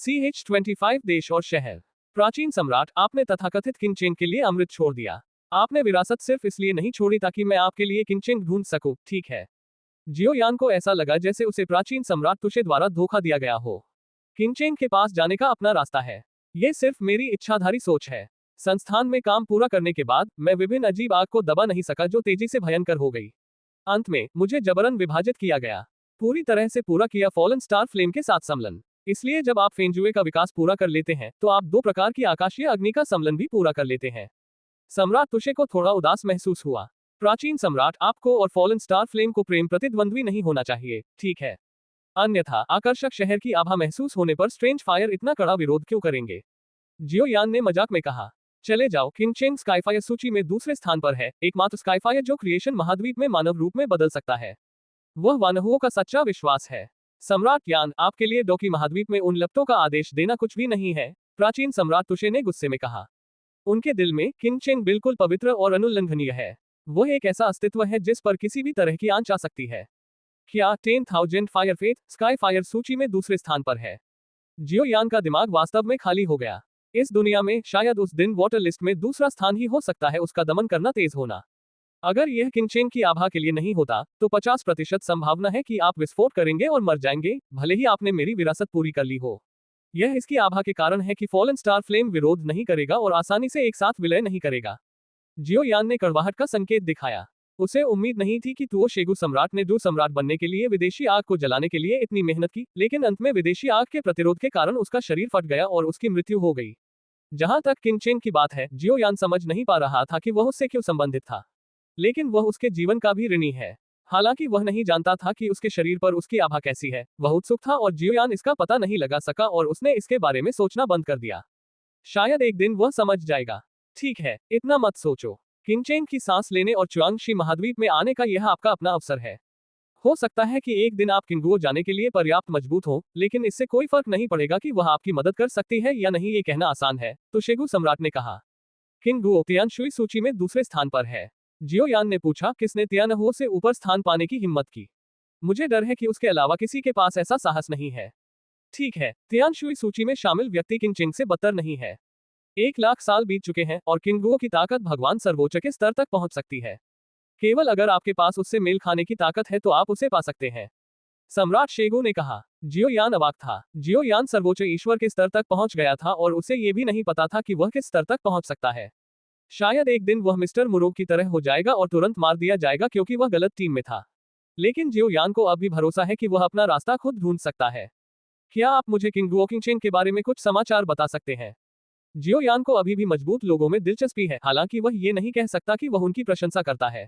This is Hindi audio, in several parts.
CH25 देश और शहर। प्राचीन सम्राट, आपने तथाकथित किंगचेंग के लिए अमृत छोड़ दिया। आपने विरासत सिर्फ इसलिए नहीं छोड़ी ताकि मैं आपके लिए किंगचेंग ढूंढ सकूं, ठीक है। जियोयान को ऐसा लगा जैसे उसे प्राचीन सम्राट तुशे द्वारा धोखा दिया गया हो। किंगचेंग के पास जाने का अपना रास्ता है। ये सिर्फ मेरी इच्छाधारी सोच है। संस्थान में काम पूरा करने के बाद मैं विभिन्न अजीब आग को दबा नहीं सका जो तेजी से भयंकर हो गई। अंत में मुझे जबरन विभाजित किया गया, पूरी तरह से पूरा किया फॉलन स्टार फ्लेम के साथ सम्मिलन। इसलिए जब आप फेंजुए का विकास पूरा कर लेते हैं तो आप 2 प्रकार की आकाशीय अग्नि का सम्मिलन भी पूरा कर लेते हैं। सम्राट तुशे को थोड़ा उदास महसूस हुआ। प्राचीन सम्राट, आपको और फॉलन स्टार फ्लेम को प्रेम प्रतिद्वंद्वी नहीं होना चाहिए, ठीक है। अन्यथा आकर्षक शहर की आभा महसूस होने पर स्ट्रेंज फायर इतना कड़ा विरोध क्यों करेंगे? जियोयान ने मजाक में कहा। चले जाओ, किंगचेंग स्काईफायर सूची में दूसरे स्थान पर है, एकमात्र स्काईफायर जो क्रिएशन महाद्वीप में मानव रूप में बदल सकता है। वह वानहुओं का सच्चा विश्वास है। सम्राट यान, आपके लिए डोकी महाद्वीप में उन लपटों का आदेश देना कुछ भी नहीं है, प्राचीन सम्राट तुशे ने गुस्से में कहा। उनके दिल में किंगचेंग बिल्कुल पवित्र और अनुल्लंघनीय है। वह एक ऐसा अस्तित्व है जिस पर किसी भी तरह की आंच आ सकती है। क्या 10,000 फायर फेथ स्काई फायर सूची में दूसरे स्थान पर है? जियोयान का दिमाग वास्तव में खाली हो गया। इस दुनिया में शायद उस दिन वाटर लिस्ट में दूसरा स्थान ही हो सकता है उसका दमन करना तेज होना। अगर यह किंगचेंग की आभा के लिए नहीं होता तो 50% संभावना है कि आप विस्फोट करेंगे और मर जाएंगे, भले ही आपने मेरी विरासत पूरी कर ली हो। यह इसकी आभा के कारण है कि फॉलन स्टार फ्लेम विरोध नहीं करेगा और आसानी से एक साथ विलय नहीं करेगा। जियोयान ने कड़वाहट का संकेत दिखाया। उसे उम्मीद नहीं थी कि तुओ शेगु सम्राट ने डू सम्राट बनने के लिए विदेशी आग को जलाने के लिए इतनी मेहनत की, लेकिन अंत में विदेशी आग के प्रतिरोध के कारण उसका शरीर फट गया और उसकी मृत्यु हो गई। जहां तक किंगचेंग की बात है, जियोयान समझ नहीं पा रहा था कि वह उससे क्यों संबंधित था, लेकिन वह उसके जीवन का भी ऋणी है। हालांकि वह नहीं जानता था कि उसके शरीर पर उसकी आभा कैसी है। वह उत्सुक था और जियोयान इसका पता नहीं लगा सका और उसने इसके बारे में सोचना बंद कर दिया। शायद एक दिन वह समझ जाएगा। ठीक है, इतना मत सोचो। किंगचेंग की सांस लेने और चुआंगशी महाद्वीप में आने का यह आपका अपना अवसर है। हो सकता है कि एक दिन आप किंगुओ जाने के लिए पर्याप्त मजबूत हो, लेकिन इससे कोई फर्क नहीं पड़ेगा कि वह आपकी मदद कर सकती है या नहीं, ये कहना आसान है, तो शेगु सम्राट ने कहा। किंगुओ तियानशुई सूची में दूसरे स्थान पर है। जियोयान ने पूछा, किसने तियानहुओ से ऊपर स्थान पाने की हिम्मत की? मुझे डर है कि उसके अलावा किसी के पास ऐसा साहस नहीं है। ठीक है, तियानशुई सूची में शामिल व्यक्ति किंगचेंग से बदतर नहीं है। 1,00,000 साल बीत चुके हैं और किंगुओ की ताकत भगवान सर्वोच्च के स्तर तक पहुंच सकती है। केवल अगर आपके पास उससे मेल खाने की ताकत है तो आप उसे पा सकते हैं, सम्राट शेगु ने कहा। जियोयान अवाक था। जियोयान सर्वोच्च ईश्वर के स्तर तक पहुंच गया था और उसे ये भी नहीं पता था कि वह किस स्तर तक पहुंच सकता है। शायद एक दिन वह मिस्टर मुरो की तरह हो जाएगा और तुरंत मार दिया जाएगा क्योंकि वह गलत टीम में था। लेकिन जियोयान को अब भी भरोसा है कि वह अपना रास्ता खुद ढूंढ सकता है। क्या आप मुझे किंगुओ किंगचेंग के बारे में कुछ समाचार बता सकते हैं? जियोयान को अभी भी मजबूत लोगों में दिलचस्पी है, हालांकि वह ये नहीं कह सकता कि वह उनकी प्रशंसा करता है।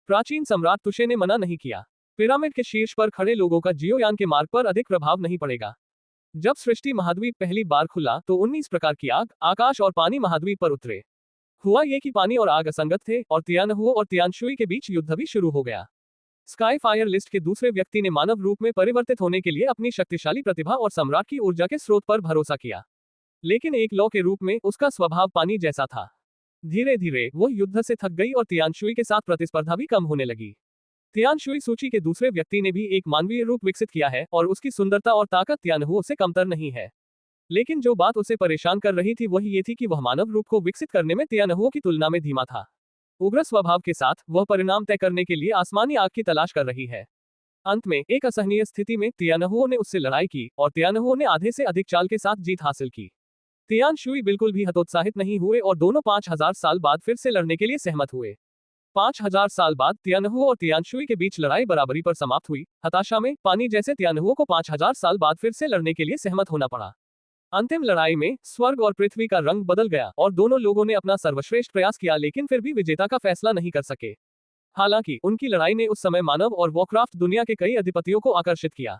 प्राचीन सम्राट तुशे ने मना नहीं किया। पिरामिड के शीर्ष पर खड़े लोगों का जियोयान के मार्ग पर अधिक प्रभाव नहीं पड़ेगा। जब सृष्टि महाद्वीप पहली बार खुला तो 19 प्रकार की आग, आकाश और पानी महाद्वीप पर उतरे। हुआ ये कि पानी और आग असंगत थे और तियानहुओ और तियानशुई के बीच युद्ध भी शुरू हो गया। स्काई फायर लिस्ट के दूसरे व्यक्ति ने मानव रूप में परिवर्तित होने के लिए अपनी शक्तिशाली प्रतिभा और सम्राट की ऊर्जा के स्रोत पर भरोसा किया, लेकिन एक लौ के रूप में उसका स्वभाव पानी जैसा था। धीरे धीरे वो युद्ध से थक गई और तियानशुई के साथ प्रतिस्पर्धा भी कम होने लगी। तियानशुई सूची के दूसरे व्यक्ति ने भी एक मानवीय रूप विकसित किया है और उसकी सुंदरता और ताकत तियानहुओ से कमतर नहीं है। लेकिन जो बात उसे परेशान कर रही थी वह ये थी कि वह मानव रूप को विकसित करने में तियानहुओ की तुलना में धीमा था। उग्र स्वभाव के साथ वह परिणाम तय करने के लिए आसमानी आग की तलाश कर रही है। अंत में एक असहनीय स्थिति में तियानहुओ ने उससे लड़ाई की और तियानहुओ ने आधे से अधिक चाल के साथ जीत हासिल की। तियानशुई बिल्कुल भी हतोत्साहित नहीं हुए और दोनों 5,000 साल बाद फिर से लड़ने के लिए सहमत हुए। 5,000 साल बाद तियानहुओ और तियानशुई के बीच लड़ाई बराबरी पर समाप्त हुई। हताशा में पानी जैसे तियानहुओ को 5,000 साल बाद फिर से लड़ने के लिए सहमत होना पड़ा। अंतिम लड़ाई में स्वर्ग और पृथ्वी का रंग बदल गया और दोनों लोगों ने अपना सर्वश्रेष्ठ प्रयास किया, लेकिन फिर भी विजेता का फैसला नहीं कर सके। हालांकि उनकी लड़ाई ने उस समय मानव और वॉरक्राफ्ट दुनिया के कई अधिपतियों को आकर्षित किया।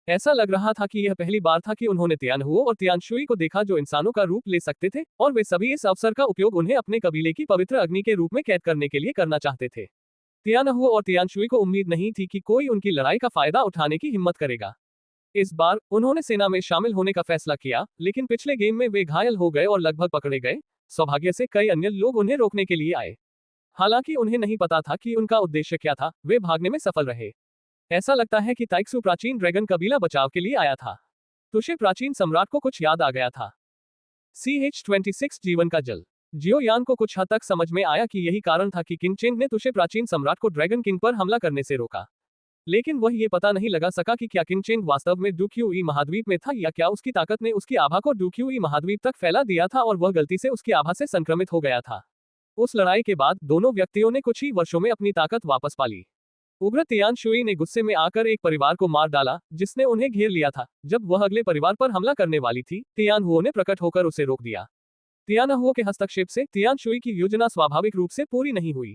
ऐसा लग रहा था कि यह पहली बार था कि उन्होंने तियानहुओ और तियानशुई को देखा जो इंसानों का रूप ले सकते थे, और वे सभी इस अवसर का उपयोग उन्हें अपने कबीले की पवित्र अग्नि के रूप में कैद करने के लिए करना चाहते थे। तियानहुओ और तियानशुई को उम्मीद नहीं थी कि कोई उनकी लड़ाई का फायदा उठाने की हिम्मत करेगा। इस बार उन्होंने सेना में शामिल होने का फैसला किया, लेकिन पिछले गेम में वे घायल हो गए और लगभग पकड़े गए। सौभाग्य से कई अन्य लोग उन्हें रोकने के लिए आए। हालांकि उन्हें नहीं पता था कि उनका उद्देश्य क्या था, वे भागने में सफल रहे। ऐसा लगता है कि ताइक्सु प्राचीन ड्रैगन कबीला बचाव के लिए आया था। तुषे प्राचीन सम्राट को कुछ याद आ गया था। CH-26 जीवन का जल। जियो यान को कुछ हद तक समझ में आया कि यही कारण था कि किंग चेंग ने तुषे प्राचीन सम्राट को ड्रैगन किंग पर हमला करने से रोका। लेकिन वह ये पता नहीं लगा सका कि क्या किंग चेंग वास्तव में डूक्यूई महाद्वीप में था या क्या उसकी ताकत ने उसकी आभा को डूक्यूई महाद्वीप तक फैला दिया था और वह गलती से उसकी आभा से संक्रमित हो गया था। उस लड़ाई के बाद दोनों व्यक्तियों ने कुछ ही वर्षों में अपनी ताकत वापस पा ली। उग्र तियान शुई ने गुस्से में आकर एक परिवार को मार डाला जिसने उन्हें घेर लिया था। जब वह अगले परिवार पर हमला करने वाली थी, तियान हुओ ने प्रकट होकर उसे रोक दिया। तियान हुओ के हस्तक्षेप से तियान शुई की योजना स्वाभाविक रूप से पूरी नहीं हुई।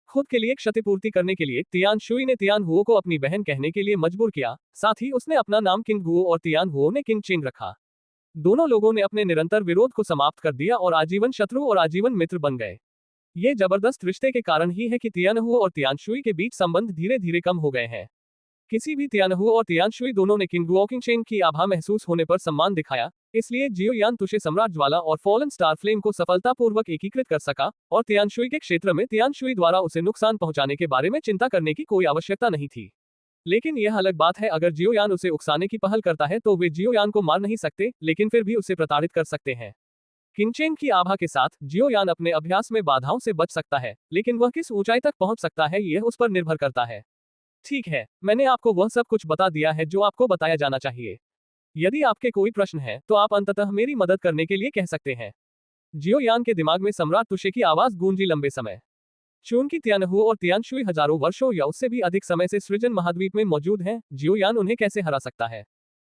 खुद के लिए क्षतिपूर्ति करने के लिए तियान शुई ने तियान हुओ को अपनी बहन कहने के लिए मजबूर किया। साथ ही उसने अपना नाम किंग गुओ और तियान हुओ ने किंग चेंग रखा। दोनों लोगों ने अपने निरंतर विरोध को समाप्त कर दिया और आजीवन शत्रु और आजीवन मित्र बन गए। ये जबरदस्त रिश्ते के कारण ही है कि तियान हुओ और तियान शुई के बीच संबंध धीरे धीरे कम हो गए हैं। किसी भी तियान हुओ और तियान शुई दोनों ने किंग गुओ किंग चेंग की आभा महसूस होने पर सम्मान दिखाया। इसलिए जियो यान तुषे सम्राट ज्वाला और फॉलन स्टार फ्लेम को सफलतापूर्वक एकीकृत कर सका और तियान शुई के क्षेत्र में तियान शुई द्वारा उसे नुकसान पहुंचाने के बारे में चिंता करने की कोई आवश्यकता नहीं थी। लेकिन यह अलग बात है, अगर जियो यान उसे उकसाने की पहल करता है तो वे जियो यान को मार नहीं सकते, लेकिन फिर भी उसे प्रताड़ित कर सकते हैं। किंग चेंग की आभा के साथ जियो यान अपने अभ्यास में बाधाओं से बच सकता है, लेकिन वह किस ऊंचाई तक पहुंच सकता है यह उस पर निर्भर करता है। ठीक है, मैंने आपको वह सब कुछ बता दिया है जो आपको बताया जाना चाहिए। यदि आपके कोई प्रश्न है तो आप अंततः मेरी मदद करने के लिए कह सकते हैं। जियो यान के दिमाग में सम्राट तुषे की आवाज गूंजी लंबे समय। चून की तियान हुओ और तियान शुई हजारों वर्षों या उससे भी अधिक समय से सृजन महाद्वीप में मौजूद हैं, जियो यान उन्हें कैसे हरा सकता है?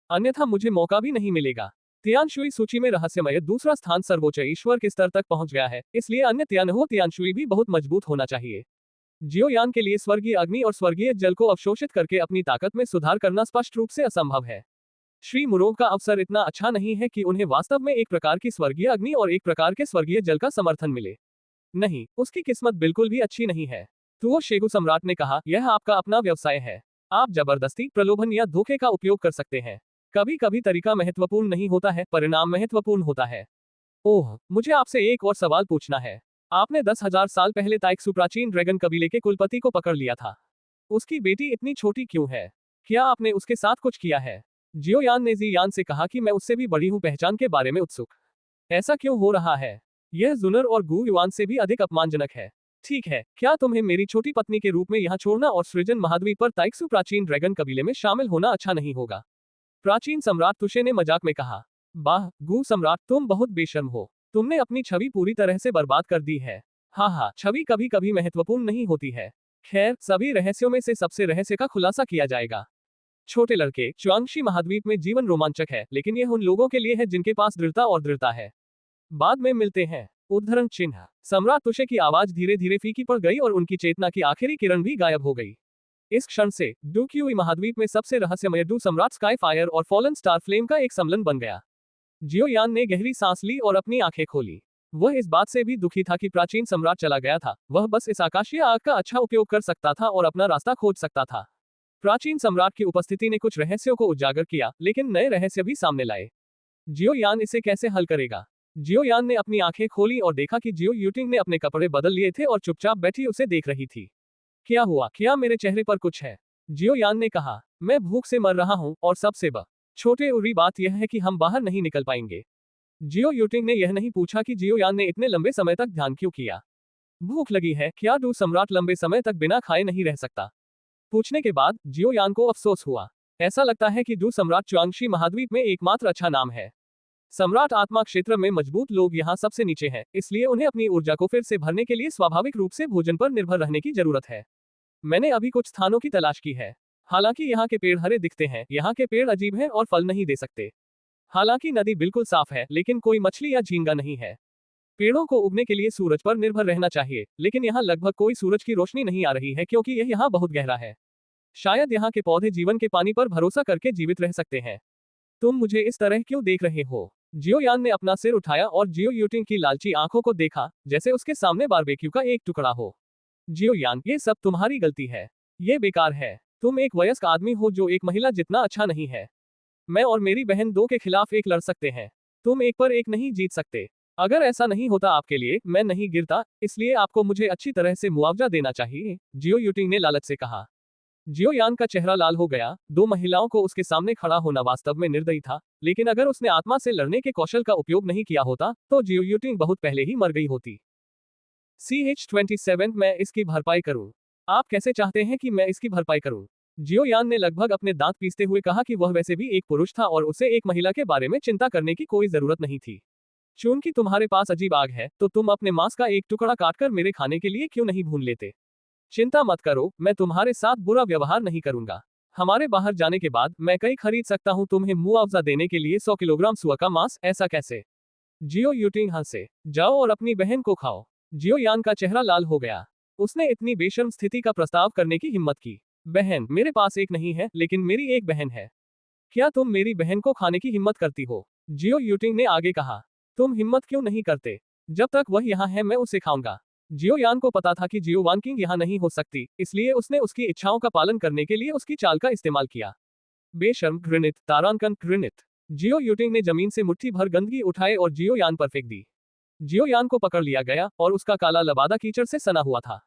अन्यथा मुझे मौका भी नहीं मिलेगा। तियान शुई सूची में रहस्यमय दूसरा स्थान सर्वोच्च ईश्वर के स्तर तक पहुंच गया है, इसलिए अन्य तियान हुओ तियान शुई भी बहुत मजबूत होना चाहिए। जियो यान के लिए स्वर्गीय अग्नि और स्वर्गीय जल को अवशोषित करके अपनी ताकत में सुधार करना स्पष्ट रूप से असंभव है। श्री मुरोग का अवसर इतना अच्छा नहीं है कि उन्हें वास्तव में एक प्रकार की स्वर्गीय अग्नि और एक प्रकार के स्वर्गीय जल का समर्थन मिले। नहीं, उसकी किस्मत बिल्कुल भी अच्छी नहीं है। तुओ शेगु सम्राट ने कहा, यह आपका अपना व्यवसाय है। आप जबरदस्ती, प्रलोभन या धोखे का उपयोग कर सकते हैं। कभी कभी तरीका महत्वपूर्ण नहीं होता है, परिणाम महत्वपूर्ण होता है। ओह, मुझे आपसे एक और सवाल पूछना है। आपने 10,000 साल पहले ताइक्सु प्राचीन ड्रैगन कबीले के कुलपति को पकड़ लिया था। उसकी बेटी इतनी छोटी क्यों है? क्या आपने उसके साथ कुछ किया है? जियो यान ने जी यान से कहा कि मैं उससे भी बड़ी हूँ, पहचान के बारे में उत्सुक। ऐसा क्यों हो रहा है? यह जुनर और गु युआन से भी अधिक अपमानजनक है। ठीक है, क्या तुम्हें मेरी छोटी पत्नी के रूप में यहाँ छोड़ना और सृजन महाद्वीप पर ताइक्सु प्राचीन ड्रैगन कबीले में शामिल होना अच्छा नहीं होगा? प्राचीन सम्राट तुषे ने मजाक में कहा। वाह गु सम्राट, तुम बहुत बेशर्म हो। तुमने अपनी छवि पूरी तरह से बर्बाद कर दी है। हाँ, छवि कभी कभी महत्वपूर्ण नहीं होती है। खैर, सभी रहस्यों में से सबसे रहस्य का खुलासा किया जाएगा। छोटे लड़के, च्वांगशी महाद्वीप में जीवन रोमांचक है, लेकिन यह उन लोगों के लिए है जिनके पास दृढ़ता और दृढ़ता है। बाद में मिलते हैं। उद्धरण चिन्ह। सम्राट तुषे की आवाज धीरे धीरे फीकी पड़ गई और उनकी चेतना की आखिरी किरण भी गायब हो गई। इस क्षण से डूक्यूई महाद्वीप में सबसे रहस्यमय डू सम्राट स्काई फायर और फॉलन स्टार फ्लेम का एक सम्मेलन बन गया। जियो यान ने गहरी सांस ली और अपनी आंखें खोली। वह इस बात से भी दुखी था कि प्राचीन सम्राट चला गया था। वह बस इस आकाशीय आग का अच्छा उपयोग कर सकता था और अपना रास्ता खोज सकता था। प्राचीन सम्राट की उपस्थिति ने कुछ रहस्यों को उजागर किया, लेकिन नए रहस्य भी सामने लाए। जियो यान इसे कैसे हल करेगा? जियो यान ने अपनी आंखें खोली और देखा कि जियो यूटिंग ने अपने कपड़े बदल लिए थे और चुपचाप बैठी उसे देख रही थी। क्या हुआ? क्या मेरे चेहरे पर कुछ है? जियो यान ने कहा, मैं भूख से मर रहा हूँ और सबसे छोटे उरी बात यह है कि हम बाहर नहीं निकल पाएंगे। जियो यूटिंग ने यह नहीं पूछा कि जियो यान ने इतने लंबे समय तक ध्यान क्यों किया। भूख लगी है क्या? डू सम्राट लंबे समय तक बिना खाए नहीं रह सकता। पूछने के बाद जियो यान को अफसोस हुआ। ऐसा लगता है कि डू सम्राट च्वांगशी महाद्वीप में एकमात्र अच्छा नाम है। सम्राट आत्मा क्षेत्र में मजबूत लोग यहाँ सबसे नीचे हैं, इसलिए उन्हें अपनी ऊर्जा को फिर से भरने के लिए स्वाभाविक रूप से भोजन पर निर्भर रहने की जरूरत है। मैंने अभी कुछ स्थानों की तलाश की है। हालांकि यहाँ के पेड़ हरे दिखते हैं, यहाँ के पेड़ अजीब हैं और फल नहीं दे सकते। हालांकि नदी बिल्कुल साफ है, लेकिन कोई मछली या झींगा नहीं है। पेड़ों को उगने के लिए सूरज पर निर्भर रहना चाहिए, लेकिन यहाँ लगभग कोई सूरज की रोशनी नहीं आ रही है क्योंकि यह यहाँ बहुत गहरा है। शायद यहाँ के पौधे जीवन के पानी पर भरोसा करके जीवित रह सकते हैं। तुम मुझे इस तरह क्यों देख रहे हो? जियो यान ने अपना सिर उठाया और जियो यूटिंग की लालची आंखों को देखा, जैसे उसके सामने बारबेक्यू का एक टुकड़ा हो। जियो यान, ये सब तुम्हारी गलती है। ये बेकार है। तुम एक वयस्क आदमी हो जो एक महिला जितना अच्छा नहीं है। मैं और मेरी बहन दो के खिलाफ एक लड़ सकते हैं। तुम एक पर एक नहीं जीत सकते। अगर ऐसा नहीं होता आपके लिए, मैं नहीं गिरता, इसलिए आपको मुझे अच्छी तरह से मुआवजा देना चाहिए, जियो यूटिंग ने लालच से कहा। जियो यान का चेहरा लाल हो गया। दो महिलाओं को उसके सामने खड़ा होना वास्तव में निर्दयी था, लेकिन अगर उसने आत्मा से लड़ने के कौशल का उपयोग नहीं किया होता तो जियो यूटिंग बहुत पहले ही मर गई होती। CH-27 मैं इसकी भरपाई करूं। आप कैसे चाहते हैं कि मैं इसकी भरपाई करूं? जियो यान ने लगभग अपने दांत पीसते हुए कहा कि वह वैसे भी एक पुरुष था और उसे एक महिला के बारे में चिंता करने की कोई जरूरत नहीं थी। चूंकि तुम्हारे पास अजीब आग है, तो तुम अपने मांस का एक टुकड़ा काटकर मेरे खाने के लिए क्यों नहीं भून लेते? चिंता मत करो, मैं तुम्हारे साथ बुरा व्यवहार नहीं करूंगा। हमारे बाहर जाने के बाद मैं कई खरीद सकता हूं तुम्हें मुआवजा देने के लिए 100 किलोग्राम सुअर का मांस, ऐसा कैसे? जियो यूटिंग हंसे। जाओ और अपनी बहन को खाओ। जियो यान का चेहरा लाल हो गया। उसने इतनी बेशर्म स्थिति का प्रस्ताव करने की हिम्मत की। बहन, मेरे पास एक नहीं है, लेकिन मेरी एक बहन है। क्या तुम मेरी बहन को खाने की हिम्मत करती हो? जियो यूटिंग ने आगे कहा। तुम हिम्मत क्यों नहीं करते? जब तक वह यहाँ है मैं उसे खाऊंगा। जियो यान को पता था कि जियो वान किंग यहाँ नहीं हो सकती, इसलिए उसने उसकी इच्छाओं का पालन करने के लिए उसकी चाल का इस्तेमाल किया। बेशर्म, घृणित, तारांकन, घृणित। जियो यूटिंग ने जमीन से मुट्ठी भर गंदगी उठाए और जियो यान पर फेंक दी। जियो यान को पकड़ लिया गया और उसका काला लबादा कीचड़ से सना हुआ था।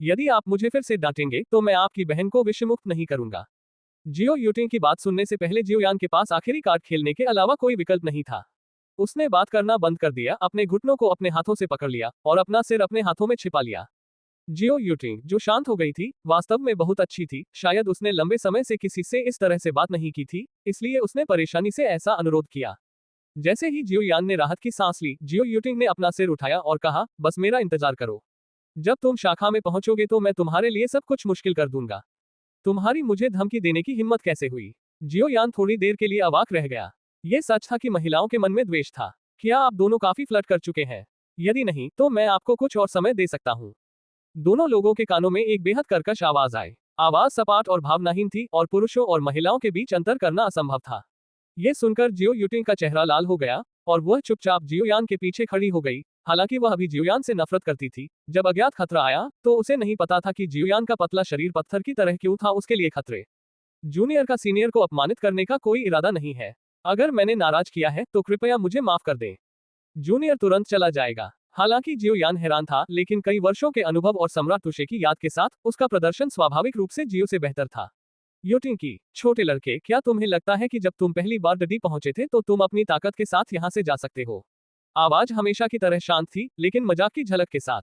यदि आप मुझे फिर से डांटेंगे तो मैं आपकी बहन को विषमुक्त नहीं करूंगा। जियो यूटिंग की बात सुनने से पहले जियो यान के पास आखिरी कार्ड खेलने के अलावा कोई विकल्प नहीं था। उसने बात करना बंद कर दिया, अपने घुटनों को अपने हाथों से पकड़ लिया और अपना सिर अपने हाथों में छिपा लिया। जियो यूटिंग, जो शांत हो गई थी, वास्तव में बहुत अच्छी थी। शायद उसने लंबे समय से किसी से इस तरह से बात नहीं की थी, इसलिए उसने परेशानी से ऐसा अनुरोध किया। जैसे ही जियो यान ने राहत की सांस ली, जियो यूटिंग ने अपना सिर उठाया और कहा, बस मेरा इंतजार करो। जब तुम शाखा में पहुंचोगे तो मैं तुम्हारे लिए सब कुछ मुश्किल कर दूंगा। तुम्हारी मुझे धमकी देने की हिम्मत कैसे हुई? जियो यान थोड़ी देर के लिए अवाक रह गया। यह सच था कि महिलाओं के मन में द्वेष था। क्या आप दोनों काफी फ्लर्ट कर चुके हैं? यदि नहीं, तो मैं आपको कुछ और समय दे सकता हूँ। दोनों लोगों के कानों में एक बेहद कर्कश आवाज आई। आवाज सपाट और भावनाहीन थी और पुरुषों और महिलाओं के बीच अंतर करना असंभव था। यह सुनकर जियो यूटिंग का चेहरा लाल हो गया और वह चुपचाप जियोयान के पीछे खड़ी हो गई। हालांकि वह अभी जियोयान से नफरत करती थी। जब अज्ञात खतरा आया तो उसे नहीं पता था कि जियोयान का पतला शरीर पत्थर की तरह क्यों था उसके लिए खतरे। जूनियर का सीनियर को अपमानित करने का कोई इरादा नहीं है। अगर मैंने नाराज किया है तो कृपया मुझे माफ कर दें। जूनियर तुरंत चला जाएगा। हालांकि जियोयान हैरान था, लेकिन कई वर्षों के अनुभव और सम्राट तुशे की याद के साथ उसका प्रदर्शन स्वाभाविक रूप से जियो से बेहतर था। यूटिंग की, छोटे लड़के, क्या तुम्हें लगता है कि जब तुम पहली बार डडी पहुंचे थे तो तुम अपनी ताकत के साथ यहां से जा सकते हो? आवाज हमेशा की तरह शांत थी, लेकिन मजाक की झलक के साथ।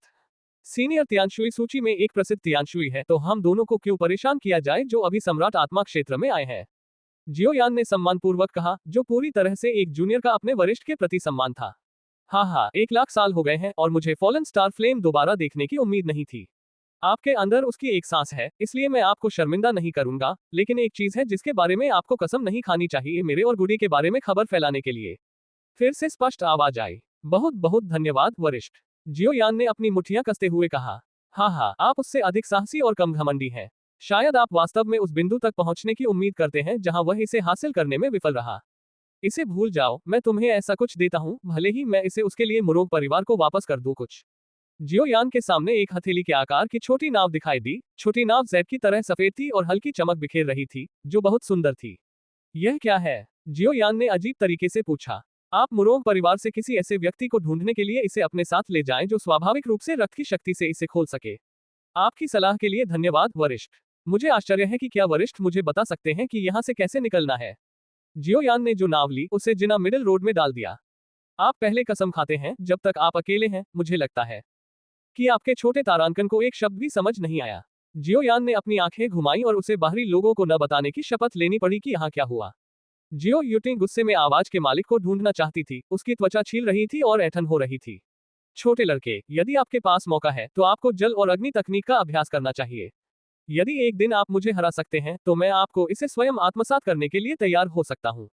सीनियर तियानशुई सूची में एक प्रसिद्ध तियानशुई है, तो हम दोनों को क्यों परेशान किया जाए जो अभी सम्राट आत्मा क्षेत्र में आए हैं? जियोयान ने सम्मानपूर्वक कहा, जो पूरी तरह से एक जूनियर का अपने वरिष्ठ के प्रति सम्मान था। हाँ, 1 लाख साल हो गए हैं और मुझे फॉलन स्टार फ्लेम दोबारा देखने की उम्मीद नहीं थी। आपके अंदर उसकी एक सांस है, इसलिए मैं आपको शर्मिंदा नहीं करूंगा, लेकिन एक चीज है जिसके बारे में आपको कसम नहीं खानी चाहिए, मेरे और गुडी के बारे में खबर फैलाने के लिए। फिर से स्पष्ट आवाज आई। बहुत बहुत धन्यवाद वरिष्ठ। जियोयान ने अपनी मुट्ठियां कसते हुए कहा। हाँ, आप उससे अधिक साहसी और कम घमंडी हैं। शायद आप वास्तव में उस बिंदु तक पहुंचने की उम्मीद करते हैं जहां वह इसे हासिल करने में विफल रहा। इसे भूल जाओ, मैं तुम्हें ऐसा कुछ देता हूं, भले ही मैं इसे उसके लिए मुरोग परिवार को वापस कर दूं। कुछ जियोयान के सामने एक हथेली के आकार की छोटी नाव दिखाई दी। छोटी नाव जैद की तरह सफेद थी और हल्की चमक बिखेर रही थी, जो बहुत सुंदर थी। यह क्या है? जियोयान ने अजीब तरीके से पूछा। आप मुरोग परिवार से किसी ऐसे व्यक्ति को ढूंढने के लिए इसे अपने साथ ले जाएं जो स्वाभाविक रूप से रक्त की शक्ति से इसे खोल सके। आपकी सलाह के लिए धन्यवाद वरिष्ठ। मुझे आश्चर्य है कि क्या वरिष्ठ मुझे बता सकते हैं कि यहाँ से कैसे निकलना है? जियोयान ने जो नाव ली उसे जिना मिडिल रोड में डाल दिया। आप पहले कसम खाते हैं जब तक आप अकेले हैं, मुझे लगता है कि आपके छोटे तारांकन को एक शब्द भी समझ नहीं आया। जियोयान ने अपनी आंखें घुमाई और उसे बाहरी लोगों को न बताने की शपथ लेनी पड़ी कि यहाँ क्या हुआ। जियो यूटिंग गुस्से में आवाज के मालिक को ढूंढना चाहती थी, उसकी त्वचा छील रही थी और ऐंठन हो रही थी। छोटे लड़के, यदि आपके पास मौका है तो आपको जल और अग्नि तकनीक का अभ्यास करना चाहिए। यदि एक दिन आप मुझे हरा सकते हैं तो मैं आपको इसे स्वयं आत्मसात करने के लिए तैयार हो सकता हूँ।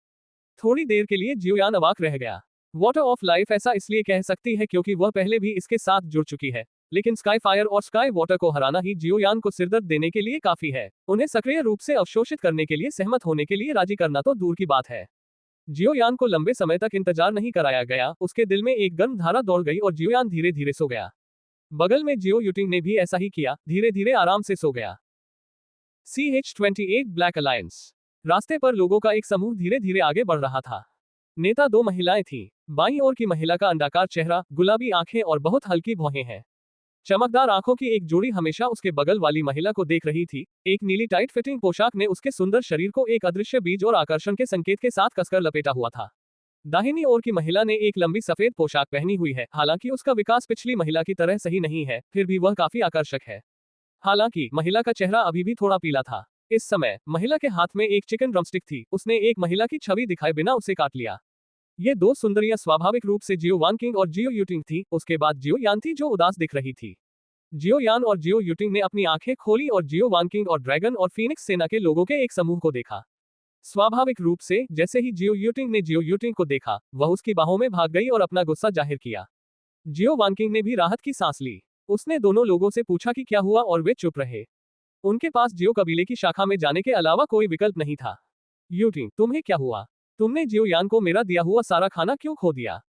थोड़ी देर के लिए जियोयान अवाक रह गया। वाटर ऑफ लाइफ ऐसा इसलिए कह सकती है क्योंकि वह पहले भी इसके साथ जुड़ चुकी है, लेकिन स्काई फायर और स्काई वाटर को हराना ही जियोयान को सिरदर्द देने के लिए काफी है। उन्हें सक्रिय रूप से अवशोषित करने के लिए सहमत होने के लिए राजी करना तो दूर की बात है। जियोयान को लंबे समय तक इंतजार नहीं कराया गया, उसके दिल में एक गर्म धारा दौड़ गई और जियोयान धीरे धीरे सो गया। बगल में जियो यूटिंग ने भी ऐसा ही किया, धीरे धीरे आराम से सो गया। CH-28 black alliance. रास्ते पर लोगों का एक समूह धीरे धीरे आगे बढ़ रहा था। नेता 2 महिलाएं थीं। बाईं ओर की महिला का अंडाकार चेहरा, गुलाबी आंखें और बहुत हल्की भौहें हैं। चमकदार आंखों की एक जोड़ी हमेशा उसके बगल वाली महिला को देख रही थी। एक नीली टाइट फिटिंग पोशाक ने उसके सुंदर शरीर को एक अदृश्य बीज और आकर्षण के संकेत के साथ कसकर लपेटा हुआ था। दाहिनी ओर की महिला ने एक लंबी सफेद पोशाक पहनी हुई है। हालांकि उसका विकास पिछली महिला की तरह सही नहीं है, फिर भी वह काफी आकर्षक है। हालांकि महिला का चेहरा अभी भी थोड़ा पीला था। इस समय महिला के हाथ में एक चिकन ड्रमस्टिक थी। उसने एक महिला की छवि दिखाए बिना उसे काट लिया। ये दो सुंदरियां स्वाभाविक रूप से जियो वान किंग और जियो यूटिंग थी। उसके बाद जियो यान थी जो उदास दिख रही थी। जियो यान और जियो यूटिंग ने अपनी आंखें खोली और जियो वान किंग और ड्रैगन और फीनिक्स सेना के लोगों के एक समूह को देखा। स्वाभाविक रूप से जैसे ही जियो यूटिंग ने जियो यूटिंग को देखा, वह उसकी बाहों में भाग गई और अपना गुस्सा जाहिर किया। जियो वान किंग ने भी राहत की सांस ली। उसने दोनों लोगों से पूछा कि क्या हुआ और वे चुप रहे। उनके पास जियो कबीले की शाखा में जाने के अलावा कोई विकल्प नहीं था। यूटिंग, तुम्हें क्या हुआ? तुमने जियो यान को मेरा दिया हुआ सारा खाना क्यों खो दिया?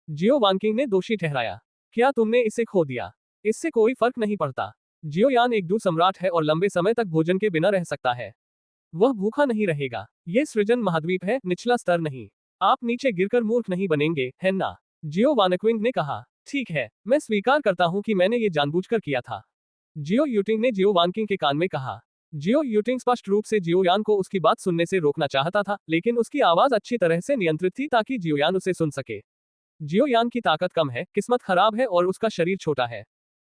जियो वान किंग ने दोषी ठहराया। क्या तुमने इसे खो दिया? इससे कोई फर्क नहीं पड़ता। जियो यान एक दू सम्राट है और लंबे समय तक भोजन के बिना रह सकता है। वह भूखा नहीं रहेगा। ये सृजन महाद्वीप है, निचला स्तर नहीं। आप नीचे गिरकर मूर्ख नहीं बनेंगे, है ना? जियो वानक्विंग ने कहा। ठीक है, मैं स्वीकार करता हूं कि मैंने ये जानबूझकर किया था। जियो यूटिंग ने जियो वानकिंग के कान में कहा। जियो यूटिंग स्पष्ट रूप से जियोयान को उसकी बात सुनने से रोकना चाहता था, लेकिन उसकी आवाज अच्छी तरह से नियंत्रित थी ताकि जियोयान उसे सुन सके। जियोयान की ताकत कम है, किस्मत खराब है और उसका शरीर छोटा है।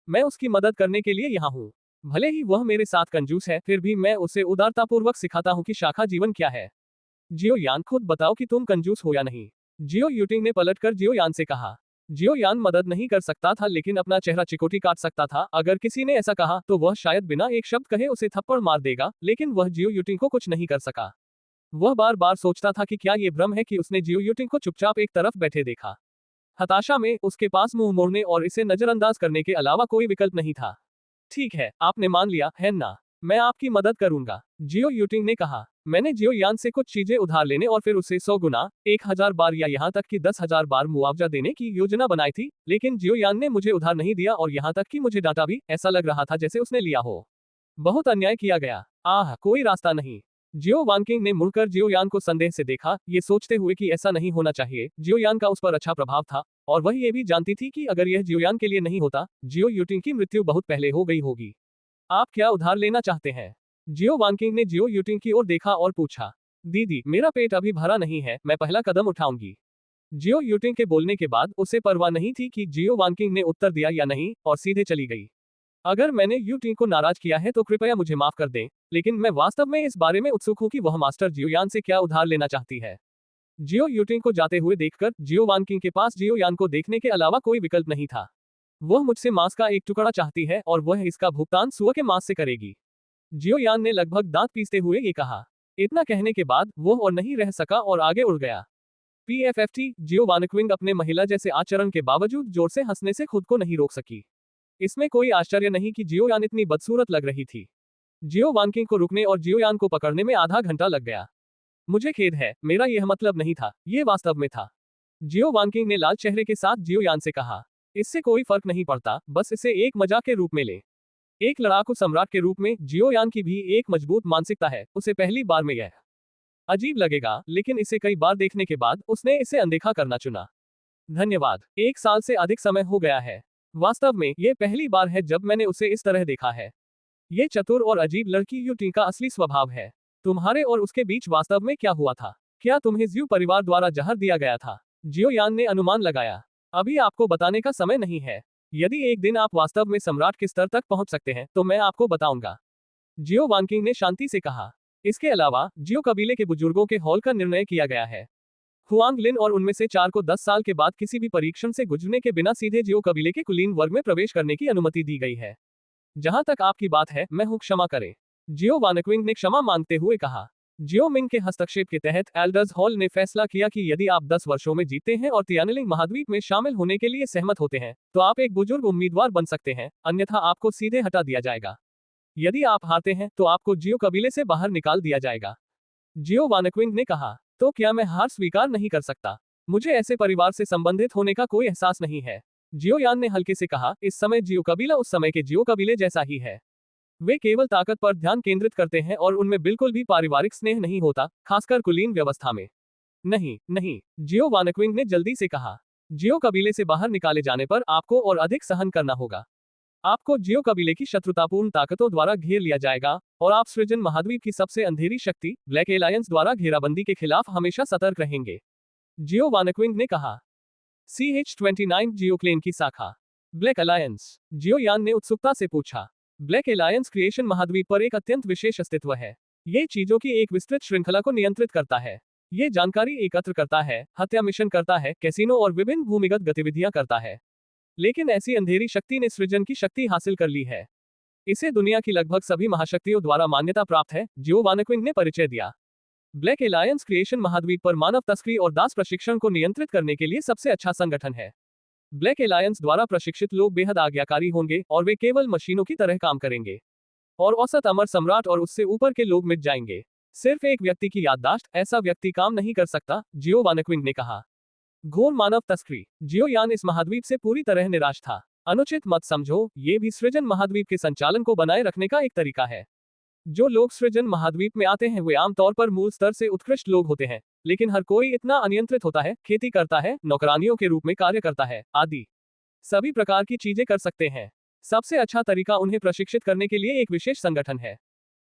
मैं उसकी मदद करने के लिए यहाँ हूँ। भले ही वह मेरे साथ कंजूस है, फिर भी मैं उसे उदारतापूर्वक सिखाता हूँ कि शाखा जीवन क्या है। जियोयान, खुद बताओ कि तुम कंजूस हो या नहीं। जियो यूटिंग ने पलटकर जियोयान से कहा। जियोयान मदद नहीं कर सकता था, लेकिन अपना चेहरा चिकोटी काट सकता था। अगर किसी ने ऐसा कहा तो वह शायद बिना एक शब्द कहे उसे थप्पड़ मार देगा, लेकिन वह जियो यूटिंग को कुछ नहीं कर सका। वह बार बार सोचता था कि क्या ये भ्रम है कि उसने जियो यूटिंग को चुपचाप एक तरफ बैठे देखा। हताशा में उसके पास मुंह मोड़ने और इसे नजरअंदाज करने के अलावा कोई विकल्प नहीं था। ठीक है, आपने मान लिया है ना? मैं आपकी मदद करूंगा, जियो यूटिंग ने कहा। मैंने जियो यान से कुछ चीजें उधार लेने और फिर उसे 100 गुना, 1000 बार या यहाँ तक कि 10,000 बार मुआवजा देने की योजना बनाई थी, लेकिन जियो यान ने मुझे उधार नहीं दिया और यहाँ तक कि मुझे डांटा भी। ऐसा लग रहा था जैसे उसने लिया हो। बहुत अन्याय किया गया। आह, कोई रास्ता नहीं। जियो वानकिंग ने मुड़कर जियोयान को संदेह से देखा, ये सोचते हुए कि ऐसा नहीं होना चाहिए। जियोयान का उस पर अच्छा प्रभाव था, और वह ये भी जानती थी कि अगर यह जियोयान के लिए नहीं होता, जियो यूटिंग की मृत्यु बहुत पहले हो गई होगी। आप क्या उधार लेना चाहते हैं? जियो वानकिंग ने जियो यूटिंग की ओर देखा और पूछा। दीदी, मेरा पेट अभी भरा नहीं है, मैं पहला कदम उठाऊंगी। जियो यूटिंग के बोलने के बाद उसे परवाह नहीं थी कि जियो वानकिंग ने उत्तर दिया या नहीं, और सीधे चली गई। अगर मैंने यूटिंग को नाराज किया है तो कृपया मुझे माफ कर दें, लेकिन मैं वास्तव में इस बारे में उत्सुक हूं कि वह मास्टर जियोयान से क्या उधार लेना चाहती है। जियो यूटिंग को जाते हुए देखकर जियो वानकिंग के पास जियोयान को देखने के अलावा कोई विकल्प नहीं था। वह मुझसे मांस का एक टुकड़ा चाहती है और वह इसका भुगतान सुअर के मांस से करेगी। जियोयान ने लगभग दांत पीसते हुए ये कहा। इतना कहने के बाद वह और नहीं रह सका और आगे उड़ गया। PFFT, जियो वानक्विंग अपने महिला जैसे आचरण के बावजूद जोर से हंसने से खुद को नहीं रोक सकी। इसमें कोई आश्चर्य नहीं कि जियोयान इतनी बदसूरत लग रही थी। जियो वानकिंग को रुकने और जियोयान को पकड़ने में आधा घंटा लग गया। मुझे खेद है, मेरा यह मतलब नहीं था, ये वास्तव में था। जियो वानकिंग ने लाल चेहरे के साथ जियोयान से कहा। इससे कोई फर्क नहीं पड़ता, बस इसे एक मजाक के रूप में ले। एक लड़ाकू सम्राट के रूप में जियोयान की भी एक मजबूत मानसिकता है। उसे पहली बार में यह अजीब लगेगा, लेकिन इसे कई बार देखने के बाद उसने इसे अनदेखा करना चुना। धन्यवाद। 1 साल से अधिक समय हो गया है। वास्तव में ये पहली बार है जब मैंने उसे इस तरह देखा है। ये चतुर और अजीब लड़की यूटिंग का असली स्वभाव है। तुम्हारे और उसके बीच वास्तव में क्या हुआ था? क्या तुम्हें ज्यू परिवार द्वारा जहर दिया गया था? जियोयान ने अनुमान लगाया। अभी आपको बताने का समय नहीं है। यदि एक दिन आप वास्तव में सम्राट के स्तर तक पहुंच सकते हैं तो मैं आपको बताऊंगा, जियो वानकिंग ने शांति से कहा। इसके अलावा जियो कबीले के बुजुर्गों के हॉल का निर्णय किया गया है। हुआंग लिन और उनमें से 4 को 10 साल के बाद किसी भी परीक्षण से गुजरने के बिना सीधे जियो कबीले के कुलीन वर्ग में प्रवेश करने की अनुमति दी गई है। जहां तक आपकी बात है, मैं हूं, क्षमा करें, जियो वानक्विंग ने क्षमा मांगते हुए कहा। जियो मिंग के हस्तक्षेप के तहत एल्डर्स हॉल ने फैसला किया कि यदि आप 10 वर्षों में जीतते हैं और तियानलिंग महाद्वीप में शामिल होने के लिए सहमत होते हैं, तो आप एक बुजुर्ग उम्मीदवार बन सकते हैं, अन्यथा आपको सीधे हटा दिया जाएगा। यदि आप हारते हैं तो आपको जियो कबीले से बाहर निकाल दिया जाएगा। जियो वानक्विंग ने कहा। तो क्या मैं हार स्वीकार नहीं कर सकता? मुझे ऐसे परिवार से संबंधित होने का कोई एहसास नहीं है, जियोयान ने हल्के से कहा। इस समय जियो कबीला उस समय के जियो कबीले जैसा ही है। वे केवल ताकत पर ध्यान केंद्रित करते हैं और उनमें बिल्कुल भी पारिवारिक स्नेह नहीं होता, खासकर कुलीन व्यवस्था में। नहीं नहीं, जियो वानक्विंग ने जल्दी से कहा। जियो कबीले से बाहर निकाले जाने पर आपको और अधिक सहन करना होगा। आपको जियो कबीले की शत्रुतापूर्ण ताकतों द्वारा घेर लिया जाएगा और आप सृजन महाद्वीप की सबसे अंधेरी शक्ति ब्लैक एलायंस द्वारा घेराबंदी के खिलाफ हमेशा सतर्क रहेंगे, जियो वानक्विंग ने कहा। CH-29 जियो क्लेन की शाखा ब्लैक अलायंस, जियो यान ने उत्सुकता से पूछा। ब्लैक एलायंस क्रिएशन महाद्वीप पर एक अत्यंत विशेष अस्तित्व है। ये चीजों की एक विस्तृत श्रृंखला को नियंत्रित करता है। ये जानकारी एकत्र करता है, हत्या मिशन करता है, कैसीनो और विभिन्न भूमिगत गतिविधियां करता है। लेकिन ऐसी अंधेरी शक्ति ने सृजन की शक्ति हासिल कर ली है। इसे दुनिया की लगभग सभी महाशक्तियों द्वारा मान्यता प्राप्त है, जियो वानक्विंग ने परिचय दिया। ब्लैक एलायंस क्रिएशन महाद्वीप पर मानव तस्करी और दास प्रशिक्षण को नियंत्रित करने के लिए सबसे अच्छा संगठन है। ब्लैक एलायंस द्वारा प्रशिक्षित लोग बेहद आज्ञाकारी होंगे और वे केवल मशीनों की तरह काम करेंगे और औसत अमर सम्राट और उससे ऊपर के लोग मिट जाएंगे। सिर्फ एक व्यक्ति की याददाश्त, ऐसा व्यक्ति काम नहीं कर सकता, जियो वानक्विंग ने कहा। घोर मानव तस्करी, जियो यान इस महाद्वीप से पूरी तरह निराश था। अनुचित मत समझो, ये भी सृजन महाद्वीप के संचालन को बनाए रखने का एक तरीका है। जो लोग सृजन महाद्वीप में आते हैं वे आमतौर पर मूल स्तर से उत्कृष्ट लोग होते हैं, लेकिन हर कोई इतना अनियंत्रित होता है, खेती करता है, नौकरानियों के रूप में कार्य करता है, आदि सभी प्रकार की चीजें कर सकते हैं। सबसे अच्छा तरीका उन्हें प्रशिक्षित करने के लिए एक विशेष संगठन है,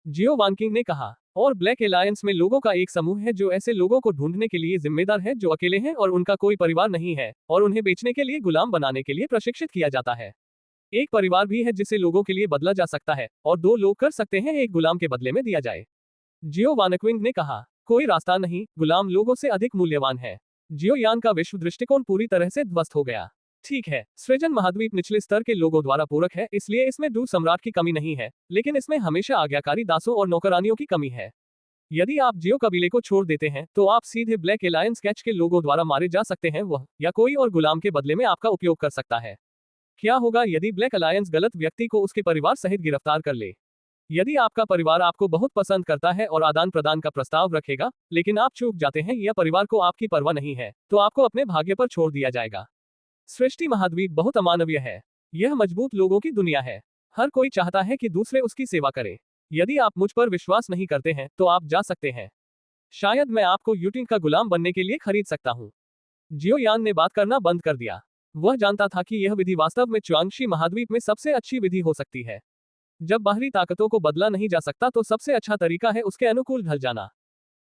जियो वानकिंग ने कहा। और ब्लैक एलायंस में लोगों का एक समूह है जो ऐसे लोगों को ढूंढने के लिए जिम्मेदार है जो अकेले हैं और उनका कोई परिवार नहीं है, और उन्हें बेचने के लिए गुलाम बनाने के लिए प्रशिक्षित किया जाता है। एक परिवार भी है जिसे लोगों के लिए बदला जा सकता है, और 2 लोग कर सकते हैं एक गुलाम के बदले में दिया जाए, जियो वानक्विंग ने कहा। कोई रास्ता नहीं, गुलाम लोगों से अधिक मूल्यवान है। जियो यान का विश्व दृष्टिकोण पूरी तरह से ध्वस्त हो गया। ठीक है, सृजन महाद्वीप निचले स्तर के लोगों द्वारा पूरक है, इसलिए इसमें डू सम्राट की कमी नहीं है, लेकिन इसमें हमेशा आज्ञाकारी दासों और नौकरानियों की कमी है। यदि आप जियो कबीले को छोड़ देते हैं तो आप सीधे ब्लैक एलायंस कैच के लोगों द्वारा मारे जा सकते हैं, वह या कोई और गुलाम के बदले में आपका उपयोग कर सकता है। क्या होगा यदि ब्लैक अलायंस गलत व्यक्ति को उसके परिवार सहित गिरफ्तार कर ले? यदि आपका परिवार आपको बहुत पसंद करता है और आदान प्रदान का प्रस्ताव रखेगा, लेकिन आप चूक जाते हैं या परिवार को आपकी परवाह नहीं है, तो आपको अपने भाग्य पर छोड़ दिया जाएगा। सृष्टि महाद्वीप बहुत अमानवीय है। यह मजबूत लोगों की दुनिया है। हर कोई चाहता है कि दूसरे उसकी सेवा करे। यदि आप मुझ पर विश्वास नहीं करते हैं तो आप जा सकते हैं। शायद मैं आपको यूटिंग का गुलाम बनने के लिए खरीद सकता हूँ। जियो यान ने बात करना बंद कर दिया। वह जानता था कि यह विधि वास्तव में च्वांगशी महाद्वीप में सबसे अच्छी विधि हो सकती है। जब बाहरी ताकतों को बदला नहीं जा सकता तो सबसे अच्छा तरीका है उसके अनुकूल ढल जाना।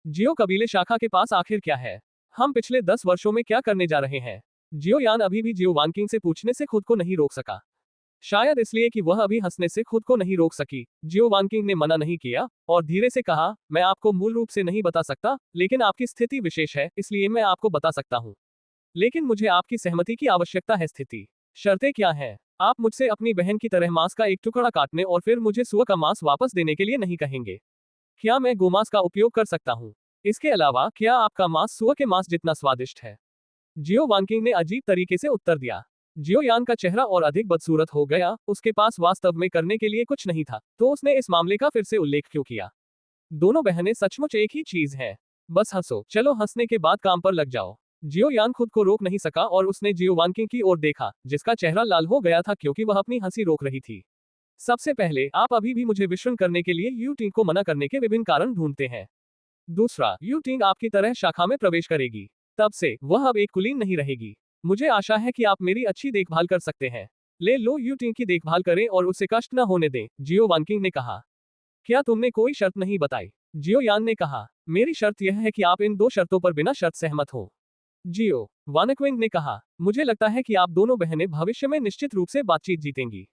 जियो कबीले शाखा के पास आखिर क्या है? हम पिछले 10 वर्षों में क्या करने जा रहे हैं? जियो यान अभी भी जियो वानकिंग से पूछने से खुद को नहीं रोक सका। शायद इसलिए कि वह अभी हंसने से खुद को नहीं रोक सकी। जियो वानकिंग ने मना नहीं किया और धीरे से कहा, मैं आपको मूल रूप से नहीं बता सकता, लेकिन आपकी स्थिति विशेष है, इसलिए मैं आपको बता सकता हूँ। लेकिन मुझे आपकी सहमति की आवश्यकता है। स्थिति शर्तें क्या हैं? आप मुझसे अपनी बहन की तरह मांस का एक टुकड़ा काटने और फिर मुझे सुअर का मांस वापस देने के लिए नहीं कहेंगे। क्या मैं गोमांस का उपयोग कर सकता हूँ? इसके अलावा क्या आपका मांस सुअर के मांस जितना स्वादिष्ट है? जियो वानकिंग ने अजीब तरीके से उत्तर दिया। जियो यान का चेहरा और अधिक बदसूरत हो गया। उसके पास वास्तव में करने के लिए कुछ नहीं था, तो उसने इस मामले का फिर से उल्लेख क्यों किया? दोनों बहनें सचमुच एक ही चीज हैं। बस हंसो, चलो हंसने के बाद काम पर लग जाओ। जियो यान खुद को रोक नहीं सका और उसने जियो वानकिंग की ओर देखा, जिसका चेहरा लाल हो गया था क्योंकि वह अपनी हंसी रोक रही थी। सबसे पहले, आप अभी भी मुझे विश्रण करने के लिए यूटिंग को मना करने के विभिन्न कारण ढूंढते हैं। दूसरा, यूटिंग आपकी तरह शाखा में प्रवेश करेगी। तब से वह अब एक कुलीन नहीं रहेगी। मुझे आशा है कि आप मेरी अच्छी देखभाल कर सकते हैं। ले लो, यूटिंग की देखभाल करें और उसे कष्ट न होने दें, जियो वानकिंग ने कहा। क्या तुमने कोई शर्त नहीं बताई? जियो यान ने कहा। मेरी शर्त यह है कि आप इन 2 शर्तों पर बिना शर्त सहमत हो। जियो वानक्विंग ने कहा, मुझे लगता है कि आप दोनों बहनें भविष्य में निश्चित रूप से बातचीत जीतेंगी।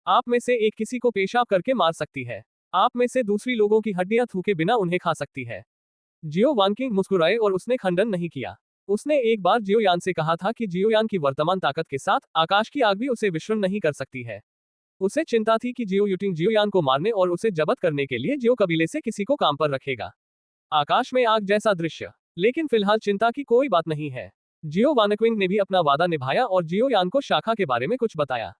आप में से एक किसी को पेशाब करके मार सकती है। आप में से दूसरी लोगों की हड्डियां थूके बिना उन्हें खा सकती है। जियो वानकिंग मुस्कुराए और उसने खंडन नहीं किया। उसने एक बार जियो यान से कहा था कि जियो यान की वर्तमान ताकत के साथ आकाश की आग भी उसे विश्रण नहीं कर सकती है। उसे चिंता थी कि जियो यूटिंग जियो यान को मारने और उसे जब्त करने के लिए जियो कबीले से किसी को काम पर रखेगा। आकाश में आग जैसा दृश्य। लेकिन फिलहाल चिंता की कोई बात नहीं है। जियो वानक्विंग ने भी अपना वादा निभाया और जियो यान को शाखा के बारे में कुछ बताया।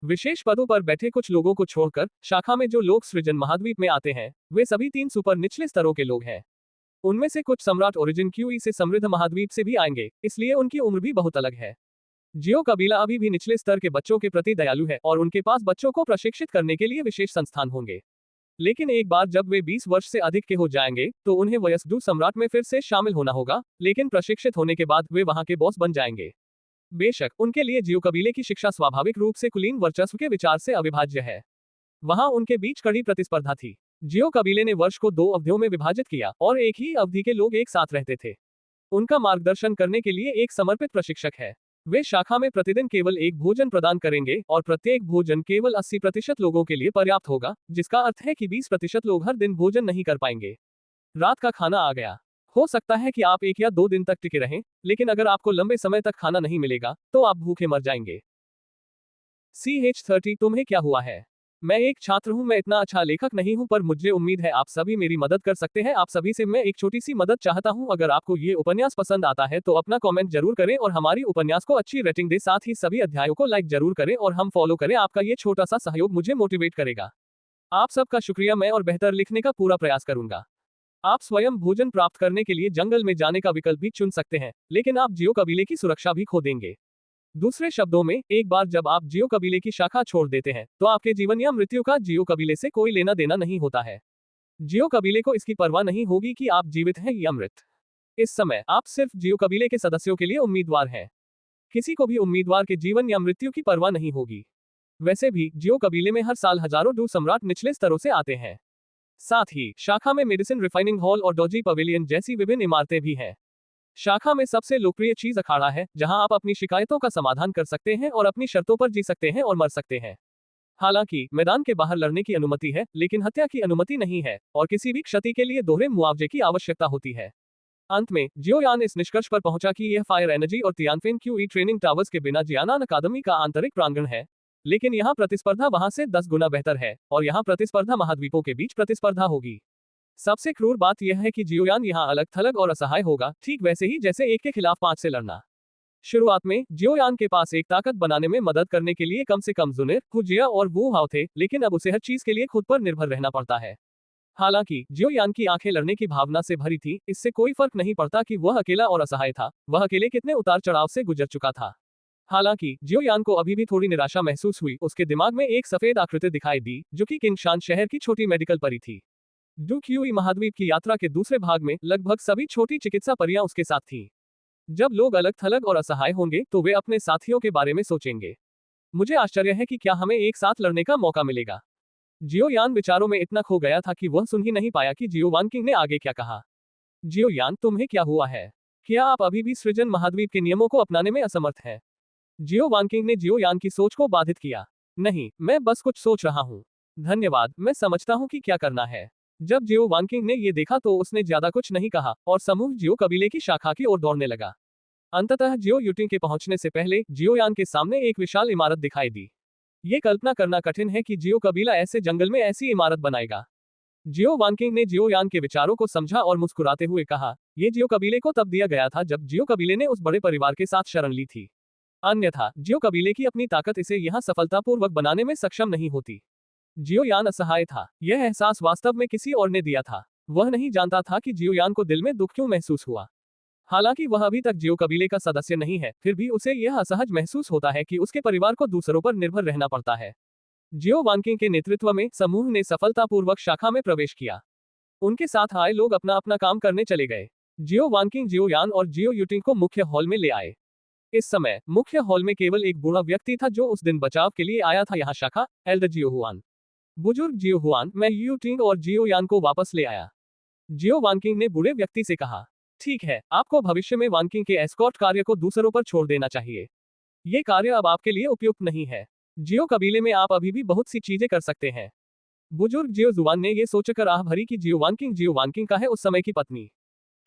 विशेष पदों पर बैठे कुछ लोगों को छोड़कर शाखा में जो लोग सृजन महाद्वीप में आते हैं, वे सभी 3 सुपर निचले स्तरों के लोग हैं। उनमें से कुछ सम्राट ओरिजिन क्यूई से समृद्ध महाद्वीप से भी आएंगे, इसलिए उनकी उम्र भी बहुत अलग है। जियो कबीला अभी भी निचले स्तर के बच्चों के प्रति दयालु है और उनके पास बच्चों को प्रशिक्षित करने के लिए विशेष संस्थान होंगे। लेकिन एक बार जब वे 20 वर्ष से अधिक के हो जाएंगे तो उन्हें वयस्क डू सम्राट में फिर से शामिल होना होगा, लेकिन प्रशिक्षित होने के बाद वे वहां के बॉस बन जाएंगे। बेशक उनके लिए जियो कबीले की शिक्षा स्वाभाविक रूप से कुलीन वर्चस्व के विचार से अविभाज्य है। वहां उनके बीच कड़ी प्रतिस्पर्धा थी। जियो कबीले ने वर्ष को 2 अवधियों में विभाजित किया और एक ही अवधि के लोग एक साथ रहते थे। उनका मार्गदर्शन करने के लिए एक समर्पित प्रशिक्षक है। वे शाखा में प्रतिदिन केवल एक भोजन प्रदान करेंगे और प्रत्येक भोजन केवल 80% लोगों के लिए पर्याप्त होगा, जिसका अर्थ है कि 20% लोग हर दिन भोजन नहीं कर पाएंगे। रात का खाना आ गया। हो सकता है कि आप 1 या 2 दिन तक टिके रहें, लेकिन अगर आपको लंबे समय तक खाना नहीं मिलेगा, तो आप भूखे मर जाएंगे। CH30 तुम्हें क्या हुआ है? मैं एक छात्र हूं, मैं इतना अच्छा लेखक नहीं हूं, पर मुझे उम्मीद है आप सभी मेरी मदद कर सकते हैं। आप सभी से मैं एक छोटी सी मदद चाहता हूं। अगर आपको ये उपन्यास पसंद आता है तो अपना कमेंट जरूर करें और हमारी उपन्यास को अच्छी रेटिंग दें। साथ ही सभी अध्यायों को लाइक जरूर करें और हम फॉलो करें। आपका ये छोटा सा सहयोग मुझे मोटिवेट करेगा। आप सबका शुक्रिया। मैं और बेहतर लिखने का पूरा प्रयास करूंगा। आप स्वयं भोजन प्राप्त करने के लिए जंगल में जाने का विकल्प भी चुन सकते हैं, लेकिन आप जियो कबीले की सुरक्षा भी खो देंगे। दूसरे शब्दों में, एक बार जब आप जियो कबीले की शाखा छोड़ देते हैं, तो आपके जीवन या मृत्यु का जियो कबीले से कोई लेना देना नहीं होता है। जियो कबीले को इसकी परवाह नहीं होगी कि आप जीवित हैं या मृत। इस समय आप सिर्फ जियो कबीले के सदस्यों के लिए उम्मीदवार हैं। किसी को भी उम्मीदवार के जीवन या मृत्यु की परवाह नहीं होगी। वैसे भी जियो कबीले में हर साल हजारों डू सम्राट निचले स्तरों से आते हैं। साथ ही शाखा में मेडिसिन रिफाइनिंग हॉल और डोजी पवेलियन जैसी विभिन्न इमारतें भी हैं। शाखा में सबसे लोकप्रिय चीज अखाड़ा है, जहां आप अपनी शिकायतों का समाधान कर सकते हैं और अपनी शर्तों पर जी सकते हैं और मर सकते हैं। हालांकि मैदान के बाहर लड़ने की अनुमति है, लेकिन हत्या की अनुमति नहीं है और किसी भी क्षति के लिए दोहरे मुआवजे की आवश्यकता होती है। अंत में जियोयान इस निष्कर्ष पर पहुंचा कि यह फायर एनर्जी और तियानफेन क्यूई ट्रेनिंग टावर्स के बिना जियानान अकादमी का आंतरिक प्रांगण है, लेकिन यहाँ प्रतिस्पर्धा वहां से 10 गुना बेहतर है और यहाँ प्रतिस्पर्धा महाद्वीपों के बीच प्रतिस्पर्धा होगी। सबसे क्रूर बात यह है कि जियोयान यहाँ अलग थलग और असहाय होगा, ठीक वैसे ही जैसे एक के खिलाफ 5 से लड़ना। शुरुआत में जियोयान के पास एक ताकत बनाने में मदद करने के लिए कम से कम जुनिर, फुजिया और वू हाओ थे, लेकिन अब उसे हर चीज के लिए खुद पर निर्भर रहना पड़ता है। हालांकि जियोयान की आंखें लड़ने की भावना से भरी थी, इससे कोई फर्क नहीं पड़ता कि वह अकेला और असहाय था, वह अकेले कितने उतार चढ़ाव से गुजर चुका था। हालांकि जियोयान को अभी भी थोड़ी निराशा महसूस हुई। उसके दिमाग में एक सफेद आकृति दिखाई दी, जो कि किंगशान शहर की छोटी मेडिकल परी थी। डू क्यूई महाद्वीप की यात्रा के दूसरे भाग में लगभग सभी छोटी चिकित्सा परियां उसके साथ थीं। जब लोग अलग थलग और असहाय होंगे तो वे अपने साथियों के बारे में सोचेंगे। मुझे आश्चर्य है कि क्या हमें एक साथ लड़ने का मौका मिलेगा। जियोयान विचारों में इतना खो गया था कि वह सुन ही नहीं पाया कि जियो वानकिंग ने आगे क्या कहा। जियोयान, तुम्हें क्या हुआ है? क्या आप अभी भी सृजन महाद्वीप के नियमों को अपनाने में असमर्थ हैं? जियो वानकिंग ने जियोयान की सोच को बाधित किया। नहीं, मैं बस कुछ सोच रहा हूँ। धन्यवाद, मैं समझता हूँ कि क्या करना है। जब जियो वानकिंग ने ये देखा तो उसने ज्यादा कुछ नहीं कहा और समूह जियो कबीले की शाखा की ओर दौड़ने लगा। अंततः जियो यूटिंग के पहुंचने से पहले जियोयान के सामने एक विशाल इमारत दिखाई दी। ये कल्पना करना कठिन है कि जियो कबीला ऐसे जंगल में ऐसी इमारत बनाएगा। जियो वानकिंग ने जियोयान के विचारों को समझा और मुस्कुराते हुए कहा, यह जियो कबीले को तब दिया गया था जब जियो कबीले ने उस बड़े परिवार के साथ शरण ली थी। अन्यथा जियो कबीले की अपनी ताकत इसे यहाँ सफलतापूर्वक बनाने में सक्षम नहीं होती। जियोयान असहाय था। यह एहसास वास्तव में किसी और ने दिया था। वह नहीं जानता था कि जियोयान को दिल में दुख क्यों महसूस हुआ। हालांकि वह अभी तक जियो कबीले का सदस्य नहीं है, फिर भी उसे यह असहज महसूस होता है कि उसके परिवार को दूसरों पर निर्भर रहना पड़ता है। जियो वानकिंग के नेतृत्व में समूह ने सफलतापूर्वक शाखा में प्रवेश किया। उनके साथ आए लोग अपना अपना काम करने चले गए। जियो वानकिंग जियोयान और जियो यूटिंग को मुख्य हॉल में ले आए। इस समय मुख्य हॉल में केवल एक बूढ़ा व्यक्ति था जो उस दिन बचाव के लिए आया था। यहाँ शाखा एल्डर जियो हुआन, बुजुर्ग जियो हुआन, मैं यूटिंग और जियोयान को वापस ले आया। जियो वानकिंग ने बूढ़े व्यक्ति से कहा, ठीक है, आपको भविष्य में वानकिंग के एस्कॉर्ट कार्य को दूसरों पर छोड़ देना चाहिए। ये कार्य अब आपके लिए उपयुक्त नहीं है। जियो कबीले में आप अभी भी बहुत सी चीजें कर सकते हैं। बुजुर्ग जियो जुआन ने यह सोचकर आह भरी कि जियो वानकिंग का है उस समय की पत्नी,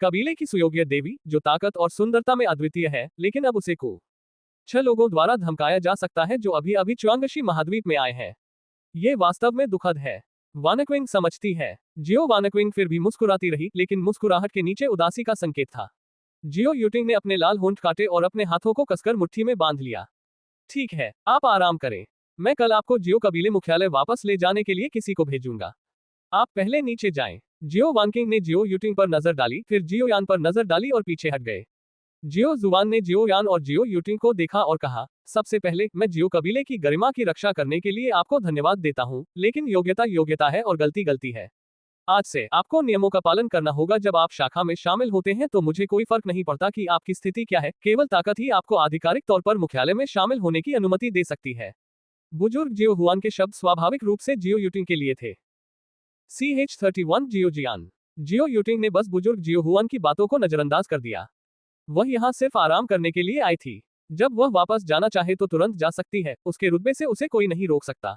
कबीले की सुयोग्य देवी, जो ताकत और सुंदरता में अद्वितीय है, लेकिन अब उसे को 6 लोगों द्वारा धमकाया जा सकता है जो अभी अभी च्वांगशी महाद्वीप में आए हैं। ये वास्तव में दुखद है। वानक्विंग समझती है। जियो वानक्विंग फिर भी मुस्कुराती रही, लेकिन मुस्कुराहट के नीचे उदासी का संकेत था। जियो यूटिंग ने अपने लाल होंठ काटे और अपने हाथों को कसकर मुट्ठी में बांध लिया। ठीक है, आप आराम करें। मैं कल आपको जियो कबीले मुख्यालय वापस ले जाने के लिए किसी को भेजूंगा। आप पहले नीचे जाएं। जियो वानकिंग ने जियो यूटिंग पर नजर डाली, फिर जियोयान पर नजर डाली और पीछे हट गए। जियो जुआन ने जियोयान और जियो यूटिंग को देखा और कहा, सबसे पहले मैं जियो कबीले की गरिमा की रक्षा करने के लिए आपको धन्यवाद देता हूं, लेकिन योग्यता योग्यता है और गलती गलती है। आज से आपको नियमों का पालन करना होगा। जब आप शाखा में शामिल होते हैं तो मुझे कोई फर्क नहीं पड़ता कि आपकी स्थिति क्या है, केवल ताकत ही आपको आधिकारिक तौर पर मुख्यालय में शामिल होने की अनुमति दे सकती है। बुजुर्ग जियो हुआन के शब्द स्वाभाविक रूप से जियो यूटिंग के लिए थे। CH-31 जियो जियान। जियो यूटिंग ने बस बुजुर्ग जियो हुआन की बातों को नजरअंदाज कर दिया। वह यहाँ सिर्फ आराम करने के लिए आई थी। जब वह वापस जाना चाहे तो तुरंत जा सकती है, उसके रुतबे से उसे कोई नहीं रोक सकता।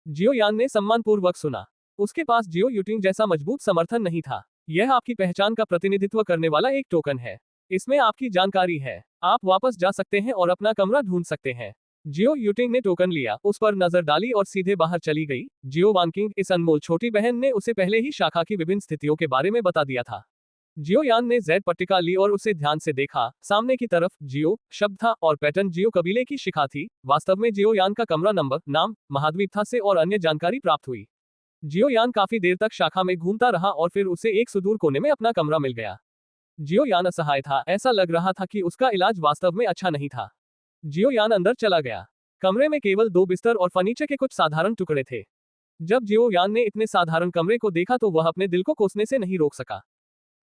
जियो यान ने सम्मानपूर्वक सुना। उसके पास जियो यूटिंग जैसा मजबूत समर्थन नहीं था। यह आपकी पहचान का प्रतिनिधित्व करने वाला एक टोकन है। इसमें आपकी जानकारी है। आप वापस जा सकते हैं और अपना कमरा ढूंढ सकते हैं। जियो यूटिंग ने टोकन लिया, उस पर नजर डाली और सीधे बाहर चली गई। जियो वानकिंग, इस अनमोल छोटी बहन ने उसे पहले ही शाखा की विभिन्न स्थितियों के बारे में बता दिया था। जियो यान ने जेड पट्टिका ली और उसे ध्यान से देखा। सामने की तरफ जियो शब्द था और पैटर्न जियो कबीले की शिखा थी। वास्तव में जियो यान का कमरा नंबर, नाम, महाद्वीप था से और अन्य जानकारी प्राप्त हुई। जियो यान काफी देर तक शाखा में घूमता रहा और फिर उसे एक सुदूर कोने में अपना कमरा मिल गया। जियो यान असहाय था, ऐसा लग रहा था कि उसका इलाज वास्तव में अच्छा नहीं था। जियो यान अंदर चला गया। कमरे में केवल 2 बिस्तर और फर्नीचर के कुछ साधारण टुकड़े थे। जब जियो यान ने इतने साधारण कमरे को देखा तो वह अपने दिल को कोसने से नहीं रोक सका।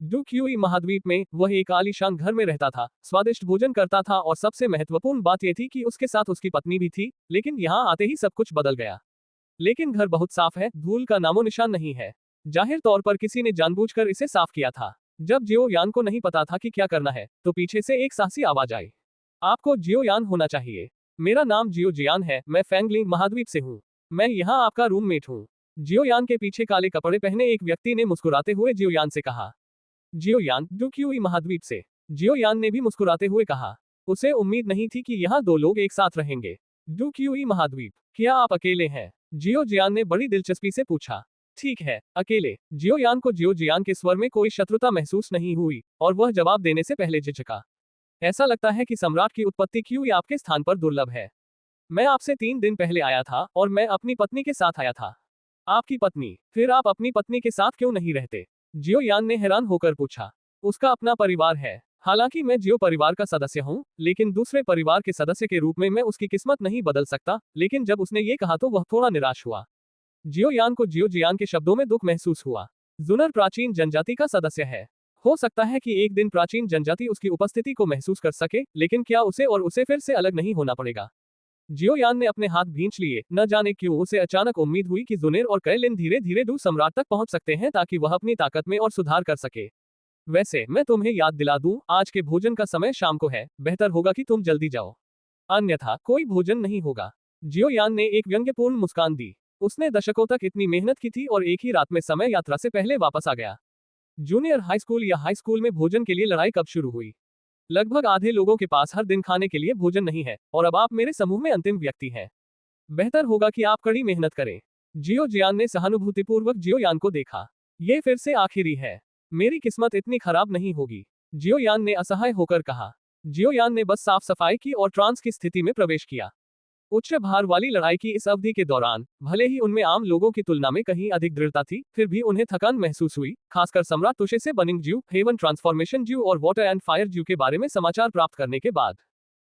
डू क्यूई महाद्वीप में वह एक आलीशान घर में रहता था, स्वादिष्ट भोजन करता था और सबसे महत्वपूर्ण बात यह थी कि उसके साथ उसकी पत्नी भी थी। लेकिन यहाँ आते ही सब कुछ बदल गया। लेकिन घर बहुत साफ है, धूल का नामो निशान नहीं है। जाहिर तौर पर किसी ने जानबूझकर इसे साफ किया था। जब जियो यान को नहीं पता था कि क्या करना है तो पीछे से एक साहसी आवाज आई। आपको जियो यान होना चाहिए। मेरा नाम जियो जियान है, मैं फैंगलिंग महाद्वीप से हूँ। मैं यहाँ आपका रूममेट हूँ। जियो यान के पीछे काले कपड़े पहने एक व्यक्ति ने मुस्कुराते हुए जियो यान से कहा। जियो यान, डू क्यूई महाद्वीप से। जियो यान ने भी मुस्कुराते हुए कहा। उसे उम्मीद नहीं थी कि यहाँ 2 लोग एक साथ रहेंगे। डू क्यूई महाद्वीप, क्या आप अकेले हैं? जियो जियान ने बड़ी दिलचस्पी से पूछा। ठीक है, अकेले। जियो यान को जियो जियान के स्वर में कोई शत्रुता महसूस नहीं हुई और वह जवाब देने से पहले झिझका। ऐसा लगता है कि सम्राट की उत्पत्ति क्यूई आपके स्थान पर दुर्लभ है। मैं आपसे 3 दिन पहले आया था और मैं अपनी पत्नी के साथ आया था। आपकी पत्नी? फिर आप अपनी पत्नी के साथ क्यों नहीं रहते? जियो यान ने हैरान होकर पूछा। उसका अपना परिवार है। हालांकि मैं जियो परिवार का सदस्य हूं, लेकिन दूसरे परिवार के सदस्य के रूप में मैं उसकी किस्मत नहीं बदल सकता। लेकिन जब उसने ये कहा तो वह थोड़ा निराश हुआ। जियो यान को जियो जियान के शब्दों में दुख महसूस हुआ। जुनर प्राचीन जनजाति का सदस्य है। हो सकता है कि एक दिन प्राचीन जनजाति उसकी उपस्थिति को महसूस कर सके, लेकिन क्या उसे फिर से अलग नहीं होना पड़ेगा? जियो यान ने अपने हाथ भींच लिए। न जाने क्यों उसे अचानक उम्मीद हुई कि जुनेर और कैलिन धीरे धीरे डू सम्राट तक पहुंच सकते हैं ताकि वह अपनी ताकत में और सुधार कर सके। वैसे मैं तुम्हें याद दिला दूं, आज के भोजन का समय शाम को है। बेहतर होगा कि तुम जल्दी जाओ, अन्यथा कोई भोजन नहीं होगा। जियो यान ने एक व्यंग्यपूर्ण मुस्कान दी। उसने दशकों तक इतनी मेहनत की थी और एक ही रात में समय यात्रा से पहले वापस आ गया। जूनियर हाई स्कूल या हाई स्कूल में भोजन के लिए लड़ाई कब शुरू हुई? लगभग आधे लोगों के पास हर दिन खाने के लिए भोजन नहीं है और अब आप मेरे समूह में अंतिम व्यक्ति हैं। बेहतर होगा कि आप कड़ी मेहनत करें। जियो जियान ने सहानुभूतिपूर्वक जियो यान को देखा। ये फिर से आखिरी है। मेरी किस्मत इतनी खराब नहीं होगी, जियो यान ने असहाय होकर कहा। जियो यान ने बस साफ सफाई की और ट्रांस की स्थिति में प्रवेश किया। उच्च भार वाली लड़ाई की इस अवधि के दौरान भले ही उनमें आम लोगों की तुलना में कहीं अधिक दृढ़ता थी, फिर भी उन्हें थकान महसूस हुई, खासकर सम्राट तुशे से बनिंग ज्यू, हेवन ट्रांसफॉर्मेशन ज्यू और वाटर एंड फायर ज्यू के बारे में समाचार प्राप्त करने के बाद।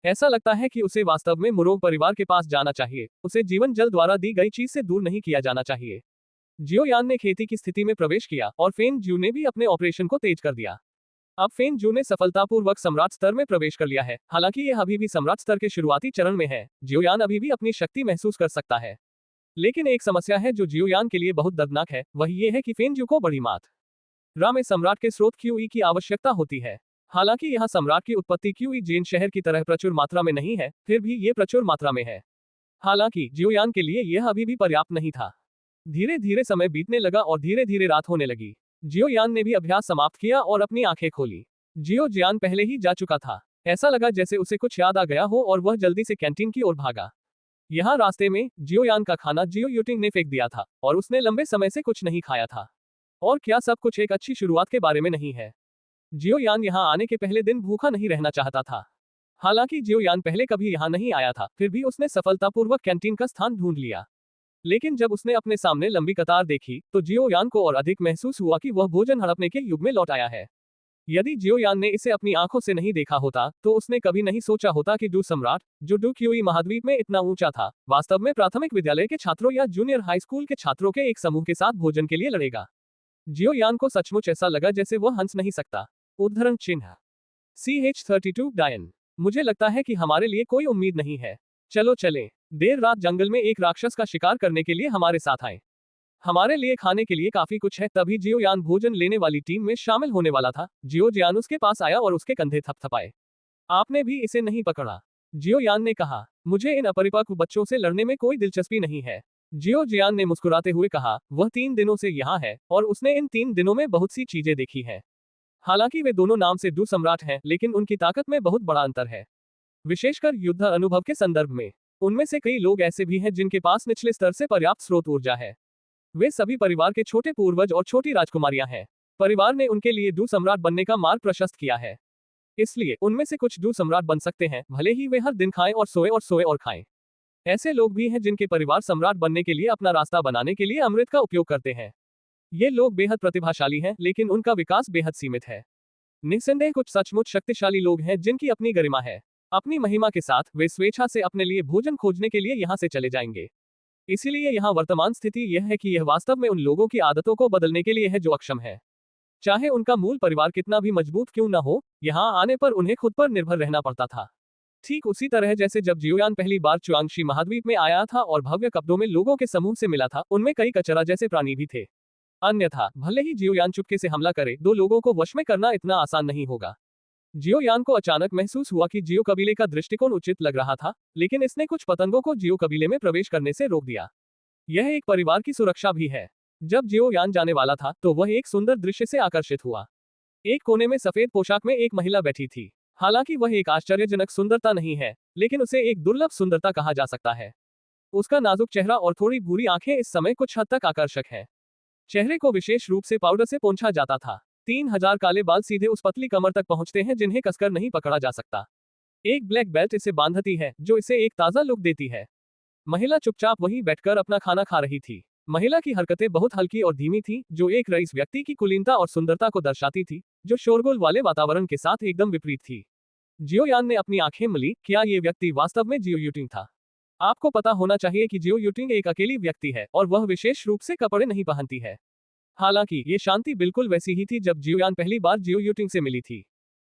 ऐसा लगता है कि उसे वास्तव में मुरोग परिवार के पास जाना चाहिए। उसे जीवन जल द्वारा दी गई चीज से दूर नहीं किया जाना चाहिए। जियो यान ने खेती की स्थिति में प्रवेश किया और फेन ज्यू ने भी अपने ऑपरेशन को तेज कर दिया। अब फेन जू ने सफलतापूर्वक सम्राट स्तर में प्रवेश कर लिया है। हालांकि यह अभी भी सम्राट स्तर के शुरुआती चरण में है। जियोयान अभी भी अपनी शक्ति महसूस कर सकता है। लेकिन एक समस्या है जो जियोयान के लिए बहुत दर्दनाक है, वह ये है कि फेन जू को बड़ी मात्रा में सम्राट के स्रोत क्यूई की आवश्यकता होती है। हालांकि यहाँ सम्राट की उत्पत्ति क्यूई जेन शहर की तरह प्रचुर मात्रा में नहीं है, फिर भी ये प्रचुर मात्रा में है। हालांकि जियोयान के लिए यह अभी भी पर्याप्त नहीं था। धीरे धीरे समय बीतने लगा और धीरे धीरे रात होने लगी। जियो यान ने भी अभ्यास समाप्त किया और अपनी आंखें खोली। जियो जियान पहले ही जा चुका था। ऐसा लगा जैसे उसे कुछ याद आ गया हो और वह जल्दी से कैंटीन की ओर भागा। यहाँ रास्ते में जियो यान का खाना जियो यूटिंग ने फेंक दिया था और उसने लंबे समय से कुछ नहीं खाया था। और क्या सब कुछ एक अच्छी शुरुआत के बारे में नहीं है? जियो यान यहाँ आने के पहले दिन भूखा नहीं रहना चाहता था। हालांकि जियो यान पहले कभी यहाँ नहीं आया था, फिर भी उसने सफलतापूर्वक कैंटीन का स्थान ढूंढ लिया। लेकिन जब उसने अपने सामने लंबी कतार देखी तो जियो यान को और अधिक महसूस हुआ कि वह भोजन हड़पने के युग में लौट आया है। यदि जियो यान ने इसे अपनी आंखों से नहीं देखा होता तो उसने कभी नहीं सोचा होता कि डू सम्राट, जो डू क्यूई महाद्वीप में इतना ऊंचा था, वास्तव में प्राथमिक विद्यालय के छात्रों या जूनियर हाई स्कूल के छात्रों के एक समूह के साथ भोजन के लिए लड़ेगा। जियो यान को सचमुच ऐसा लगा जैसे वह हंस नहीं सकता। उद्धरण चिन्ह CH-32 डायन। मुझे लगता है कि हमारे लिए कोई उम्मीद नहीं है। चलो चलें। देर रात जंगल में एक राक्षस का शिकार करने के लिए हमारे साथ आए। हमारे लिए खाने के लिए काफी कुछ है। तभी जियो यान भोजन लेने वाली टीम में शामिल होने वाला था। जियो यान उसके पास आया और उसके कंधे थपथपाए। आपने भी इसे नहीं पकड़ा? जियो यान ने कहा। मुझे इन अपरिपक्व बच्चों से लड़ने में कोई दिलचस्पी नहीं है। जियो जियान ने मुस्कुराते हुए कहा, वह 3 दिनों से यहाँ है और उसने इन 3 दिनों में बहुत सी चीजें देखी हैं। हालांकि वे दोनों नाम से दो सम्राट हैं, लेकिन उनकी ताकत में बहुत बड़ा अंतर है। विशेषकर युद्ध अनुभव के संदर्भ में। उनमें से कई लोग ऐसे भी हैं जिनके पास निचले स्तर से पर्याप्त स्रोत ऊर्जा है। वे सभी परिवार के छोटे पूर्वज और छोटी राजकुमारियां हैं। परिवार ने उनके लिए दू सम्राट बनने का मार्ग प्रशस्त किया है। इसलिए उनमें से कुछ दू सम्राट बन सकते हैं, भले ही वे हर दिन खाएं और सोए और खाएं। ऐसे लोग भी हैं जिनके परिवार सम्राट बनने के लिए अपना रास्ता बनाने के लिए अमृत का उपयोग करते हैं। ये लोग बेहद प्रतिभाशाली हैं, लेकिन उनका विकास बेहद सीमित है। निस्संदेह कुछ सचमुच शक्तिशाली लोग हैं जिनकी अपनी गरिमा है। अपनी महिमा के साथ वे स्वेच्छा से अपने लिए भोजन खोजने के लिए यहाँ से चले जाएंगे। इसीलिए यहाँ वर्तमान स्थिति यह है कि यह वास्तव में उन लोगों की आदतों को बदलने के लिए है जो अक्षम है। चाहे उनका मूल परिवार कितना भी मजबूत क्यों न हो, यहाँ आने पर उन्हें खुद पर निर्भर रहना पड़ता था। ठीक उसी तरह जैसे जब जियोयान पहली बार च्युआंगशी महाद्वीप में आया था और भव्य कपड़ों में लोगों के समूह से मिला था, उनमें कई कचरा जैसे प्राणी भी थे। अन्यथा भले ही जियोयान चुपके से हमला करे, दो लोगों को वश में करना इतना आसान नहीं होगा। जियोयान को अचानक महसूस हुआ कि जियो कबीले का दृष्टिकोण उचित लग रहा था, लेकिन इसने कुछ पतंगों को जियो कबीले में प्रवेश करने से रोक दिया। यह एक परिवार की सुरक्षा भी है। जब जियोयान जाने वाला था तो वह एक सुंदर दृश्य से आकर्षित हुआ। एक कोने में सफेद पोशाक में एक महिला बैठी थी। हालांकि वह एक आश्चर्यजनक सुंदरता नहीं है, लेकिन उसे एक दुर्लभ सुंदरता कहा जा सकता है। उसका नाजुक चेहरा और थोड़ी भूरी आंखें इस समय कुछ हद तक आकर्षक है। चेहरे को विशेष रूप से पाउडर से पोंछा जाता था। 3000 काले बाल सीधे उस पतली कमर तक पहुंचते हैं जिन्हें कसकर नहीं पकड़ा जा सकता। एक ब्लैक बेल्ट इसे बांधती है, जो इसे एक ताजा लुक देती है। महिला चुपचाप वहीं बैठकर अपना खाना खा रही थी। महिला की हरकतें बहुत हल्की और धीमी थी, जो एक रईस व्यक्ति की कुलीनता और सुंदरता को दर्शाती थी, जो शोरगुल वाले वातावरण के साथ एकदम विपरीत थी। जियोयान ने अपनी आंखें मली। क्या ये व्यक्ति वास्तव में जियो यूटिंग था? आपको पता होना चाहिए कि जियो यूटिंग एक अकेली व्यक्ति है और वह विशेष रूप से कपड़े नहीं पहनती है। हालांकि ये शांति बिल्कुल वैसी ही थी जब जियोयान पहली बार जियो यूटिंग से मिली थी।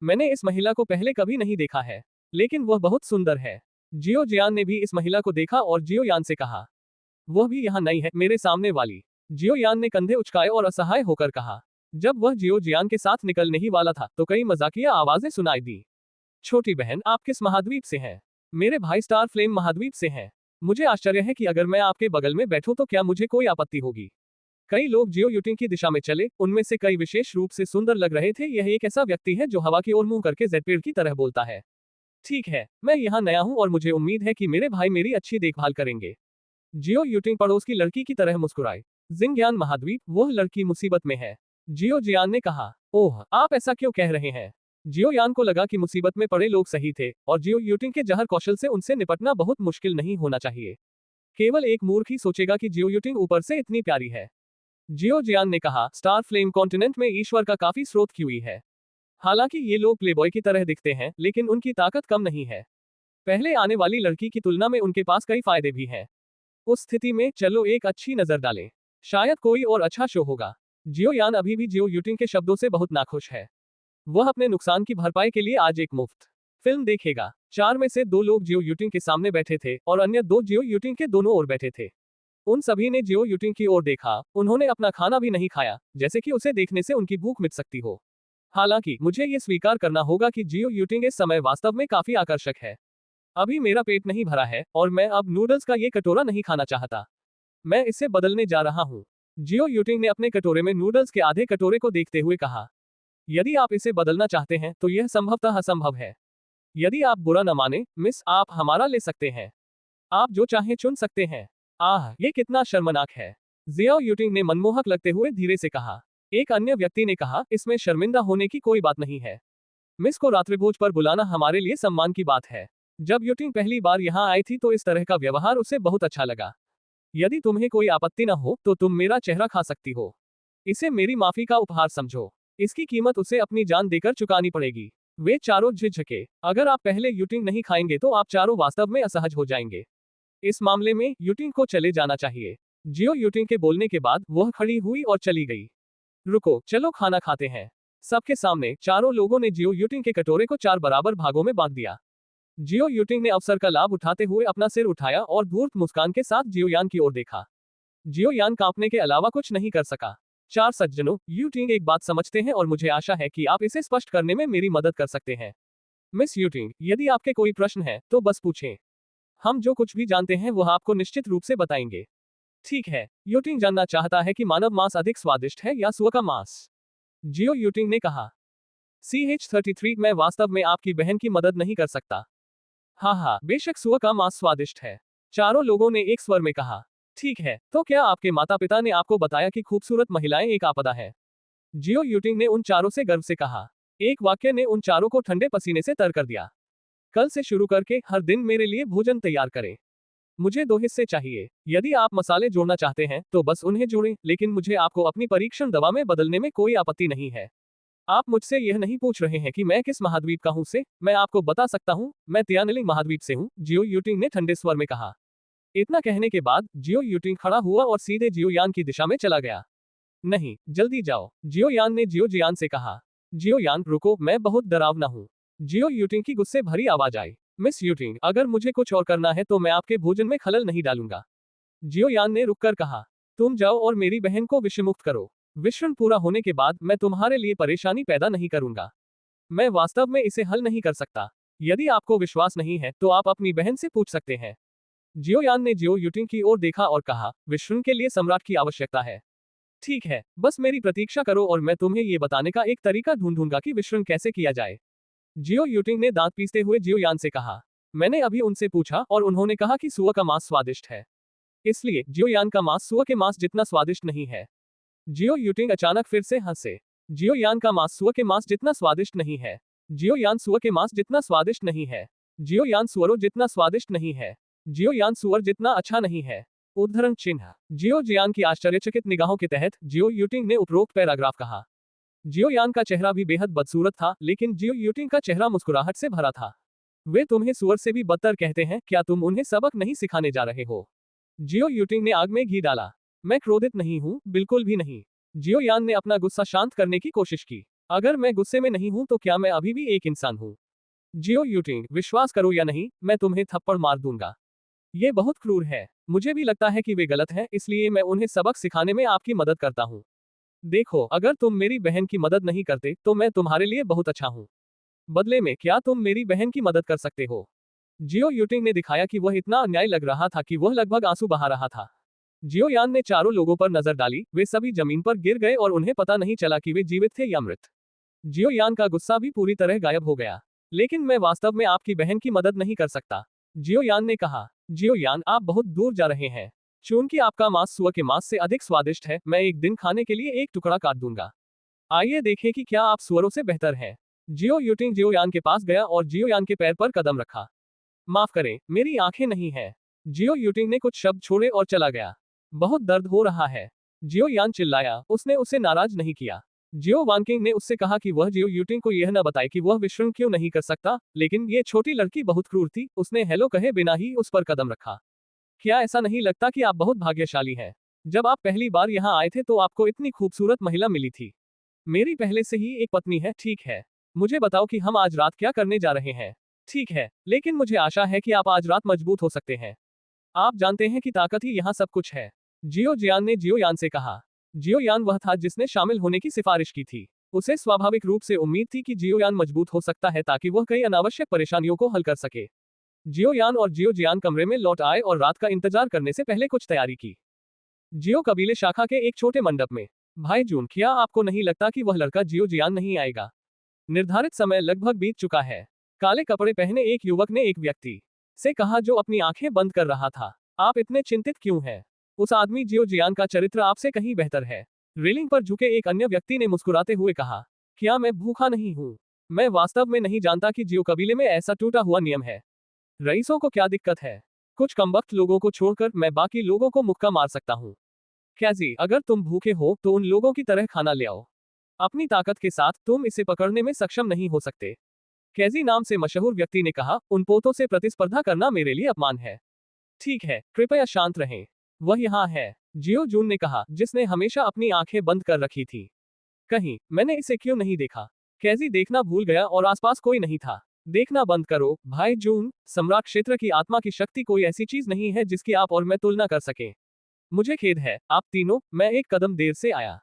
मैंने इस महिला को पहले कभी नहीं देखा है, लेकिन वह बहुत सुंदर है। जियो जियान ने भी इस महिला को देखा और जियोयान से कहा, वह भी यहाँ नई है, मेरे सामने वाली। जियोयान ने कंधे उचकाए और असहाय होकर कहा। जब वह जियो जियान के साथ निकलने ही वाला था तो कई मजाकिया आवाजें सुनाई दी। छोटी बहन, आप किस महाद्वीप से हैं? मेरे भाई स्टार फ्लेम महाद्वीप से हैं। मुझे आश्चर्य है कि अगर मैं आपके बगल में बैठूं तो क्या मुझे कोई आपत्ति होगी? कई लोग जियो यूटिंग की दिशा में चले, उनमें से कई विशेष रूप से सुंदर लग रहे थे। यह एक ऐसा व्यक्ति है जो हवा की ओर मुंह करके जेड पेड़ की तरह बोलता है। ठीक है, मैं यहाँ नया हूँ और मुझे उम्मीद है कि मेरे भाई मेरी अच्छी देखभाल करेंगे। जियो यूटिंग पड़ोस की लड़की की तरह मुस्कुराए। जिंगयान महाद्वीप, वह लड़की मुसीबत में है। जियो जियान ने कहा। ओह, आप ऐसा क्यों कह रहे हैं? जियोयान को लगा कि मुसीबत में पड़े लोग सही थे और जियो यूटिंग के जहर कौशल से उनसे निपटना बहुत मुश्किल नहीं होना चाहिए। केवल एक मूर्ख ही सोचेगा कि जियो यूटिंग ऊपर से इतनी प्यारी है। जियो जियान ने कहा, स्टार फ्लेम कॉन्टिनेंट में ईश्वर का काफी स्रोत क्यूई है। हालांकि ये लोग प्लेबॉय की तरह दिखते हैं, लेकिन उनकी ताकत कम नहीं है। पहले आने वाली लड़की की तुलना में उनके पास कई फायदे भी हैं। उस स्थिति में चलो एक अच्छी नजर डालें। शायद कोई और अच्छा शो होगा। जियोयान अभी भी जियो यूटिंग के शब्दों से बहुत नाखुश है। वह अपने नुकसान की भरपाई के लिए आज एक मुफ्त फिल्म देखेगा। 4 में से 2 लोग जियो यूटिंग के सामने बैठे थे और अन्य 2 जियो यूटिंग के दोनों ओर बैठे थे। उन सभी ने जियो यूटिंग की ओर देखा। उन्होंने अपना खाना भी नहीं खाया, जैसे कि उसे देखने से उनकी भूख मिट सकती हो। हालांकि मुझे ये स्वीकार करना होगा कि जियो यूटिंग इस समय वास्तव में काफी आकर्षक है। अभी मेरा पेट नहीं भरा है और मैं अब नूडल्स का ये कटोरा नहीं खाना चाहता। मैं इसे बदलने जा रहा हूँ। जियो यूटिंग ने अपने कटोरे में नूडल्स के आधे कटोरे को देखते हुए कहा। यदि आप इसे बदलना चाहते हैं तो यह संभवतः असंभव है। यदि आप बुरा न माने, मिस, आप हमारा ले सकते हैं। आप जो चाहें चुन सकते हैं। आह, ये कितना शर्मनाक है, जियो यूटिंग ने मनमोहक लगते हुए धीरे से कहा। एक अन्य व्यक्ति ने कहा, इसमें शर्मिंदा होने की कोई बात नहीं है। मिस को रात्रिभोज पर बुलाना हमारे लिए सम्मान की बात है। जब यूटिंग पहली बार यहाँ आई थी तो इस तरह का व्यवहार उसे बहुत अच्छा लगा। यदि तुम्हें कोई आपत्ति न हो तो तुम मेरा चेहरा खा सकती हो। इसे मेरी माफी का उपहार समझो। इसकी कीमत उसे अपनी जान देकर चुकानी पड़ेगी। वे चारों झिझके। अगर आप पहले यूटिंग नहीं खाएंगे तो आप चारों वास्तव में असहज हो जाएंगे। इस मामले में यूटिंग को चले जाना चाहिए। जियो यूटिंग के बोलने के बाद वह खड़ी हुई और चली गई। रुको, चलो खाना खाते हैं। सबके सामने चारों लोगों ने जियो यूटिंग के कटोरे को 4 बराबर भागों में बांट दिया। जियो यूटिंग ने अवसर का लाभ उठाते हुए अपना सिर उठाया और धूर्त मुस्कान के साथ जियोयान की ओर देखा। जियोयान कांपने के अलावा कुछ नहीं कर सका। 4 सज्जनों, यूटिंग एक बात समझते हैं और मुझे आशा है कि आप इसे स्पष्ट करने में मेरी मदद कर सकते हैं। मिस यूटिंग, यदि आपके कोई प्रश्न है तो बस पूछें। हम जो कुछ भी जानते हैं वह आपको निश्चित रूप से बताएंगे। ठीक है, यूटिंग जानना चाहता है कि मानव मांस अधिक स्वादिष्ट है या सुअर का मांस। जियो यूटिंग ने कहा। CH33, मैं वास्तव में आपकी बहन की मदद नहीं कर सकता। हाँ, बेशक सुअर का मांस स्वादिष्ट है। चारों लोगों ने एक स्वर में कहा। ठीक है, तो क्या आपके माता पिता ने आपको बताया कि खूबसूरत महिलाएं एक आपदा है? जियो यूटिंग ने उन चारों से गर्व से कहा। एक वाक्य ने उन चारों को ठंडे पसीने से तर कर दिया। कल से शुरू करके हर दिन मेरे लिए भोजन तैयार करें। मुझे 2 हिस्से चाहिए। यदि आप मसाले जोड़ना चाहते हैं तो बस उन्हें जोड़ें, लेकिन मुझे आपको अपनी परीक्षण दवा में बदलने में कोई आपत्ति नहीं है। आप मुझसे यह नहीं पूछ रहे हैं कि मैं किस महाद्वीप का हूं से, मैं आपको बता सकता हूं, मैं तियानलिंग महाद्वीप से हूं, जियो यूटिंग ने ठंडे स्वर में कहा। इतना कहने के बाद जियो यूटिंग खड़ा हुआ और सीधे जियोयान की दिशा में चला गया। नहीं, जल्दी जाओ, जियोयान ने जियोजियान से कहा। जियोयान, रुको, मैं बहुत डरावना हूं। जियो यूटिंग की गुस्से भरी आवाज आई। मिस यूटिंग, अगर मुझे कुछ और करना है तो मैं आपके भोजन में खलल नहीं डालूंगा। जियोयान ने रुककर कहा। तुम जाओ और मेरी बहन को विषमुक्त करो। विश्रण पूरा होने के बाद मैं तुम्हारे लिए परेशानी पैदा नहीं करूंगा। मैं वास्तव में इसे हल नहीं कर सकता। यदि आपको विश्वास नहीं है तो आप अपनी बहन से पूछ सकते हैं। जियोयान ने जियो यूटिंग की ओर देखा और कहा, विश्रण के लिए सम्राट की आवश्यकता है। ठीक है, बस मेरी प्रतीक्षा करो और मैं तुम्हें ये बताने का एक तरीका ढूंढूंगा कि विश्रण कैसे किया जाए। जियो यूटिंग ने दांत पीसते हुए जियोयान से कहा। मैंने अभी उनसे पूछा और उन्होंने कहा कि सुअर का मांस स्वादिष्ट है। इसलिए जियोयान का मांस सुअर के मांस जितना स्वादिष्ट नहीं है। जियो यूटिंग अचानक फिर से हंसे। जियोयान का मांस सुअर के मांस जितना स्वादिष्ट नहीं है। जियोयान सुअर के मांस जितना स्वादिष्ट नहीं है। जियोयान सुअरों जितना स्वादिष्ट नहीं है। जियोयान सुअर जितना अच्छा नहीं है। उद्धरण चिन्ह। जियोजियान की आश्चर्यचकित निगाहों के तहत जियो यूटिंग ने उपरोक्त पैराग्राफ कहा। जियोयान का चेहरा भी बेहद बदसूरत था, लेकिन जियो यूटिंग का चेहरा मुस्कुराहट से भरा था। वे तुम्हें सुअर से भी बदतर कहते हैं, क्या तुम उन्हें सबक नहीं सिखाने जा रहे हो? जियो यूटिंग ने आग में घी डाला। मैं क्रोधित नहीं हूं, बिल्कुल भी नहीं। जियोयान ने अपना गुस्सा शांत करने की कोशिश की। अगर मैं गुस्से में नहीं हूं तो क्या मैं अभी भी एक इंसान हूं? जियो यूटिंग, विश्वास करो या नहीं, मैं तुम्हें थप्पड़ मार दूंगा। ये बहुत क्रूर है। मुझे भी लगता है कि वे गलत हैं, इसलिए मैं उन्हें सबक सिखाने में आपकी मदद करता हूं। देखो, अगर तुम मेरी बहन की मदद नहीं करते तो मैं तुम्हारे लिए बहुत अच्छा हूं। बदले में क्या तुम मेरी बहन की मदद कर सकते हो? जियो यूटिंग ने दिखाया कि वह इतना अन्याय लग रहा था कि वह लगभग आंसू बहा रहा था। जियोयान ने चारों लोगों पर नजर डाली, वे सभी जमीन पर गिर गए और उन्हें पता नहीं चला कि वे जीवित थे या मृत। जियोयान का गुस्सा भी पूरी तरह गायब हो गया। लेकिन मैं वास्तव में आपकी बहन की मदद नहीं कर सकता, जियोयान ने कहा। जियोयान, आप बहुत दूर जा रहे हैं। चूंकि आपका मांस सुअर के मांस से अधिक स्वादिष्ट है, मैं एक दिन खाने के लिए एक टुकड़ा काट दूंगा। आइए देखें कि क्या आप सुअरों से बेहतर हैं। जियो यूटिंग जियोयान के पास गया और जियोयान के पैर पर कदम रखा। माफ करें, मेरी आंखें नहीं है। जियो यूटिंग ने कुछ शब्द छोड़े और चला गया। बहुत दर्द हो रहा है, जियोयान चिल्लाया। उसने उसे नाराज नहीं किया। जियो वानकिंग ने उससे कहा कि वह जियो यूटिंग को यह न बताए कि वह विश्रण क्यों नहीं कर सकता, लेकिन ये छोटी लड़की बहुत क्रूर थी, उसने हेलो कहे बिना ही उस पर कदम रखा। क्या ऐसा नहीं लगता कि आप बहुत भाग्यशाली हैं? जब आप पहली बार यहाँ आए थे तो आपको इतनी खूबसूरत महिला मिली थी। मेरी पहले से ही एक पत्नी है, ठीक है। मुझे बताओ कि हम आज रात क्या करने जा रहे हैं। ठीक है, लेकिन मुझे आशा है कि आप आज रात मजबूत हो सकते हैं। आप जानते हैं कि ताकत ही यहाँ सब कुछ है, जियोजियान ने जियोयान से कहा। जियोयान वह था जिसने शामिल होने की सिफारिश की थी। उसे स्वाभाविक रूप से उम्मीद थी कि जियोयान मजबूत हो सकता है ताकि वह कई अनावश्यक परेशानियों को हल कर सके। जियोयान और जियोजियान कमरे में लौट आए और रात का इंतजार करने से पहले कुछ तैयारी की। जियो कबीले शाखा के एक छोटे मंडप में। भाई जून, क्या आपको नहीं लगता कि वह लड़का जियोजियान नहीं आएगा? निर्धारित समय लगभग बीत चुका है। काले कपड़े पहने एक युवक ने एक व्यक्ति से कहा जो अपनी आंखें बंद कर रहा था। आप इतने चिंतित क्यों हैं? उस आदमी जियोजियान का चरित्र आपसे कहीं बेहतर है। रेलिंग पर झुके एक अन्य व्यक्ति ने मुस्कुराते हुए कहा। क्या मैं भूखा नहीं हूँ? मैं वास्तव में नहीं जानता कि जियो कबीले में ऐसा टूटा हुआ नियम है। रईसों को क्या दिक्कत है? कुछ कमबख्त लोगों को छोड़कर मैं बाकी लोगों को मुक्का मार सकता हूँ। कैजी, अगर तुम भूखे हो तो उन लोगों की तरह खाना ले आओ। अपनी ताकत के साथ तुम इसे पकड़ने में सक्षम नहीं हो सकते। कैजी नाम से मशहूर व्यक्ति ने कहा, उन पोतों से प्रतिस्पर्धा करना मेरे लिए अपमान है। ठीक है, कृपया शांत रहें। वह यहाँ है, जियो जून ने कहा, जिसने हमेशा अपनी आंखें बंद कर रखी थी। कहीं मैंने इसे क्यों नहीं देखा? कैजी देखना भूल गया और आसपास कोई नहीं था। देखना बंद करो, भाई जून, सम्राट क्षेत्र की आत्मा की शक्ति कोई ऐसी चीज नहीं है जिसकी आप और मैं तुलना कर सकें। मुझे खेद है, आप तीनों, मैं एक कदम देर से आया।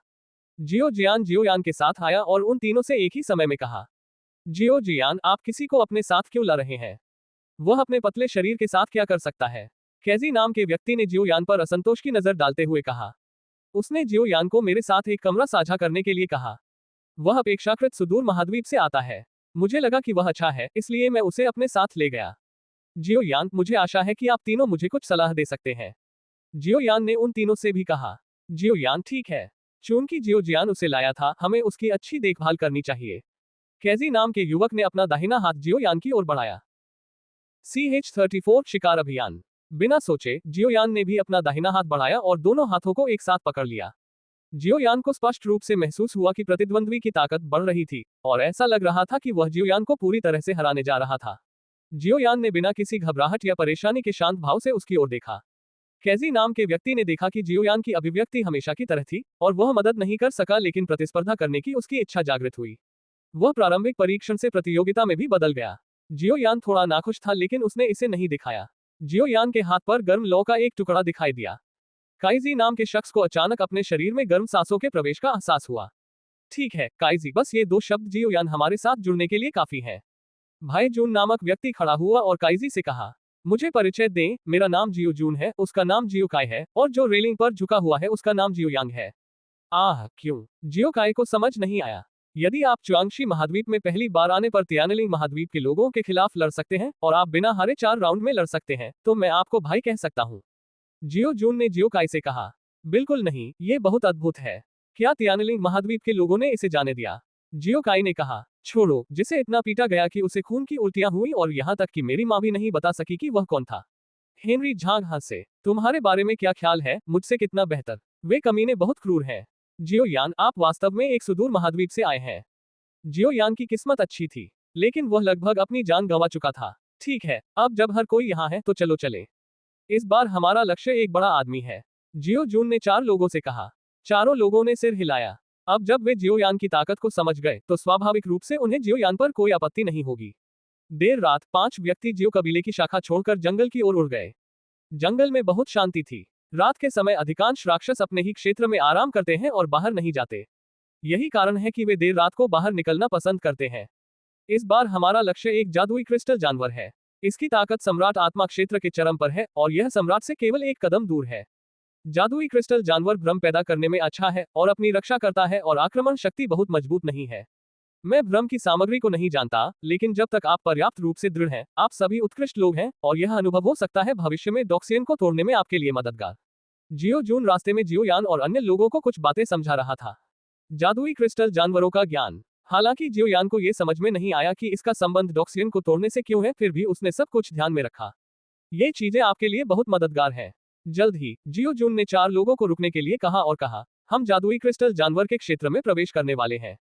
जियो जियान जियोयान के साथ आया और उन तीनों से एक ही समय में कहा, जियो जियान, आप किसी को अपने साथ क्यों ला रहे हैं? वह अपने पतले शरीर के साथ क्या कर सकता है? कैजी नाम के व्यक्ति ने जियोयान पर असंतोष की नजर डालते हुए कहा। उसने जियोयान को मेरे साथ एक कमरा साझा करने के लिए कहा। वह अपेक्षाकृत सुदूर महाद्वीप से आता है। मुझे लगा कि वह अच्छा है, इसलिए मैं उसे अपने साथ ले गया। जियोयान, मुझे आशा है कि आप तीनों मुझे कुछ सलाह दे सकते हैं। जियोयान ने उन तीनों से भी कहा। जियोयान, ठीक है। चूंकि जियोजियान उसे लाया था, हमें उसकी अच्छी देखभाल करनी चाहिए। कैजी नाम के युवक ने अपना दाहिना हाथ जियोयान की ओर बढ़ाया। CH-34 शिकार अभियान। बिना सोचे जियोयान ने भी अपना दाहिना हाथ बढ़ाया और दोनों हाथों को एक साथ पकड़ लिया। जियोयान को स्पष्ट रूप से महसूस हुआ कि प्रतिद्वंद्वी की ताकत बढ़ रही थी और ऐसा लग रहा था कि वह जियोयान को पूरी तरह से हराने जा रहा था। जियोयान ने बिना किसी घबराहट या परेशानी के शांत भाव से उसकी ओर देखा। कैजी नाम के व्यक्ति ने देखा कि जियोयान की अभिव्यक्ति हमेशा की तरह थी और वह मदद नहीं कर सका, लेकिन प्रतिस्पर्धा करने की उसकी इच्छा जागृत हुई। वह प्रारंभिक परीक्षण से प्रतियोगिता में भी बदल गया। जियोयान थोड़ा नाखुश था, लेकिन उसने इसे नहीं दिखाया। जियोयान के हाथ पर गर्म लौ का एक टुकड़ा दिखाई दिया। काइजी नाम के शख्स को अचानक अपने शरीर में गर्म सांसों के प्रवेश का एहसास हुआ। ठीक है काइजी, बस ये दो शब्द जियोयान हमारे साथ जुड़ने के लिए काफी है। भाई जून नामक व्यक्ति खड़ा हुआ और काइजी से कहा, मुझे परिचय दें, मेरा नाम जियो जून है, उसका नाम जियो काय है, और जो रेलिंग पर झुका हुआ है उसका नाम जियो यांग है। आह क्यों? जियो काय को समझ नहीं आया। यदि आप चुआंगशी महाद्वीप में पहली बार आने पर तियानलिंग महाद्वीप के लोगों के खिलाफ लड़ सकते हैं और आप बिना हारे 4 राउंड में लड़ सकते हैं, तो मैं आपको भाई कह सकता हूँ। जियो जून ने जियो काय से कहा। बिल्कुल नहीं, ये बहुत अद्भुत है। क्या तियानलिंग महाद्वीप के लोगों ने इसे जाने दिया? जियो काय ने कहा, छोड़ो, जिसे इतना पीटा गया कि उसे खून की उल्टियां हुई और यहाँ तक कि मेरी माँ भी नहीं बता सकी कि वह कौन था। हेनरी झांग हंसे। तुम्हारे बारे में क्या ख्याल है, मुझसे कितना बेहतर? वे कमीने बहुत क्रूर हैं। जियो यान, आप वास्तव में एक सुदूर महाद्वीप से आए हैं। जियो यान की किस्मत अच्छी थी, लेकिन वह लगभग अपनी जान गंवा चुका था। ठीक है, अब जब हर कोई यहाँ है तो चलो चले। इस बार हमारा लक्ष्य एक बड़ा आदमी है। जियो जून ने 4 लोगों से कहा। चारों लोगों ने सिर हिलाया। अब जब वे जियोयान की ताकत को समझ गए तो स्वाभाविक रूप से उन्हें जियोयान पर कोई आपत्ति नहीं होगी। देर रात 5 व्यक्ति जियो कबीले की शाखा छोड़कर जंगल की ओर उड़ गए। जंगल में बहुत शांति थी। रात के समय अधिकांश राक्षस अपने ही क्षेत्र में आराम करते हैं और बाहर नहीं जाते। यही कारण है कि वे देर रात को बाहर निकलना पसंद करते हैं। इस बार हमारा लक्ष्य एक जादुई क्रिस्टल जानवर है। इसकी ताकत सम्राट आत्मा क्षेत्र के चरम पर है और यह सम्राट से केवल एक कदम दूर है। जादुई क्रिस्टल जानवर भ्रम पैदा करने में अच्छा है और अपनी रक्षा करता है और आक्रमण शक्ति बहुत मजबूत नहीं है। मैं भ्रम की सामग्री को नहीं जानता, लेकिन जब तक आप पर्याप्त रूप से दृढ़ हैं, आप सभी उत्कृष्ट लोग हैं और यह अनुभव हो सकता है भविष्य में डॉक्सियन को तोड़ने में आपके लिए मददगार। जियो जून रास्ते में जियोयान और अन्य लोगों को कुछ बातें समझा रहा था। जादुई क्रिस्टल जानवरों का ज्ञान। हालांकि जियोयान को यह समझ में नहीं आया कि इसका संबंध डॉक्सियन को तोड़ने से क्यों है, फिर भी उसने सब कुछ ध्यान में रखा। ये चीजें आपके लिए बहुत मददगार हैं। जल्द ही जियो जून ने 4 लोगों को रुकने के लिए कहा और कहा, हम जादुई क्रिस्टल जानवर के क्षेत्र में प्रवेश करने वाले हैं।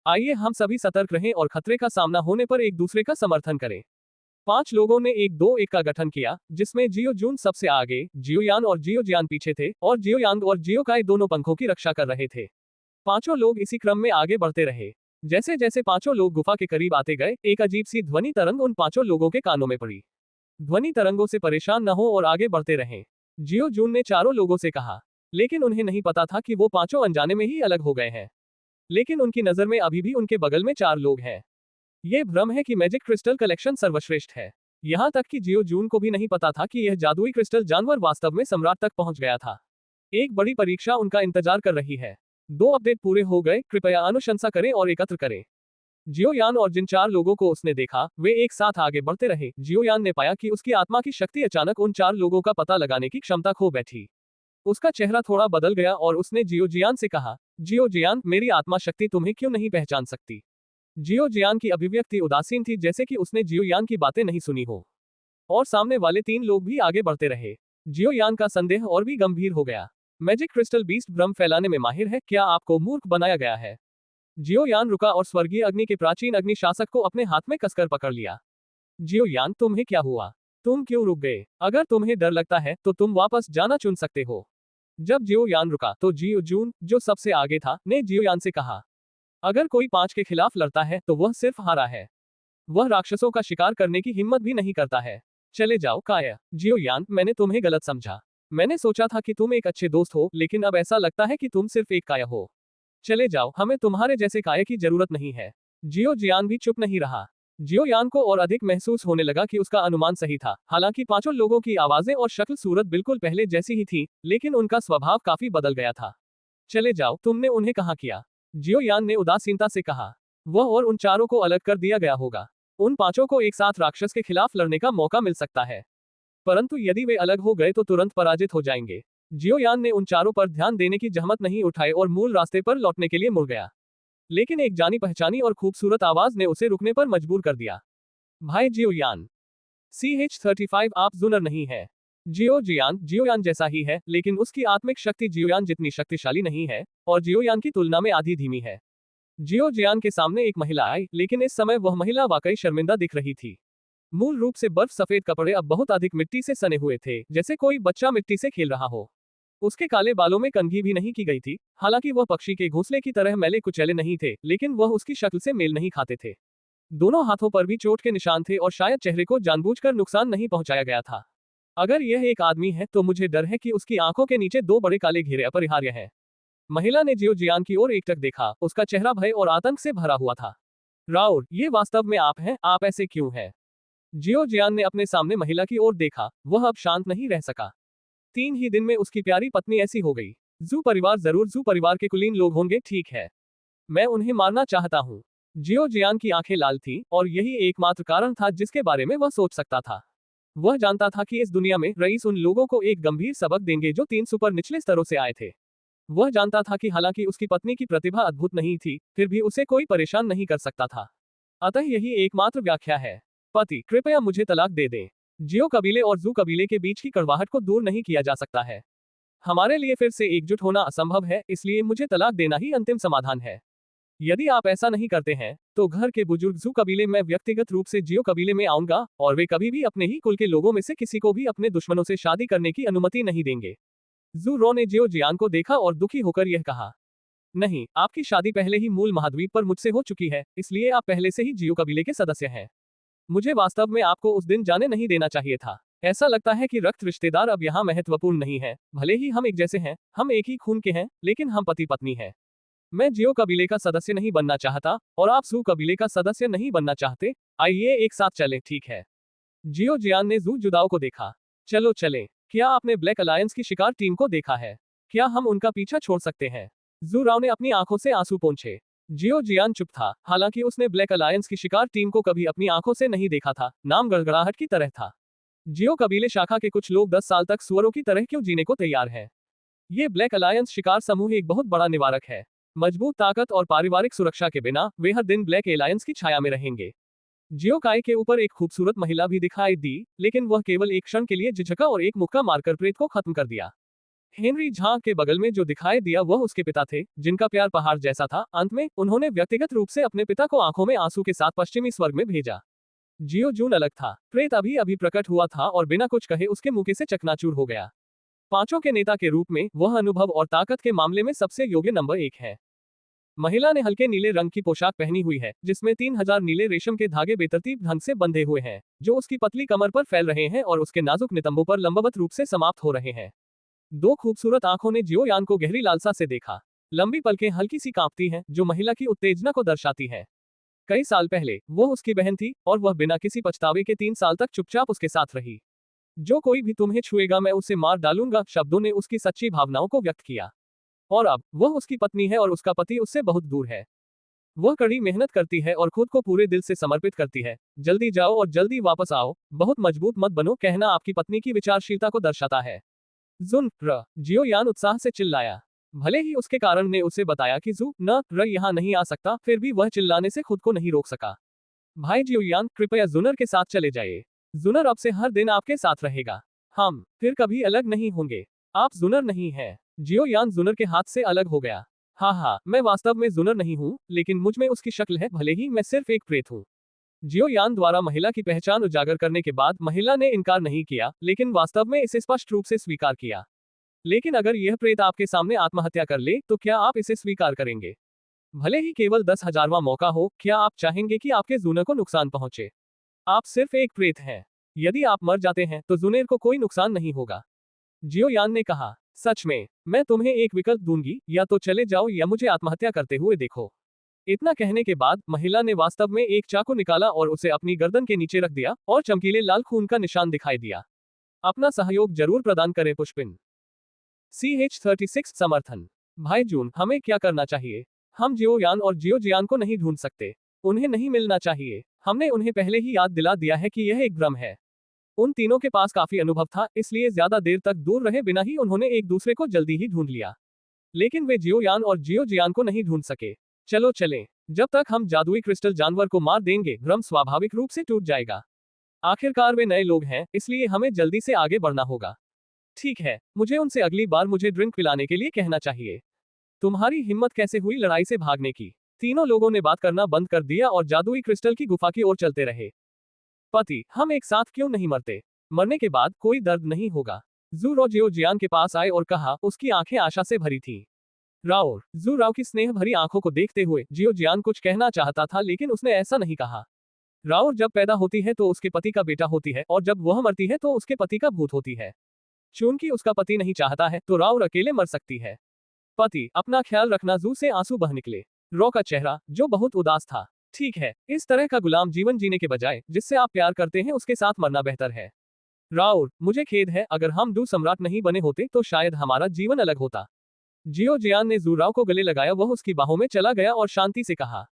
आइए हम सभी सतर्क रहें और खतरे का सामना होने पर एक दूसरे का समर्थन करें। 5 लोगों ने 1-2-1 का गठन किया, जिसमें जियो जून सबसे आगे, जियोयान और जियोजियान पीछे थे और जियोयांग और जियोकाई दोनों पंखों की रक्षा कर रहे थे। पांचों लोग इसी क्रम में आगे बढ़ते रहे। जैसे जैसे पांचों लोग गुफा के करीब आते गए, एक अजीब सी ध्वनि तरंग उन पांचों लोगों के कानों में पड़ी। ध्वनि तरंगों से परेशान न हो और आगे बढ़ते रहें, जियो जून ने 4 लोगों से कहा। लेकिन उन्हें नहीं पता था कि वो पांचों अनजाने में ही अलग हो गए हैं। लेकिन उनकी नजर में अभी भी उनके बगल में 4 लोग हैं। ये भ्रम है कि मैजिक क्रिस्टल कलेक्शन सर्वश्रेष्ठ है। यहाँ तक कि जियो जून को भी नहीं पता था कि यह जादुई क्रिस्टल जानवर वास्तव में सम्राट तक पहुंच गया था। एक बड़ी परीक्षा उनका इंतजार कर रही है। 2 अपडेट पूरे हो गए, कृपया अनुशंसा करें और एकत्र करें। जियोयान और जिन 4 लोगों को उसने देखा, वे एक साथ आगे बढ़ते रहे। जियोयान ने पाया कि उसकी आत्मा की शक्ति अचानक उन 4 लोगों का पता लगाने की क्षमता खो बैठी। उसका चेहरा थोड़ा बदल गया और उसने जियोजियान से कहा, जियोजियान, मेरी आत्मा शक्ति तुम्हें क्यों नहीं पहचान सकती? जियोजियान की अभिव्यक्ति उदासीन थी, जैसे कि उसने जियोयान की बातें नहीं सुनी हो। और सामने वाले 3 लोग भी आगे बढ़ते रहे। जियोयान का संदेह और भी गंभीर हो गया। मैजिक क्रिस्टल बीस्ट भ्रम फैलाने में माहिर है, क्या आपको मूर्ख बनाया गया है? जियोयान रुका और स्वर्गीय अग्नि के प्राचीन अग्नि शासक को अपने हाथ में कसकर पकड़ लिया। जियोयान, तुम्हें क्या हुआ? तुम क्यों रुक गए? अगर तुम्हें डर लगता है तो तुम वापस जाना चुन सकते हो। जब जियोयान रुका तो जियो जून, जो सबसे आगे था, ने जियोयान से कहा, अगर कोई 5 के खिलाफ लड़ता है तो वह सिर्फ हारा है। वह राक्षसों का शिकार करने की हिम्मत भी नहीं करता है। चले जाओ काया। जियो यान, मैंने तुम्हें गलत समझा। मैंने सोचा था कि तुम एक अच्छे दोस्त हो, लेकिन अब ऐसा लगता है कि तुम सिर्फ एक काया हो। चले जाओ, हमें तुम्हारे जैसे काया की जरूरत नहीं है। जियो जियान भी चुप नहीं रहा। जियो यान को और अधिक महसूस होने लगा कि उसका अनुमान सही था। हालांकि पांचों लोगों की आवाजें और शक्ल सूरत बिल्कुल पहले जैसी ही थी, लेकिन उनका स्वभाव काफी बदल गया था। चले जाओ, तुमने उन्हें कहाँ किया? जियो यान ने उदासीनता से कहा। वह और उन चारों को अलग कर दिया गया होगा। उन पांचों को एक साथ राक्षस के खिलाफ लड़ने का मौका मिल सकता है, परंतु यदि वे अलग हो गए तो तुरंत पराजित हो जाएंगे। जियो यान ने उन चारों पर ध्यान देने की जहमत नहीं उठाई और मूल रास्ते पर लौटने के लिए मुड़ गया। लेकिन एक जानी पहचानी और खूबसूरत आवाज ने उसे रुकने पर मजबूर कर दिया। भाई जियो यान, CH-35 आप जुनर नहीं है। जियोयान जैसा ही है, लेकिन उसकी आत्मिक शक्ति जियोयान जितनी शक्तिशाली नहीं है, और जियोयान की तुलना में आधी धीमी है। जियोयान के सामने एक महिला आई, लेकिन इस समय वह महिला वाकई शर्मिंदा दिख रही थी। मूल रूप से बर्फ सफेद कपड़े अब बहुत अधिक मिट्टी से सने हुए थे, जैसे कोई बच्चा मिट्टी से खेल रहा हो। उसके काले बालों में कंघी भी नहीं की गई थी। हालांकि वह पक्षी के घोंसले की तरह मैले कुचैले नहीं थे, लेकिन वह उसकी शक्ल से मेल नहीं खाते थे। दोनों हाथों पर भी चोट के निशान थे और शायद चेहरे को जानबूझकर नुकसान नहीं पहुंचाया गया था। अगर यह एक आदमी है तो मुझे डर है कि उसकी आंखों के नीचे 2 बड़े काले घेरे अपरिहार्य हैं। महिला ने जियो जियान की ओर एकटक देखा, उसका चेहरा भय और आतंक से भरा हुआ था। राउर, ये वास्तव में आप हैं, आप ऐसे क्यों हैं? जियो जियान ने अपने सामने महिला की ओर देखा, वह अब शांत नहीं रह सका। 3 ही दिन में उसकी प्यारी पत्नी ऐसी हो गई। जू परिवार जरूर जू परिवार के कुलीन लोग होंगे, ठीक है। मैं उन्हें मारना चाहता हूँ। जियो जियान की आंखें लाल थीं, और यही एकमात्र कारण था जिसके बारे में वह सोच सकता था। वह जानता था कि इस दुनिया में रईस उन लोगों को एक गंभीर सबक देंगे जो 3 सुपर निचले स्तरों से आए थे। वह जानता था कि हालांकि उसकी पत्नी की प्रतिभा अद्भुत नहीं थी, फिर भी उसे कोई परेशान नहीं कर सकता था। अतः यही एकमात्र व्याख्या है। पति, कृपया मुझे तलाक दे दें। जियो कबीले और जू कबीले के बीच की कड़वाहट को दूर नहीं किया जा सकता है। हमारे लिए फिर से एकजुट होना असंभव है, इसलिए मुझे तलाक देना ही अंतिम समाधान है। यदि आप ऐसा नहीं करते हैं, तो घर के बुजुर्ग जू कबीले में व्यक्तिगत रूप से जियो कबीले में आऊंगा, और वे कभी भी अपने ही कुल के लोगों में से किसी को भी अपने दुश्मनों से शादी करने की अनुमति नहीं देंगे। जू रो ने जियो जियान को देखा और दुखी होकर यह कहा, नहीं, आपकी शादी पहले ही मूल महाद्वीप पर मुझसे हो चुकी है, इसलिए आप पहले से ही जियो कबीले के सदस्य हैं। मुझे वास्तव में आपको उस दिन जाने नहीं देना चाहिए था। ऐसा लगता है कि रक्त रिश्तेदार अब यहाँ महत्वपूर्ण नहीं है। भले ही हम एक जैसे हैं, हम एक ही खून के हैं, लेकिन हम पति पत्नी हैं। मैं जियो कबीले का सदस्य नहीं बनना चाहता, और आप जू कबीले का सदस्य नहीं बनना चाहते। आइए एक साथ चलें, ठीक है। जियो जियान ने जू जुदाओ को देखा। चलो चलें। क्या आपने ब्लैक अलायंस की शिकार टीम को देखा है? क्या हम उनका पीछा छोड़ सकते हैं? जू राव ने अपनी आंखों से आंसू पोंछे। जियो जियान चुप था। हालांकि उसने ब्लैक अलायंस की शिकार टीम को कभी अपनी आंखों से नहीं देखा था। नाम गड़गड़ाहट की तरह था। जियो कबीले शाखा के कुछ लोग 10 साल तक सुअरों की तरह क्यों जीने को तैयार हैं? ये ब्लैक अलायंस शिकार समूह एक बहुत बड़ा निवारक है। मजबूत ताकत और पारिवारिक सुरक्षा के बिना वे हर दिन ब्लैक अलायंस की छाया में रहेंगे। जियो काय के ऊपर एक खूबसूरत महिला भी दिखाई दी, लेकिन वह केवल एक क्षण के लिए झिझका और एक मुक्का मारकर प्रेत को खत्म कर दिया। हेनरी झां के बगल में जो दिखाई दिया वह उसके पिता थे, जिनका प्यार पहाड़ जैसा था। अंत में उन्होंने व्यक्तिगत रूप से अपने पिता को आंखों में आंसू के साथ पश्चिमी स्वर्ग में भेजा। जियो जून अलग था। प्रेत अभी अभी प्रकट हुआ था और बिना कुछ कहे उसके मुंह से चकनाचूर हो गया। पांचों के नेता के रूप में वह अनुभव और ताकत के मामले में सबसे योग्य नंबर 1 है। महिला ने हल्के नीले रंग की पोशाक पहनी हुई है, जिसमें 3000 नीले रेशम के धागे बेतरतीब ढंग से बंधे हुए हैं, जो उसकी पतली कमर पर फैल रहे हैं और उसके नाजुक नितंबों पर लंबवत रूप से समाप्त हो रहे हैं। 2 खूबसूरत आंखों ने जियो यान को गहरी लालसा से देखा। लंबी पलकें हल्की सी कांपती हैं, जो महिला की उत्तेजना को दर्शाती है। कई साल पहले वह उसकी बहन थी, और वह बिना किसी पछतावे के 3 साल तक चुपचाप उसके साथ रही। जो कोई भी तुम्हें छुएगा मैं उसे मार डालूंगा, शब्दों ने उसकी सच्ची भावनाओं को व्यक्त किया। और अब वह उसकी पत्नी है और उसका पति उससे बहुत दूर है। वह कड़ी मेहनत करती है और खुद को पूरे दिल से समर्पित करती है। जल्दी जाओ और जल्दी वापस आओ, बहुत मजबूत मत बनो, कहना आपकी पत्नी की विचारशीलता को दर्शाता है। जुन र जियो यान उत्साह से चिल्लाया। भले ही उसके कारण ने उसे बताया कि जू न र यहाँ नहीं आ सकता, फिर भी वह चिल्लाने से खुद को नहीं रोक सका। भाई जियो यान, कृपया जुनर के साथ चले जाइए। जुनर अब से हर दिन आपके साथ रहेगा। हम फिर कभी अलग नहीं होंगे। आप जुनर नहीं हैं। जियो यान जुनर के हाथ से अलग हो गया। हाँ, मैं वास्तव में जुनर नहीं हूँ, लेकिन मुझ में उसकी शक्ल है, भले ही मैं सिर्फ एक प्रेत हूँ। जियो यान द्वारा महिला की पहचान उजागर करने के बाद महिला ने इनकार नहीं किया, लेकिन वास्तव में इसे स्पष्ट रूप से स्वीकार किया। लेकिन अगर यह प्रेत आपके सामने आत्महत्या कर ले, तो क्या आप इसे स्वीकार करेंगे? भले ही केवल 10,000वां मौका हो, क्या आप चाहेंगे कि आपके जूनर को नुकसान पहुंचे? आप सिर्फ एक प्रेत हैं। यदि आप मर जाते हैं तो जुनेर को कोई नुकसान नहीं होगा। जियो यान ने कहा, सच में, मैं तुम्हें एक विकल्प दूंगी, या तो चले जाओ या मुझे आत्महत्या करते हुए देखो। इतना कहने के बाद महिला ने वास्तव में एक चाकू निकाला और उसे अपनी गर्दन के नीचे रख दिया और चमकीले लाल खून का निशान दिखाई दिया। अपना सहयोग जरूर प्रदान करें पुष्पिन। CH36 समर्थन। भाई जून, हमें क्या करना चाहिए? हम जियो यान और जियो जियान को नहीं ढूंढ सकते। उन्हें नहीं मिलना चाहिए। हमने उन्हें पहले ही याद दिला दिया है कि यह एक भ्रम है। उन तीनों के पास काफी अनुभव था, इसलिए ज्यादा देर तक दूर रहे बिना ही उन्होंने एक दूसरे को जल्दी ही ढूंढ लिया। लेकिन वे जियो यान और जियो जियान को नहीं ढूंढ सके। चलो चलें। जब तक हम जादुई क्रिस्टल जानवर को मार देंगे, भ्रम स्वाभाविक रूप से टूट जाएगा। आखिरकार वे नए लोग हैं, इसलिए हमें जल्दी से आगे बढ़ना होगा। ठीक है, मुझे उनसे अगली बार मुझे ड्रिंक पिलाने के लिए कहना चाहिए। तुम्हारी हिम्मत कैसे हुई लड़ाई से भागने की? तीनों लोगों ने बात करना बंद कर दिया और जादुई क्रिस्टल की गुफा की ओर चलते रहे। पति, हम एक साथ क्यों नहीं मरते? मरने के बाद कोई दर्द नहीं होगा। जू जियो जियान के पास आए और कहा, उसकी आंखें आशा से भरी थीं। जू की स्नेह भरी आंखों को देखते हुए जियो जियान कुछ कहना चाहता था, लेकिन उसने ऐसा नहीं कहा। राउर जब पैदा होती है तो उसके पति का बेटा होती है, और जब वह मरती है तो उसके पति का भूत होती है। चूंकि उसका पति नहीं चाहता है तो राउर अकेले मर सकती है। पति, अपना ख्याल रखना। जू से आंसू बह निकले। रो का चेहरा, जो बहुत उदास था। ठीक है, इस तरह का गुलाम जीवन जीने के बजाय जिससे आप प्यार करते हैं उसके साथ मरना बेहतर है। राउर, मुझे खेद है, अगर हम डू सम्राट नहीं बने होते तो शायद हमारा जीवन अलग होता। जियो जियान ने जू राव को गले लगाया, वह उसकी बाहों में चला गया और शांति से कहा।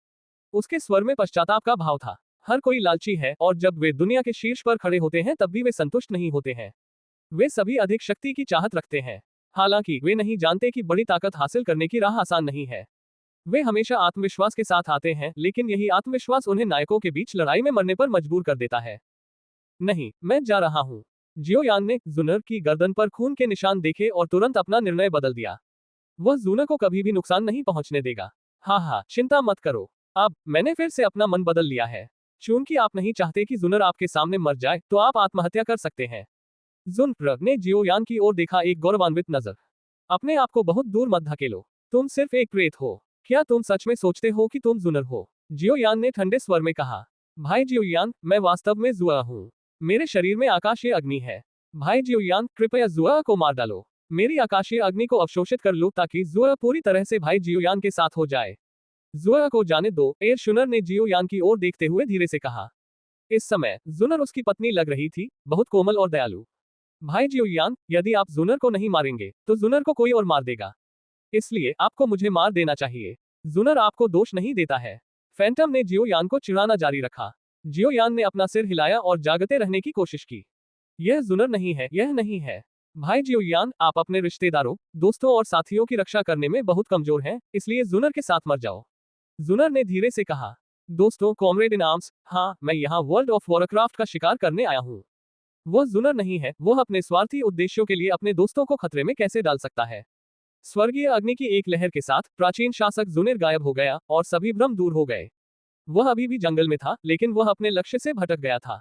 उसके स्वर में पश्चाताप का भाव था। हर कोई लालची है, और जब वे दुनिया के शीर्ष पर खड़े होते हैं तब भी वे संतुष्ट नहीं होते हैं। वे सभी अधिक शक्ति की चाहत रखते हैं। हालांकि वे नहीं जानते कि बड़ी ताकत हासिल करने की राह आसान नहीं है। वे हमेशा आत्मविश्वास के साथ आते हैं, लेकिन यही आत्मविश्वास उन्हें नायकों के बीच लड़ाई में मरने पर मजबूर कर देता है। नहीं, मैं जा रहा हूँ। जियो यान ने जूनर की गर्दन पर खून के निशान देखे और तुरंत अपना निर्णय बदल दिया। वह जूनर को कभी भी नुकसान नहीं पहुंचने देगा। हाँ, चिंता मत करो। अब मैंने फिर से अपना मन बदल लिया है। चूंकि आप नहीं चाहते कि जूनर आपके सामने मर जाए, तो आप आत्महत्या कर सकते हैं। जूनर ने जियो यान की ओर देखा, एक गौरवान्वित नजर। अपने आप को बहुत दूर मत धकेलो। तुम सिर्फ एक प्रेत हो। क्या तुम सच में सोचते हो कि तुम जूनर हो? जियो यान ने ठंडे स्वर में कहा। भाई जियो यान, मैं वास्तव में जुआ हूँ। मेरे शरीर में आकाशीय अग्नि है। भाई जियो यान, कृपया जुआ को मार डालो। मेरी आकाशीय अग्नि को अवशोषित कर लो ताकि जुआ पूरी तरह से भाई जियो यान के साथ हो जाए। जुआ को जाने दो, एयर शुनर ने जियो यान की ओर देखते हुए धीरे से कहा। इस समय जुनर उसकी पत्नी लग रही थी, बहुत कोमल और दयालु। भाई जियो यान, यदि आप जुनर को नहीं मारेंगे तो जुनर को कोई और मार देगा। इसलिए आपको मुझे मार देना चाहिए। जुनर आपको दोष नहीं देता है। फैंटम ने जियो यान को चिढ़ाना जारी रखा। जियो यान ने अपना सिर हिलाया और जागते रहने की कोशिश की। यह जुनर नहीं है, यह नहीं है। भाई जियो यान, आप अपने रिश्तेदारों, दोस्तों और साथियों की रक्षा करने में बहुत कमजोर हैं, इसलिए जुनर के साथ मर जाओ। जुनर ने धीरे से कहा। दोस्तों, कॉमरेड इन आर्म्स, हाँ, मैं यहाँ वर्ल्ड ऑफ वॉरक्राफ्ट का शिकार करने आया हूँ। वह जुनर नहीं है, वह अपने स्वार्थी उद्देश्यों के लिए अपने दोस्तों को खतरे में कैसे डाल सकता है? स्वर्गीय अग्नि की एक लहर के साथ प्राचीन शासक जुनेर गायब हो गया और सभी भ्रम दूर हो गए। वह अभी भी जंगल में था, लेकिन वह अपने लक्ष्य से भटक गया था।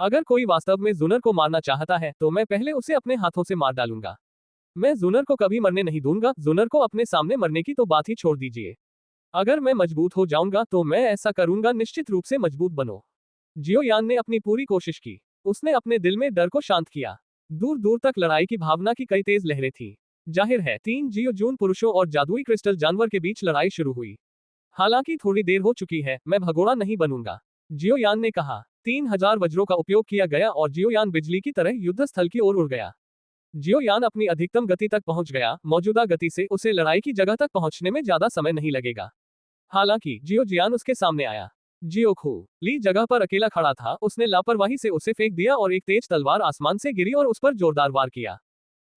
अगर कोई वास्तव में जुनर को मारना चाहता है तो मैं पहले उसे अपने हाथों से मार डालूंगा। मैं जुनर को कभी मरने नहीं दूंगा। जुनर को अपने सामने मरने की तो बात ही छोड़ दीजिए। अगर मैं मजबूत हो जाऊंगा तो मैं ऐसा करूंगा। निश्चित रूप से मजबूत बनो। जियो यान ने अपनी पूरी कोशिश की। उसने अपने दिल में डर को शांत किया। दूर दूर तक लड़ाई की भावना की कई तेज लहरें थी। जाहिर है, 3 जियो जून पुरुषों और जादुई क्रिस्टल जानवर के बीच लड़ाई शुरू हुई। हालांकि थोड़ी देर हो चुकी है, मैं भगोड़ा नहीं बनूंगा। जियो यान ने कहा। 3000 वज्रों का उपयोग किया गया और जियो यान बिजली की तरह युद्ध स्थल की ओर उड़ गया। जियो यान अपनी अधिकतम गति तक पहुंच गया। मौजूदा गति से उसे लड़ाई की जगह तक पहुंचने में ज्यादा समय नहीं लगेगा। हालांकि जियो जियान उसके सामने आया। जियो खू ली जगह पर अकेला खड़ा था। उसने लापरवाही से उसे फेंक दिया और एक तेज तलवार आसमान से गिरी और उस पर जोरदार वार किया।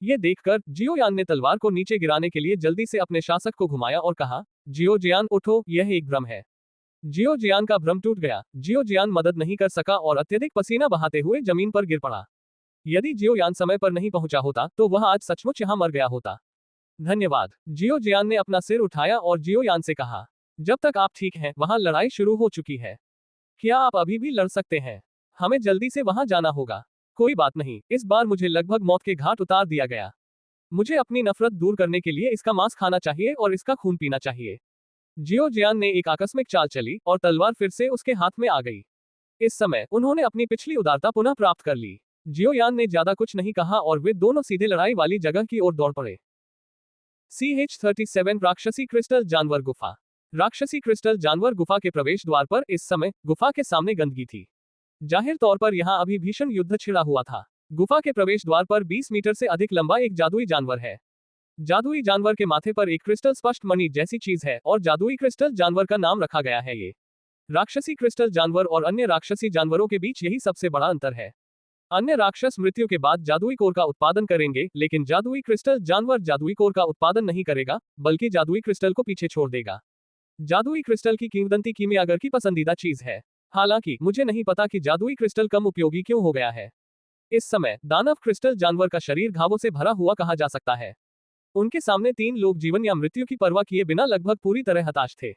ये देखकर जियो यान ने तलवार को नीचे गिराने के लिए जल्दी से अपने शासक को घुमाया और कहा, जियो जियान उठो, यह एक भ्रम है। जियो जियान का भ्रम टूट गया। जियो जियान मदद नहीं कर सका और अत्यधिक पसीना बहाते हुए जमीन पर गिर पड़ा। यदि जियो यान समय पर नहीं पहुंचा होता तो वह आज सचमुच यहां मर गया होता। धन्यवाद। जियो जियान ने अपना सिर उठाया और जियो यान से कहा, जब तक आप ठीक हैं, वहां लड़ाई शुरू हो चुकी है। क्या आप अभी भी लड़ सकते हैं? हमें जल्दी से वहां जाना होगा। कोई बात नहीं, इस बार मुझे लगभग मौत के घाट उतार दिया गया। मुझे अपनी नफरत दूर करने के लिए इसका मांस खाना चाहिए और इसका खून पीना चाहिए। जियो जियान ने एक आकस्मिक चाल चली और तलवार फिर से उसके हाथ में आ गई। इस समय उन्होंने अपनी पिछली उदारता पुनः प्राप्त कर ली। जियो यान ने ज्यादा कुछ नहीं कहा और वे दोनों सीधे लड़ाई वाली जगह की ओर दौड़ पड़े। CH-37 राक्षसी क्रिस्टल जानवर गुफा। राक्षसी क्रिस्टल जानवर गुफा के प्रवेश द्वार पर इस समय गुफा के सामने गंदगी थी। जाहिर तौर पर यहाँ अभी भीषण युद्ध छिड़ा हुआ था। गुफा के प्रवेश द्वार पर 20 मीटर से अधिक लंबा एक जादुई जानवर है। जादुई जानवर के माथे पर एक क्रिस्टल स्पष्ट मणि जैसी चीज है और जादुई क्रिस्टल जानवर का नाम रखा गया है। ये राक्षसी क्रिस्टल जानवर और अन्य राक्षसी जानवरों के बीच यही सबसे बड़ा अंतर है। अन्य राक्षस मृत्यु के बाद जादुई कोर का उत्पादन करेंगे, लेकिन जादुई क्रिस्टल जानवर जादुई कोर का उत्पादन नहीं करेगा, बल्कि जादुई क्रिस्टल को पीछे छोड़ देगा। जादुई क्रिस्टल की किंवदंती कीमियागर की पसंदीदा चीज है। हालांकि मुझे नहीं पता कि जादुई क्रिस्टल कम उपयोगी क्यों हो गया है। इस समय दानव क्रिस्टल जानवर का शरीर घावों से भरा हुआ कहा जा सकता है। उनके सामने 3 लोग जीवन या मृत्यु की परवाह किए बिना लगभग पूरी तरह हताश थे।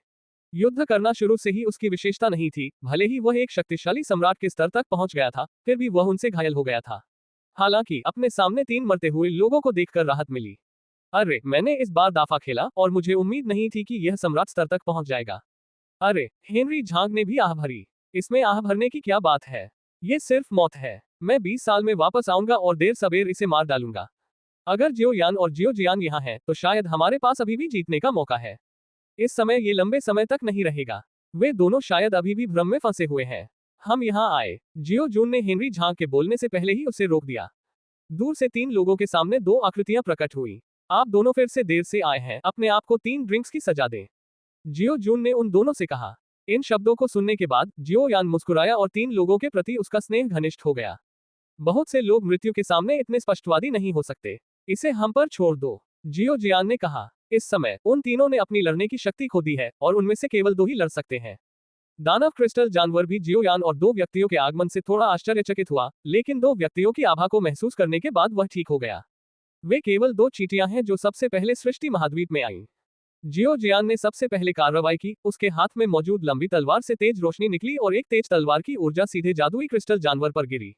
युद्ध करना शुरू से ही उसकी विशेषता नहीं थी। भले ही वह एक शक्तिशाली सम्राट के स्तर तक पहुंच गया था, फिर भी वह उनसे घायल हो गया था। हालांकि अपने सामने 3 मरते हुए लोगों को देखकर राहत मिली। अरे, मैंने इस बार दाफा खेला और मुझे उम्मीद नहीं थी कि यह सम्राट स्तर तक पहुंच जाएगा। अरे, हेनरी झांग ने भी आह भरी। इसमें आह भरने की क्या बात है? ये सिर्फ मौत है। मैं 20 साल में वापस आऊंगा और देर सबेर इसे मार डालूंगा। अगर जियो यान और जियो जियान यहाँ हैं, तो शायद हमारे पास अभी भी जीतने का मौका है। इस समय ये लंबे समय तक नहीं रहेगा। वे दोनों शायद अभी भी भ्रम में फंसे हुए हैं। हम यहाँ आए। जियो जून ने हेनरी झांग के बोलने से पहले ही उसे रोक दिया। दूर से 3 लोगों के सामने 2 आकृतियां प्रकट हुई। आप दोनों फिर से देर से आए हैं, अपने आप को 3 ड्रिंक्स की सजा दें। जियो जून ने उन दोनों से कहा। इन शब्दों को सुनने के बाद जियो यान मुस्कुराया और 3 लोगों के प्रति उसका स्नेह घनिष्ठ हो गया। बहुत से लोग मृत्यु के सामने इतने स्पष्टवादी नहीं हो सकते। इसे हम पर छोड़ दो, जियो जियान ने कहा। इस समय उन तीनों ने अपनी लड़ने की शक्ति खो दी है और उनमें से केवल 2 ही लड़ सकते हैं। दानव क्रिस्टल जानवर भी जियो यान और 2 व्यक्तियों के आगमन से थोड़ा आश्चर्यचकित हुआ, लेकिन 2 व्यक्तियों की आभा को महसूस करने के बाद वह ठीक हो गया। वे केवल 2 चींटियां हैं जो सबसे पहले सृष्टि महाद्वीप में आईं। जियो जियान ने सबसे पहले कार्रवाई की। उसके हाथ में मौजूद लंबी तलवार से तेज रोशनी निकली और एक तेज तलवार की ऊर्जा सीधे जादुई क्रिस्टल जानवर पर गिरी।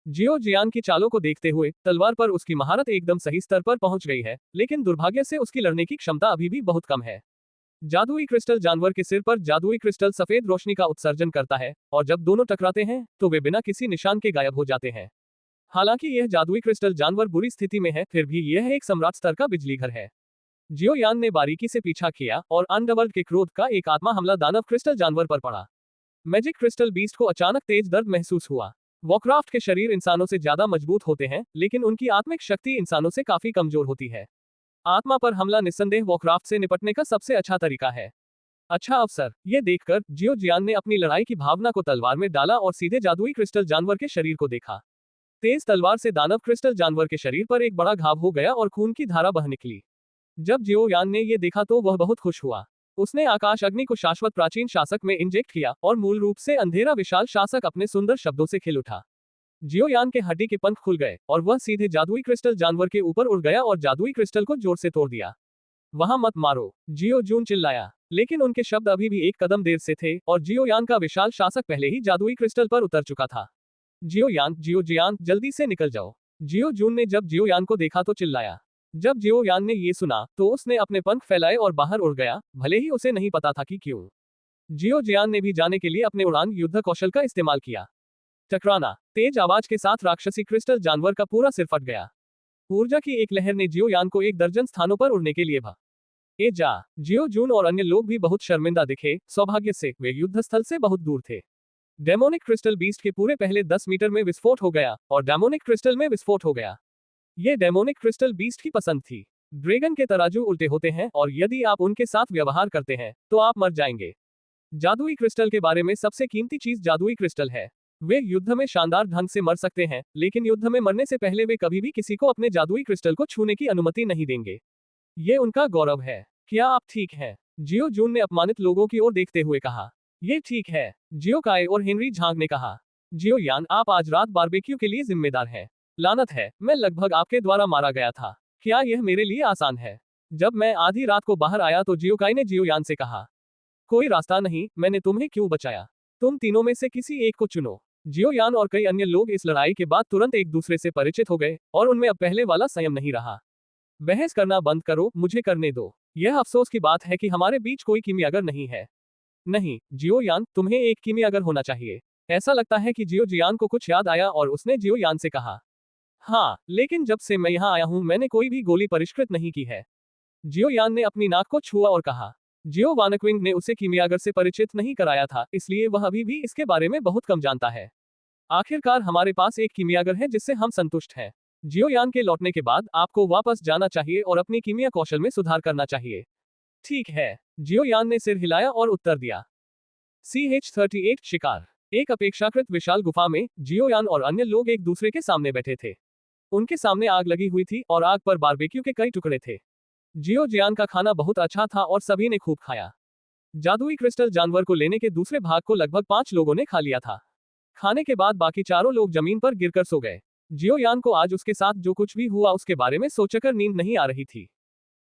जियो जियान की चालों को देखते हुए तलवार पर उसकी महारत एकदम सही स्तर पर पहुंच गई है, लेकिन दुर्भाग्य से उसकी लड़ने की क्षमता अभी भी बहुत कम है। जादुई क्रिस्टल जानवर के सिर पर जादुई क्रिस्टल सफेद रोशनी का उत्सर्जन करता है और जब दोनों टकराते हैं तो वे बिना किसी निशान के गायब हो जाते हैं। हालांकि यह जादुई क्रिस्टल जानवर बुरी स्थिति में है, फिर भी यह एक सम्राट स्तर का बिजली घर है। जियो यान ने बारीकी से पीछा किया और अंडरवर्ल्ड के क्रोध का एक आत्मा हमला दानव क्रिस्टल जानवर पर पड़ा। मैजिक क्रिस्टल बीस्ट को अचानक तेज दर्द महसूस हुआ। वॉरक्राफ्ट के शरीर इंसानों से ज्यादा मजबूत होते हैं, लेकिन उनकी आत्मिक शक्ति इंसानों से काफी कमजोर होती है। आत्मा पर हमला निस्संदेह वॉरक्राफ्ट से निपटने का सबसे अच्छा तरीका है। अच्छा अवसर। ये देखकर जियो जियान ने अपनी लड़ाई की भावना को तलवार में डाला और सीधे जादुई क्रिस्टल जानवर के शरीर को देखा। तेज तलवार से दानव क्रिस्टल जानवर के शरीर पर एक बड़ा घाव हो गया और खून की धारा बह निकली। जब जियो यान ने ये देखा तो वह बहुत खुश हुआ। उसने आकाश अग्नि को शाश्वत प्राचीन शासक में इंजेक्ट किया और मूल रूप से अंधेरा विशाल शासक अपने सुंदर शब्दों से खिल उठा। जियो यान के हड्डी के पंख खुल गए और वह सीधे जादुई क्रिस्टल जानवर के ऊपर उड़ गया और जादुई क्रिस्टल को जोर से तोड़ दिया। वहां मत मारो, जियो जून चिल्लाया, लेकिन उनके शब्द अभी भी एक कदम देर से थे और जियो यान का विशाल शासक पहले ही जादुई क्रिस्टल पर उतर चुका था। जियो जियान, जल्दी से निकल जाओ। जियो जून ने जब जियो यान को देखा तो चिल्लाया। जब जियो यान ने ये सुना तो उसने अपने पंख फैलाए और बाहर उड़ गया, भले ही उसे नहीं पता था कि क्यों। जियो जियान ने भी जाने के लिए अपने उड़ान युद्ध कौशल का इस्तेमाल किया। टकराना। तेज आवाज के साथ राक्षसी क्रिस्टल जानवर का पूरा सिर फट गया। ऊर्जा की एक लहर ने जियो यान को 1 दर्जन स्थानों पर उड़ने के लिए जियो जून और अन्य लोग भी बहुत शर्मिंदा दिखे। सौभाग्य से वे युद्ध स्थल से बहुत दूर थे। डेमोनिक क्रिस्टल बीस्ट के पूरे पहले 10 मीटर में विस्फोट हो गया और डेमोनिक क्रिस्टल में विस्फोट हो गया। ये डेमोनिक क्रिस्टल बीस्ट की पसंद थी। ड्रैगन के तराजू उल्टे होते हैं और यदि आप उनके साथ व्यवहार करते हैं तो आप मर जाएंगे। जादुई क्रिस्टल के बारे में सबसे कीमती चीज जादुई क्रिस्टल है। वे युद्ध में शानदार ढंग से मर सकते हैं, लेकिन युद्ध में मरने से पहले वे कभी भी किसी को अपने जादुई क्रिस्टल को छूने की अनुमति नहीं देंगे। ये उनका गौरव है। क्या आप ठीक हैं? जियो जून ने अपमानित लोगों की ओर देखते हुए कहा। ये ठीक है, जियो काय और हेनरी झांग ने कहा। जियो यान, आप आज रात बारबेक्यू के लिए जिम्मेदार हैं। लानत है, मैं लगभग आपके द्वारा मारा गया था। क्या यह मेरे लिए आसान है? जब मैं आधी रात को बाहर आया तो जियो काय ने जियो यान से कहा। कोई रास्ता नहीं, मैंने तुम्हें क्यों बचाया? तुम तीनों में से किसी एक को चुनो। जियो यान और कई अन्य लोग इस लड़ाई के बाद तुरंत एक दूसरे से परिचित हो गए और उनमें अब पहले वाला संयम नहीं रहा। बहस करना बंद करो, मुझे करने दो। यह अफसोस की बात है कि हमारे बीच कोई कीमियागर नहीं है। नहीं, जियो यान, तुम्हें एक कीमियागर होना चाहिए। ऐसा लगता है कि जियो जियान को कुछ याद आया और उसने जियो यान से कहा, हाँ, लेकिन जब से मैं यहाँ आया हूँ मैंने कोई भी गोली परिष्कृत नहीं की है। जियो यान ने अपनी नाक को छुआ और कहा, जियो वानक्विंग ने उसे कीमियागर से परिचित नहीं कराया था, इसलिए वह अभी भी इसके बारे में बहुत कम जानता है। आखिरकार हमारे पास एक कीमियागर है जिससे हम संतुष्ट हैं। जियो यान के लौटने के बाद आपको वापस जाना चाहिए और अपनी कीमिया कौशल में सुधार करना चाहिए। ठीक है, जियो यान ने सिर हिलाया और उत्तर दिया। CH-38 शिकार। एक अपेक्षाकृत विशाल गुफा में जियोयान और अन्य लोग एक दूसरे के सामने बैठे थे। उनके सामने आग लगी हुई थी और आग पर बारबेक्यू के कई टुकड़े थे। जियो जियान का खाना बहुत अच्छा था और सभी ने खूब खाया। जादुई क्रिस्टल जानवर को लेने के दूसरे भाग को लगभग 5 लोगों ने खा लिया था। खाने के बाद बाकी चारों लोग जमीन पर गिरकर सो गए। जियोयान को आज उसके साथ जो कुछ भी हुआ उसके बारे में सोचकर नींद नहीं आ रही थी।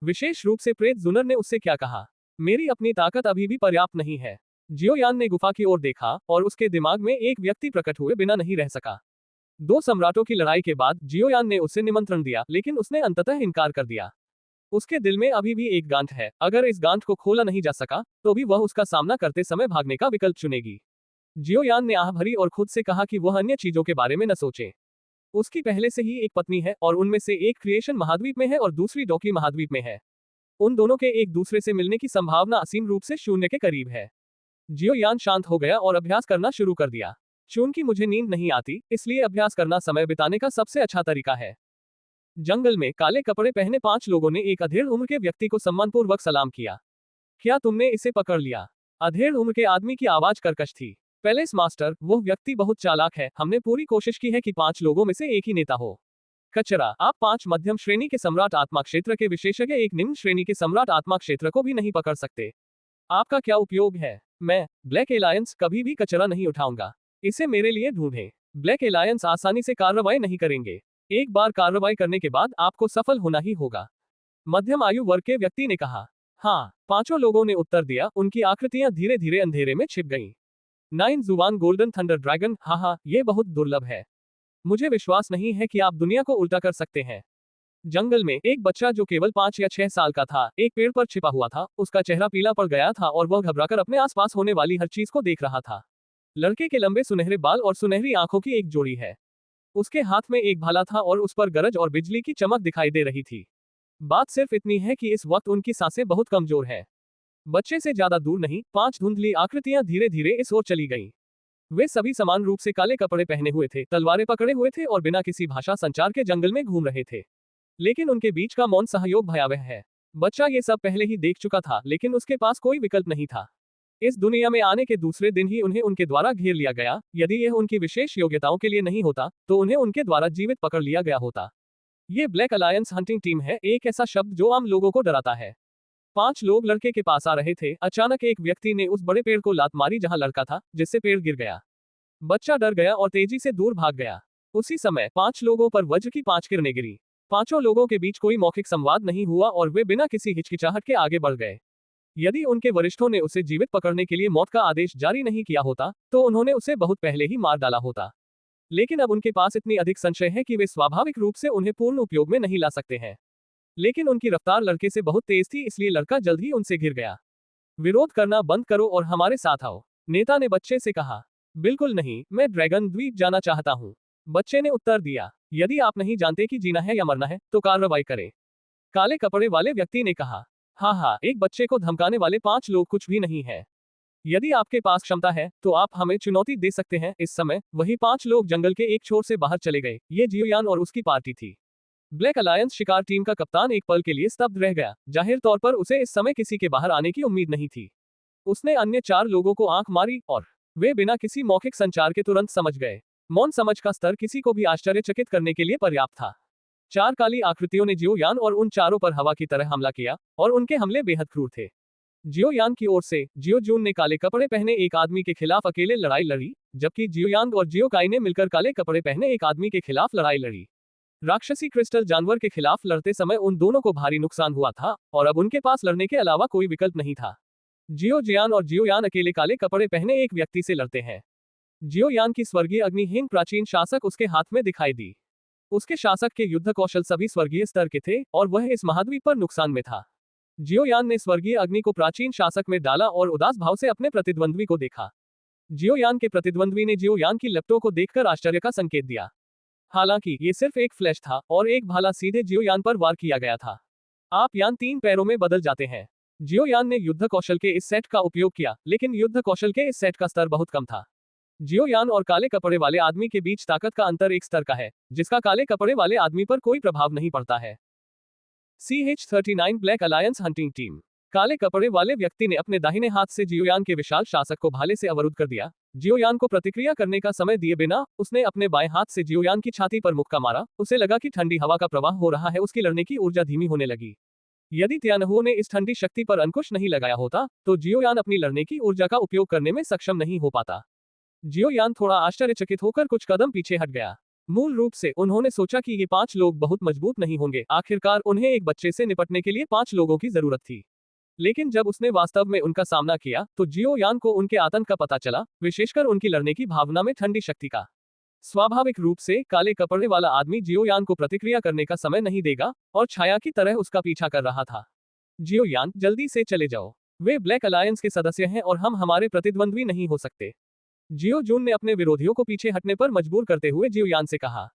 विशेष रूप से प्रेत जुनर ने उससे क्या कहा, मेरी अपनी ताकत अभी भी पर्याप्त नहीं है। जियोयान ने गुफा की ओर देखा और उसके दिमाग में एक व्यक्ति प्रकट हुए बिना नहीं रह सका। 2 सम्राटों की लड़ाई के बाद जियोयान ने उसे निमंत्रण दिया, लेकिन उसने अंततः इनकार कर दिया। उसके दिल में अभी भी एक गांठ है, अगर इस गांठ को खोला नहीं जा सका तो भी वह उसका सामना करते समय भागने का विकल्प चुनेगी। जियोयान ने आह भरी और खुद से कहा कि वह अन्य चीजों के बारे में न सोचे। उसकी पहले से ही एक पत्नी है और उनमें से एक क्रिएशन महाद्वीप में है और दूसरी डॉकी महाद्वीप में है। उन दोनों के एक दूसरे से मिलने की संभावना असीम रूप से शून्य के करीब है। जियोयान शांत हो गया और अभ्यास करना शुरू कर दिया। चूंकि मुझे नींद नहीं आती, इसलिए अभ्यास करना समय बिताने का सबसे अच्छा तरीका है। जंगल में काले कपड़े पहने 5 लोगों ने एक अधेड़ उम्र के व्यक्ति को सम्मानपूर्वक सलाम किया। क्या तुमने इसे पकड़ लिया? अधेड़ उम्र के आदमी की आवाज कर्कश थी। पैलेस मास्टर, वो व्यक्ति बहुत चालाक है, हमने पूरी कोशिश की है कि 5 लोगों में से एक ही नेता हो। कचरा, आप 5 मध्यम श्रेणी के सम्राट आत्मा क्षेत्र के विशेषज्ञ एक निम्न श्रेणी के सम्राट आत्मा क्षेत्र को भी नहीं पकड़ सकते। आपका क्या उपयोग है? मैं, ब्लैक एलायंस, कभी भी कचरा नहीं उठाऊंगा। इसे मेरे लिए ढूंढें। ब्लैक एलायंस आसानी से कार्रवाई नहीं करेंगे। एक बार कार्रवाई करने के बाद आपको सफल होना ही होगा। मध्यम आयु वर्ग के व्यक्ति ने कहा। हाँ, 5 लोगों ने उत्तर दिया, उनकी आकृतियां धीरे धीरे अंधेरे में छिप गईं। 9 जुबान गोल्डन थंडर ड्रैगन, हाँ, ये बहुत दुर्लभ है। मुझे विश्वास नहीं है कि आप दुनिया को उल्टा कर सकते हैं। जंगल में एक बच्चा जो केवल 5 या 6 साल का था, एक पेड़ पर छिपा हुआ था। उसका चेहरा पीला पड़ गया था और वह घबराकर अपने आसपास होने वाली हर चीज को देख रहा था। लड़के के लंबे सुनहरे बाल और सुनहरी आंखों की एक जोड़ी है। उसके हाथ में एक भाला था और उस पर गरज और बिजली की चमक दिखाई दे रही थी। बात सिर्फ इतनी है कि इस वक्त उनकी सांसें बहुत कमजोर है। बच्चे से ज्यादा दूर नहीं, 5 धुंधली आकृतियां धीरे धीरे इस ओर चली गईं। वे सभी समान रूप से काले कपड़े पहने हुए थे, तलवारें पकड़े हुए थे और बिना किसी भाषा संचार के जंगल में घूम रहे थे। लेकिन उनके बीच का मौन सहयोग भयावह है। बच्चा ये सब पहले ही देख चुका था, लेकिन उसके पास कोई विकल्प नहीं था। इस दुनिया में आने के दूसरे दिन ही उन्हें उनके द्वारा घेर लिया गया। यदि यह उनकी विशेष योग्यताओं के लिए नहीं होता, तो उन्हें उनके द्वारा जीवित पकड़ लिया गया होता। ये ब्लैक अलायंस हंटिंग टीम है, एक ऐसा शब्द जो आम लोगों को डराता है। 5 लोग लड़के के पास आ रहे थे। अचानक एक व्यक्ति ने उस बड़े पेड़ को लात मारी जहां लड़का था, जिससे पेड़ गिर गया। बच्चा डर गया और तेजी से दूर भाग गया। उसी समय 5 लोगों पर वज्र की 5 किरणें गिरी। 5 लोगों के बीच कोई मौखिक संवाद नहीं हुआ और वे बिना किसी हिचकिचाहट के आगे बढ़ गए। यदि उनके वरिष्ठों ने उसे जीवित पकड़ने के लिए मौत का आदेश जारी नहीं किया होता, तो उन्होंने उसे बहुत पहले ही मार डाला होता। लेकिन अब उनके पास इतनी अधिक संशय है कि वे स्वाभाविक रूप से उन्हें पूर्ण उपयोग में नहीं ला सकते हैं। लेकिन उनकी रफ्तार लड़के से बहुत तेज थी, इसलिए लड़का जल्द ही उनसे घिर गया। विरोध करना बंद करो और हमारे साथ आओ, नेता ने बच्चे से कहा। बिल्कुल नहीं, मैं ड्रैगन द्वीप जाना चाहता हूँ, बच्चे ने उत्तर दिया। यदि आप नहीं जानते कि जीना है या मरना है, तो कार्रवाई करें, काले कपड़े वाले व्यक्ति ने कहा। हाँ, एक बच्चे को धमकाने वाले 5 लोग कुछ भी नहीं है। यदि आपके पास क्षमता है, तो आप हमें चुनौती दे सकते हैं। इस समय वही 5 लोग जंगल के एक छोर से बाहर चले गए। ये जियोयान और उसकी पार्टी थी। ब्लैक अलायंस शिकार टीम का कप्तान एक पल के लिए स्तब्ध रह गया। जाहिर तौर पर उसे इस समय किसी के बाहर आने की उम्मीद नहीं थी। उसने अन्य 4 लोगों को आंख मारी और वे बिना किसी मौखिक संचार के तुरंत समझ गए। मौन समझ का स्तर किसी को भी आश्चर्यचकित करने के लिए पर्याप्त था। 4 काली आकृतियों ने जियोयान और उन चारों पर हवा की तरह हमला किया और उनके हमले बेहद क्रूर थे। जियोयान की ओर से जियो जून ने काले कपड़े पहने एक आदमी के खिलाफ अकेले लड़ाई लड़ी, जबकि जियोयांग और जियो काई ने मिलकर काले कपड़े पहने एक आदमी के खिलाफ लड़ाई लड़ी। राक्षसी क्रिस्टल जानवर के खिलाफ लड़ते समय उन दोनों को भारी नुकसान हुआ था और अब उनके पास लड़ने के अलावा कोई विकल्प नहीं था। जियो जियान और जियोयान अकेले काले कपड़े पहने एक व्यक्ति से लड़ते हैं। जियोयान की स्वर्गीय अग्निहीन प्राचीन शासक उसके हाथ में दिखाई दी। उसके शासक के युद्ध कौशल सभी स्वर्गीय स्तर के थे और वह इस महाद्वीप पर नुकसान में था। जियोयान ने स्वर्गीय अग्नि को प्राचीन शासक में डाला और उदास भाव से अपने प्रतिद्वंद्वी को देखा। जियोयान के प्रतिद्वंद्वी ने जियोयान की लपटों को देखकर आश्चर्य का संकेत दिया। हालांकि ये सिर्फ एक फ्लैश था और एक भाला सीधे जियोयान पर वार किया गया था। आप यान 3 पैरों में बदल जाते हैं। जियोयान ने युद्ध कौशल के इस सेट का उपयोग किया, लेकिन युद्ध कौशल के इस सेट का स्तर बहुत कम था। जियोयान और काले कपड़े वाले आदमी के बीच ताकत का अंतर एक स्तर का है, जिसका काले कपड़े वाले आदमी पर कोई प्रभाव नहीं पड़ता है। CH-39 black alliance hunting team. काले कपड़े वाले व्यक्ति ने अपने दाहिने हाथ से जियोयान के विशाल शासक को भाले से अवरुद्ध कर दिया। जियोयान को प्रतिक्रिया करने का समय दिए बिना उसने अपने बाएं हाथ से जियोयान की छाती पर मुक्का मारा। उसे लगा कि ठंडी हवा का प्रवाह हो रहा है, उसकी लड़ने की ऊर्जा धीमी होने लगी। यदि तियानहुओ ने इस ठंडी शक्ति पर अंकुश नहीं लगाया होता, तो जियोयान अपनी लड़ने की ऊर्जा का उपयोग करने में सक्षम नहीं हो पाता। जियोयान थोड़ा आश्चर्यचकित होकर कुछ कदम पीछे हट गया। मूल रूप से उन्होंने सोचा कि ये 5 लोग बहुत मजबूत नहीं होंगे। आखिरकार उन्हें एक बच्चे से निपटने के लिए 5 लोगों की जरूरत थी। लेकिन जब उसने वास्तव में उनका सामना किया, तो जियोयान को उनके आतंक का पता चला, विशेषकर उनकी लड़ने की भावना में ठंडी शक्ति का। स्वाभाविक रूप से काले कपड़े वाला आदमी जियोयान को प्रतिक्रिया करने का समय नहीं देगा और छाया की तरह उसका पीछा कर रहा था। जियोयान, जल्दी से चले जाओ। वे ब्लैक अलायंस के सदस्य हैं और हम हमारे प्रतिद्वंद्वी नहीं हो सकते। जियो जून ने अपने विरोधियों को पीछे हटने पर मजबूर करते हुए जियोयान से कहा।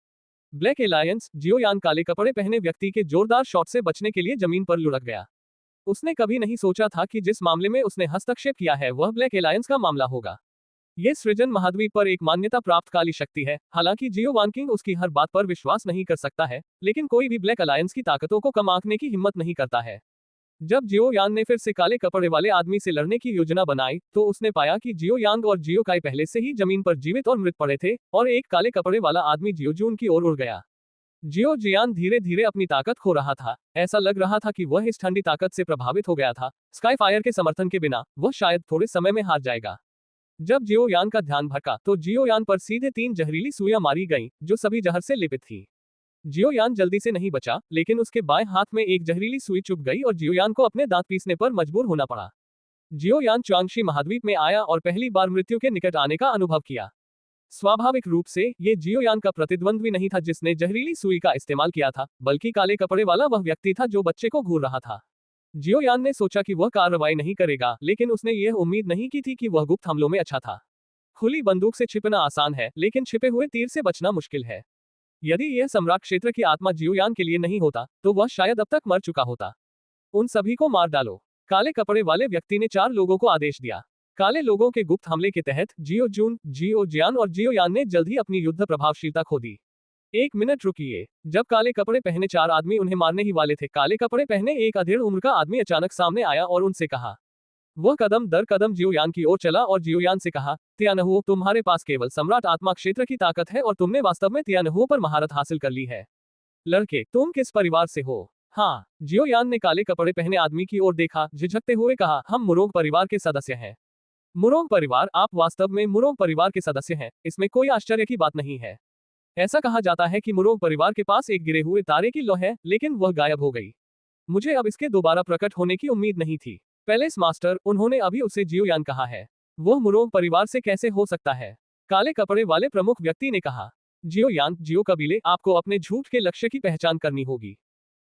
Black alliance. जियोयान काले कपड़े पहने व्यक्ति के जोरदार शॉट से बचने के लिए जमीन पर लुढ़क गया। उसने कभी नहीं सोचा था कि जिस मामले में उसने हस्तक्षेप किया है वह ब्लैक अलायंस का मामला होगा। यह सृजन महाद्वीप पर एक मान्यता प्राप्त काली शक्ति है। हालांकि जियो वानकिंग उसकी हर बात पर विश्वास नहीं कर सकता है, लेकिन कोई भी ब्लैक अलायंस की ताकतों को कम आंकने की हिम्मत नहीं करता है। जब जियोयान ने फिर से काले कपड़े वाले आदमी से लड़ने की योजना बनाई, तो उसने पाया कि जियोयांग और जियोकाई पहले से ही जमीन पर जीवित और मृत पड़े थे और एक काले कपड़े वाला आदमी जियोजून की ओर उड़ गया। जियोजियान धीरे धीरे अपनी ताकत खो रहा था। ऐसा लग रहा था कि वह इस ठंडी ताकत से प्रभावित हो गया था। स्काईफायर के समर्थन के बिना वह शायद थोड़े समय में हार जाएगा। जब जियोयान का ध्यान भटका, तो जियोयान पर सीधे 3 जहरीली सुइयां मारी गईं, जो सभी जहर से लेपित थी। जियोयान जल्दी से नहीं बचा, लेकिन उसके बाएं हाथ में एक जहरीली सुई चुभ गई और जियोयान को अपने दांत पीसने पर मजबूर होना पड़ा। जियोयान च्वांगशी महाद्वीप में आया और पहली बार मृत्यु के निकट आने का अनुभव किया। स्वाभाविक रूप से ये जियोयान का प्रतिद्वंद्वी नहीं था जिसने जहरीली सुई का इस्तेमाल किया था, बल्कि काले कपड़े वाला वह व्यक्ति था जो बच्चे को घूर रहा था। जियोयान ने सोचा कि वह कार्रवाई नहीं करेगा, लेकिन उसने यह उम्मीद नहीं की थी कि वह गुप्त हमलों में अच्छा था। खुली बंदूक से छिपना आसान है, लेकिन छिपे हुए तीर से बचना मुश्किल है। यदि यह सम्राट क्षेत्र की आत्मा जियोयान के लिए नहीं होता, तो वह शायद अब तक मर चुका होता। उन सभी को मार डालो। काले कपड़े वाले व्यक्ति ने 4 लोगों को आदेश दिया। काले लोगों के गुप्त हमले के तहत जियोजून, जियोजियान और जियोयान ने जल्द ही अपनी युद्ध प्रभावशीलता खो दी। 1 मिनट रुकिए। जब काले कपड़े पहने 4 आदमी उन्हें मारने ही वाले थे, काले कपड़े पहने एक अधेड़ उम्र का आदमी अचानक सामने आया और उनसे कहा। वह कदम दर कदम जियोयान की ओर चला और जियोयान से कहा, तियानहुओ, तुम्हारे पास केवल सम्राट आत्मा क्षेत्र की ताकत है और तुमने वास्तव में तियानहुओ पर महारत हासिल कर ली है। लड़के, तुम किस परिवार से हो? हाँ। जियोयान ने काले कपड़े पहने आदमी की ओर देखा, झिझकते हुए कहा, हम मुरोंग परिवार के सदस्य हैं। मुरोंग परिवार? आप वास्तव में मुरोंग परिवार के सदस्य हैं, इसमें कोई आश्चर्य की बात नहीं है। ऐसा कहा जाता है कि मुरोंग परिवार के पास एक गिरे हुए तारे की लौ है, लेकिन वह गायब हो गई। मुझे अब इसके दोबारा प्रकट होने की उम्मीद नहीं थी। पैलेस मास्टर, उन्होंने अभी उसे जियोयान कहा है। वह मुरोंग परिवार से कैसे हो सकता है? काले कपड़े वाले प्रमुख व्यक्ति ने कहा। जियोयान, जियो कबीले, आपको अपने झूठ के लक्ष्य की पहचान करनी होगी।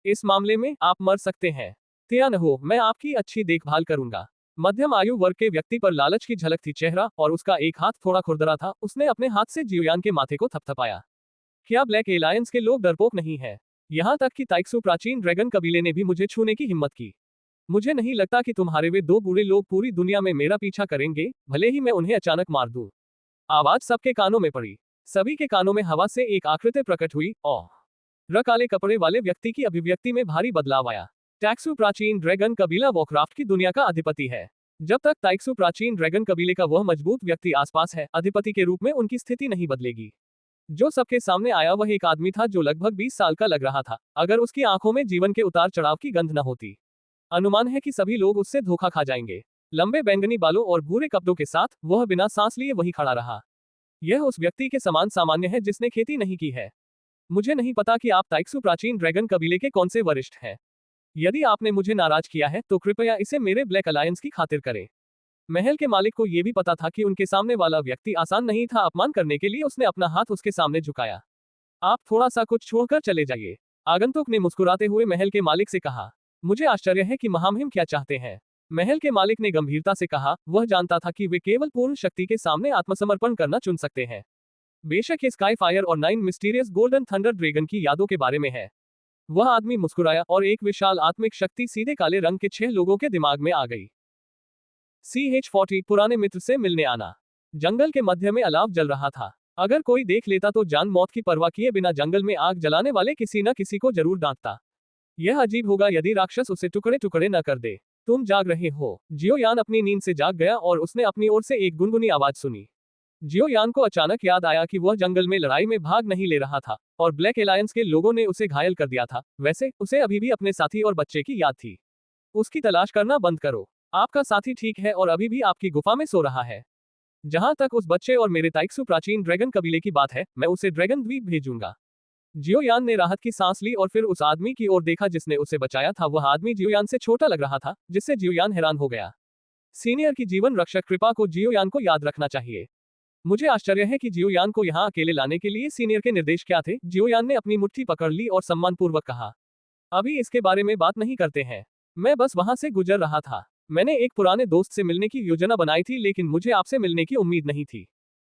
इस मामले में आप मर सकते हैं। तियानहुओ, मैं आपकी अच्छी देखभाल करूंगा। मध्यम आयु वर्ग के व्यक्ति पर लालच की झलक थी चेहरा, और उसका एक हाथ थोड़ा खुरदरा था। उसने अपने हाथ से जियोयान के माथे को थपथपाया। क्या ब्लैक एलायंस के लोग डरपोक नहीं है? यहाँ तक कि ताइक्सू प्राचीन ड्रैगन कबीले ने भी मुझे छूने की हिम्मत की। मुझे नहीं लगता कि तुम्हारे वे 2 बूढ़े लोग पूरी दुनिया में मेरा पीछा करेंगे, भले ही मैं उन्हें अचानक मार दूं। आवाज सबके कानों में पड़ी। सभी के कानों में हवा से एक आकृति प्रकट हुई। काले कपड़े वाले व्यक्ति की अभिव्यक्ति में भारी बदलाव आया। टैक्सू प्राचीन ड्रैगन कबीला वॉरक्राफ्ट की दुनिया का अधिपति है। जब तक ताइक्सू प्राचीन ड्रैगन कबीले का वह मजबूत व्यक्ति आसपास है, अधिपति के रूप में उनकी स्थिति नहीं बदलेगी। जो सबके सामने आया वह एक आदमी था जो लगभग 20 साल का लग रहा था, अगर उसकी आंखों में जीवन के उतार चढ़ाव की गंध न होती। अनुमान है कि सभी लोग उससे धोखा खा जाएंगे। लंबे बैंगनी बालों और भूरे कपड़ों के साथ वह बिना सांस लिए वहीं खड़ा रहा। यह उस व्यक्ति के समान सामान्य है जिसने खेती नहीं की है। मुझे नहीं पता कि आप ताइक्सू प्राचीन ड्रैगन कबीले के कौन से वरिष्ठ हैं। यदि आपने मुझे नाराज किया है, तो कृपया इसे मेरे ब्लैक अलायंस की खातिर करें। महल के मालिक को यह भी पता था कि उनके सामने वाला व्यक्ति आसान नहीं था। अपमान करने के लिए उसने अपना हाथ उसके सामने झुकाया। आप थोड़ा सा कुछ छोड़कर चले जाइए, आगंतुक ने मुस्कुराते हुए महल के मालिक से कहा। मुझे आश्चर्य है कि महामहिम क्या चाहते हैं। महल के मालिक ने गंभीरता से कहा, वह जानता था कि वे केवल पूर्ण शक्ति के सामने आत्मसमर्पण करना चुन सकते हैं। बेशक ये स्काई फायर और 9 मिस्टीरियस गोल्डन थंडर ड्रैगन की यादों के बारे में है। वह आदमी मुस्कुराया और एक विशाल आत्मिक शक्ति सीधे काले रंग के 6 लोगों के दिमाग में आ गई। CH-40 पुराने मित्र से मिलने आना। जंगल के मध्य में अलाव जल रहा था। अगर कोई देख लेता तो जान मौत की परवाह किए बिना जंगल में आग जलाने वाले किसी न किसी को जरूर डांटता। यह अजीब होगा यदि राक्षस उसे टुकड़े टुकड़े न कर दे। तुम जाग रहे हो। जियोयान अपनी नींद से जाग गया और उसने अपनी ओर से एक गुनगुनी आवाज सुनी। जियोयान को अचानक याद आया कि वह जंगल में लड़ाई में भाग नहीं ले रहा था और ब्लैक एलायंस के लोगों ने उसे घायल कर दिया था। वैसे उसे अभी भी अपने साथी और बच्चे की याद थी। उसकी तलाश करना बंद करो। आपका साथी ठीक है और अभी भी आपकी गुफा में सो रहा है। जहां तक उस बच्चे और मेरे ताइक्सु प्राचीन ड्रैगन कबीले की बात है, मैं उसे ड्रैगन द्वीप भेजूंगा। जियोयान ने राहत की सांस ली और फिर उस आदमी की ओर देखा जिसने उसे बचाया था। वह आदमी जियोयान से छोटा लग रहा था, जिससे जियोयान हैरान हो गया। सीनियर की जीवन रक्षक कृपा को जियोयान को याद रखना चाहिए। मुझे आश्चर्य है कि जियोयान को यहाँ अकेले लाने के लिए सीनियर के निर्देश क्या थे। जियोयान ने अपनी मुट्ठी पकड़ ली और सम्मानपूर्वक कहा, अभी इसके बारे में बात नहीं करते हैं। मैं बस वहां से गुजर रहा था। मैंने एक पुराने दोस्त से मिलने की योजना बनाई थी, लेकिन मुझे आपसे मिलने की उम्मीद नहीं थी।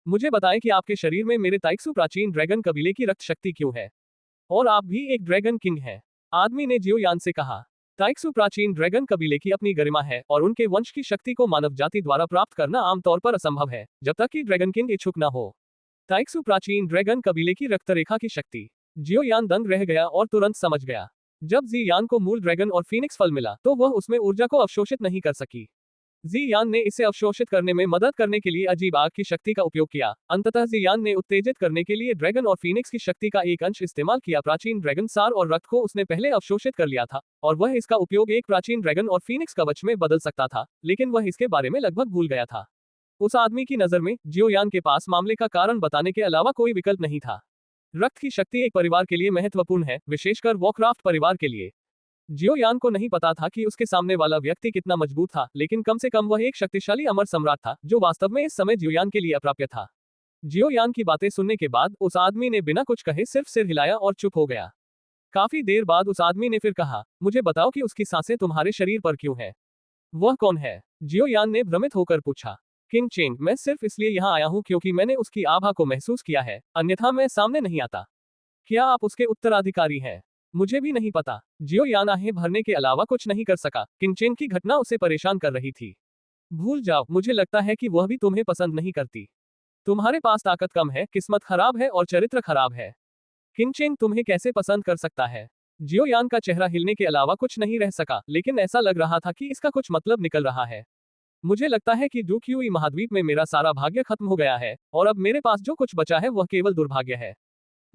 मुझे बताएं कि आपके शरीर में मेरे ताइक्सु प्राचीन ड्रैगन कबीले की रक्त शक्ति क्यों है, और आप भी एक ड्रैगन किंग हैं। आदमी ने जियोयान से कहा, ताइक्सु प्राचीन ड्रैगन कबीले की अपनी गरिमा है और उनके वंश की शक्ति को मानव जाति द्वारा प्राप्त करना आमतौर पर असंभव है, जब तक कि ड्रैगन किंग इच्छुक न हो। ताइक्सु प्राचीन ड्रैगन कबीले की रक्त रेखा की शक्ति। जियोयान दंग रह गया और तुरंत समझ गया। जब जियान को मूल ड्रैगन और फीनिक्स फल मिला तो वह उसमें ऊर्जा को अवशोषित नहीं कर सकी। जियान ने इसे अवशोषित करने में मदद करने के लिए अजीब आग की शक्ति का उपयोग किया। अंततः जियान ने उत्तेजित करने के लिए ड्रैगन और फीनिक्स की शक्ति का एक अंश इस्तेमाल किया। प्राचीन ड्रैगन सार और रक्त को उसने पहले अवशोषित कर लिया था और वह इसका उपयोग एक प्राचीन ड्रैगन और फीनिक्स कवच में बदल सकता था, लेकिन वह इसके बारे में लगभग भूल गया था। उस आदमी की नजर में जियोयान के पास मामले का कारण बताने के अलावा कोई विकल्प नहीं था। रक्त की शक्ति एक परिवार के लिए महत्वपूर्ण है, विशेषकर वॉरक्राफ्ट परिवार के लिए। जियोयान को नहीं पता था कि उसके सामने वाला व्यक्ति कितना मजबूत था, लेकिन कम से कम वह एक शक्तिशाली अमर सम्राट था, जो वास्तव में इस समय जियोयान के लिए अप्राप्य था। जियोयान की बातें सुनने के बाद उस आदमी ने बिना कुछ कहे सिर्फ सिर हिलाया और चुप हो गया। काफी देर बाद उस आदमी ने फिर कहा, मुझे बताओ कि उसकी सांसें तुम्हारे शरीर पर क्यों है? वह कौन है? जियोयान ने भ्रमित होकर पूछा। किंग चेंग, मैं सिर्फ इसलिए यहाँ आया हूँ क्योंकि मैंने उसकी आभा को महसूस किया है, अन्यथा मैं सामने नहीं आता। क्या आप उसके उत्तराधिकारी हैं? मुझे भी नहीं पता। जियोयान आहें भरने के अलावा कुछ नहीं कर सका। किंगचेन की घटना उसे परेशान कर रही थी। भूल जाओ, मुझे लगता है कि वह भी तुम्हें पसंद नहीं करती। तुम्हारे पास ताकत कम है, किस्मत खराब है और चरित्र खराब है। किंगचेन तुम्हें कैसे पसंद कर सकता है? जियोयान का चेहरा हिलने के अलावा कुछ नहीं रह सका, लेकिन ऐसा लग रहा था कि इसका कुछ मतलब निकल रहा है। मुझे लगता है कि डूक्यूई महाद्वीप में मेरा सारा भाग्य खत्म हो गया है और अब मेरे पास जो कुछ बचा है वह केवल दुर्भाग्य है।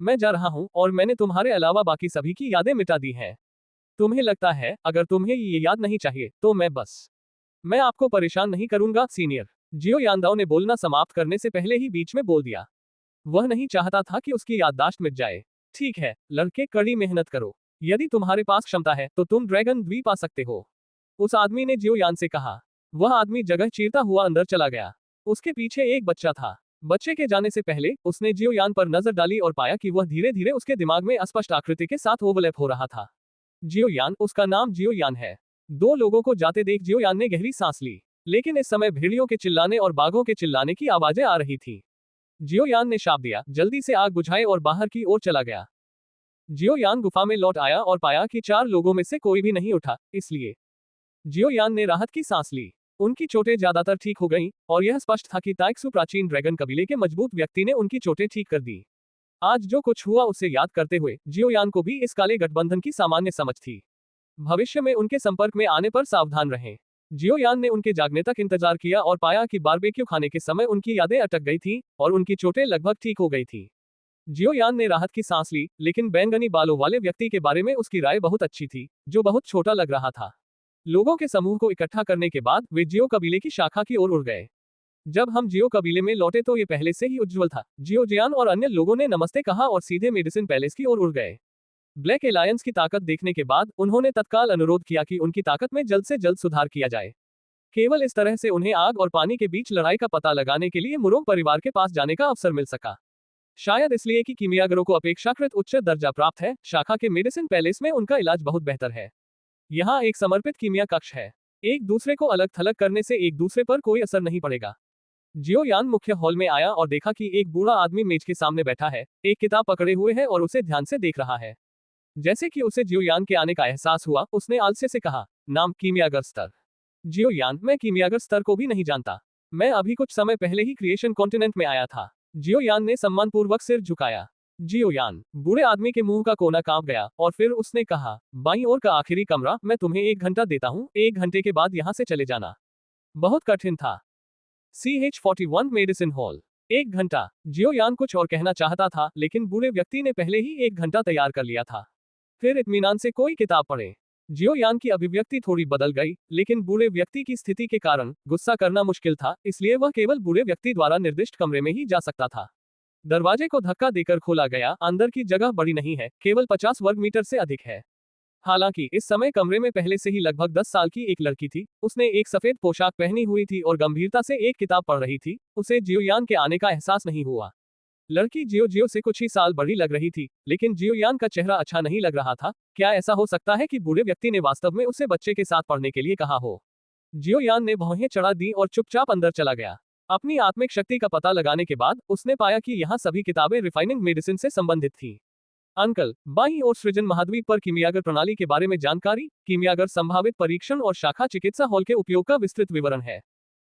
मैं जा रहा हूं और मैंने तुम्हारे अलावा बाकी सभी की यादें मिटा दी हैं। तुम्हें लगता है अगर तुम्हें ये याद नहीं चाहिए तो मैं आपको परेशान नहीं करूंगा सीनियर। जियो यानदाओ ने बोलना समाप्त करने से पहले ही बीच में बोल दिया। वह नहीं चाहता था कि उसकी याददाश्त मिट जाए। ठीक है लड़के, कड़ी मेहनत करो। यदि तुम्हारे पास क्षमता है तो तुम ड्रैगन द्वीप आ सकते हो, उस आदमी ने जियो यान से कहा। वह आदमी जगह चीरता हुआ अंदर चला गया। उसके पीछे एक बच्चा था। बच्चे के जाने से पहले उसने जियो यान पर नजर डाली और पाया कि वह धीरे धीरे उसके दिमाग में अस्पष्ट आकृति के साथ ओवरलैप हो रहा था। जियो यान, उसका नाम जियो यान है। दो लोगों को जाते देख जियो यान ने गहरी सांस ली, लेकिन इस समय भेड़ियों के चिल्लाने और बाघों के चिल्लाने की आवाजें आ रही थी। जियो यान ने शाप दिया, जल्दी से आग बुझाए और बाहर की ओर चला गया। जियो यान गुफा में लौट आया और पाया कि 4 लोगों में से कोई भी नहीं उठा, इसलिए जियो यान ने राहत की सांस ली। उनकी चोटें ज्यादातर ठीक हो गईं और यह स्पष्ट था कि ताइक्सु प्राचीन ड्रैगन कबीले के मजबूत व्यक्ति ने उनकी चोटें ठीक कर दी। आज जो कुछ हुआ उसे याद करते हुए जियो यान को भी इस काले गठबंधन की सामान्य समझ थी। भविष्य में उनके संपर्क में आने पर सावधान रहें। जियो यान ने उनके जागने तक इंतजार किया और पाया कि बारबेक्यू खाने के समय उनकी यादें अटक गई थीं और उनकी चोटें लगभग ठीक हो गई थीं। जियो यान ने राहत की सांस ली, लेकिन बैंगनी बालों वाले व्यक्ति के बारे में उसकी राय बहुत अच्छी थी, जो बहुत छोटा लग रहा था। लोगों के समूह को इकट्ठा करने के बाद वे जियो कबीले की शाखा की ओर उड़ गए। जब हम जियो कबीले में लौटे तो ये पहले से ही उज्जवल था। जियो जियान और अन्य लोगों ने नमस्ते कहा और सीधे मेडिसिन पैलेस की ओर उड़ गए। ब्लैक एलायंस की ताकत देखने के बाद उन्होंने तत्काल अनुरोध किया कि उनकी ताकत में जल्द से जल्द सुधार किया जाए। केवल इस तरह से उन्हें आग और पानी के बीच लड़ाई का पता लगाने के लिए मुरोंग परिवार के पास जाने का अवसर मिल सका। शायद इसलिए कि कीमियागरों को अपेक्षाकृत उच्च दर्जा प्राप्त है, शाखा के मेडिसिन पैलेस में उनका इलाज बहुत बेहतर है। यहाँ एक समर्पित कीमिया कक्ष है। एक दूसरे को अलग थलग करने से एक दूसरे पर कोई असर नहीं पड़ेगा। जियो यान मुख्य हॉल में आया और देखा कि एक बूढ़ा आदमी मेज के सामने बैठा है, एक किताब पकड़े हुए है और उसे ध्यान से देख रहा है। जैसे कि उसे जियो यान के आने का एहसास हुआ, उसने आलस्य से कहा, नाम कीमियागर स्तर। जियो यान, मैं कीमियागर स्तर को भी नहीं जानता। मैं अभी कुछ समय पहले ही क्रिएशन कॉन्टिनेंट में आया था। जियो यान ने सम्मानपूर्वक सिर झुकाया। जियो यान, बूढ़े आदमी के मुंह का कोना कांप गया और फिर उसने कहा, बाईं ओर का आखिरी कमरा, मैं तुम्हें 1 घंटा देता हूँ, 1 घंटे के बाद यहाँ से चले जाना। बहुत कठिन था। CH41 medicine hall. 1 घंटा। जियो यान कुछ और कहना चाहता था, लेकिन बूढ़े व्यक्ति ने पहले ही 1 घंटा तैयार कर लिया था। फिर इत्मीनान से कोई किताब पढ़े। जियो यान की अभिव्यक्ति थोड़ी बदल गई, लेकिन बूढ़े व्यक्ति की स्थिति के कारण गुस्सा करना मुश्किल था, इसलिए वह केवल बूढ़े व्यक्ति द्वारा निर्दिष्ट कमरे में ही जा सकता था। दरवाजे को धक्का देकर खोला गया। अंदर की जगह बड़ी नहीं है, केवल 50 वर्ग मीटर से अधिक है। हालांकि इस समय कमरे में पहले से ही लगभग 10 साल की एक लड़की थी। उसने एक सफेद पोशाक पहनी हुई थी और गंभीरता से एक किताब पढ़ रही थी। उसे जियो यान के आने का एहसास नहीं हुआ। लड़की जियो से कुछ ही साल बड़ी लग रही थी, लेकिन जियो यान का चेहरा अच्छा नहीं लग रहा था। क्या ऐसा हो सकता है कि बूढ़े व्यक्ति ने वास्तव में उसे बच्चे के साथ पढ़ने के लिए कहा हो? जियो यान ने भौहें चढ़ा दी और चुपचाप अंदर चला गया। अपनी आत्मिक शक्ति का पता लगाने के बाद उसने पाया कि यहाँ सभी किताबें रिफाइनिंग मेडिसिन से संबंधित थी। अंकल, बाईं ओर सृजन महाद्वीप पर कीमियागर प्रणाली के बारे में जानकारी, कीमियागर संभावित परीक्षण और शाखा चिकित्सा हॉल के उपयोग का विस्तृत विवरण है।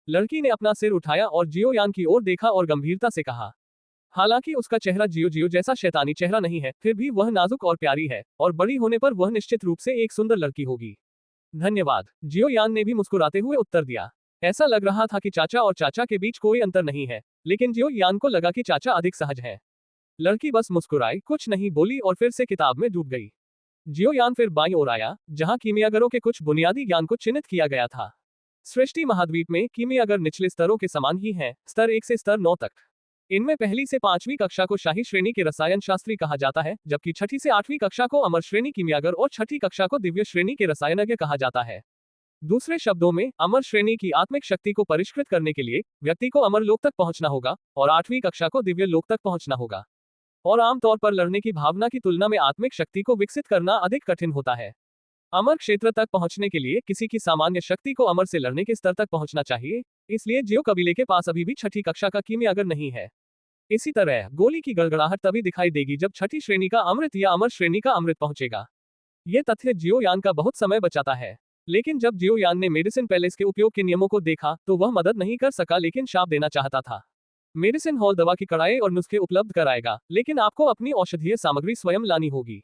लड़की ने अपना सिर उठाया और जियो यान की ओर देखा और गंभीरता से कहा। हालांकि उसका चेहरा जियो जैसा शैतानी चेहरा नहीं है, फिर भी वह नाजुक और प्यारी है, और बड़ी होने पर वह निश्चित रूप से एक सुंदर लड़की होगी। धन्यवाद, जियो यान ने भी मुस्कुराते हुए उत्तर दिया। ऐसा लग रहा था कि चाचा और चाचा के बीच कोई अंतर नहीं है, लेकिन जियो यान को लगा कि चाचा अधिक सहज है। लड़की बस मुस्कुराई, कुछ नहीं बोली और फिर से किताब में डूब गई। जियो यान फिर बाईं ओर आया, जहां कीमियागरों के कुछ बुनियादी ज्ञान को चिन्हित किया गया था। सृष्टि महाद्वीप में कीमियागर निचले स्तरों के समान ही हैं, स्तर 1 से स्तर 9 तक। इनमें पहली से 5वीं कक्षा को शाही श्रेणी के रसायन शास्त्री कहा जाता है, जबकि 6ठी से 8वीं कक्षा को अमर श्रेणी कीमियागर और 6ठी कक्षा को दिव्य श्रेणी के रसायनज्ञ कहा जाता है। दूसरे शब्दों में, अमर श्रेणी की आत्मिक शक्ति को परिष्कृत करने के लिए व्यक्ति को अमर लोक तक पहुंचना होगा और 8वीं कक्षा को दिव्य लोक तक पहुंचना होगा। और आमतौर पर लड़ने की भावना की तुलना में आत्मिक शक्ति को विकसित करना अधिक कठिन होता है। अमर क्षेत्र तक पहुंचने के लिए किसी की सामान्य शक्ति को अमर से लड़ने के स्तर तक पहुंचना चाहिए, इसलिए जियो कबीले के पास अभी भी 6ठी कक्षा का कीमियागर नहीं है। इसी तरह गोली की गड़गड़ाहट तभी दिखाई देगी जब 6ठी श्रेणी का अमृत या अमर श्रेणी का अमृत पहुंचेगा। यह तथ्य जियो यान का बहुत समय बचाता है। लेकिन जब जियो यान ने मेडिसिन पैलेस के उपयोग के नियमों को देखा तो वह मदद नहीं कर सका, लेकिन शाप देना चाहता था। मेडिसिन हॉल दवा की कड़ाई और नुस्खे उपलब्ध कराएगा, लेकिन आपको अपनी औषधीय सामग्री स्वयं लानी होगी।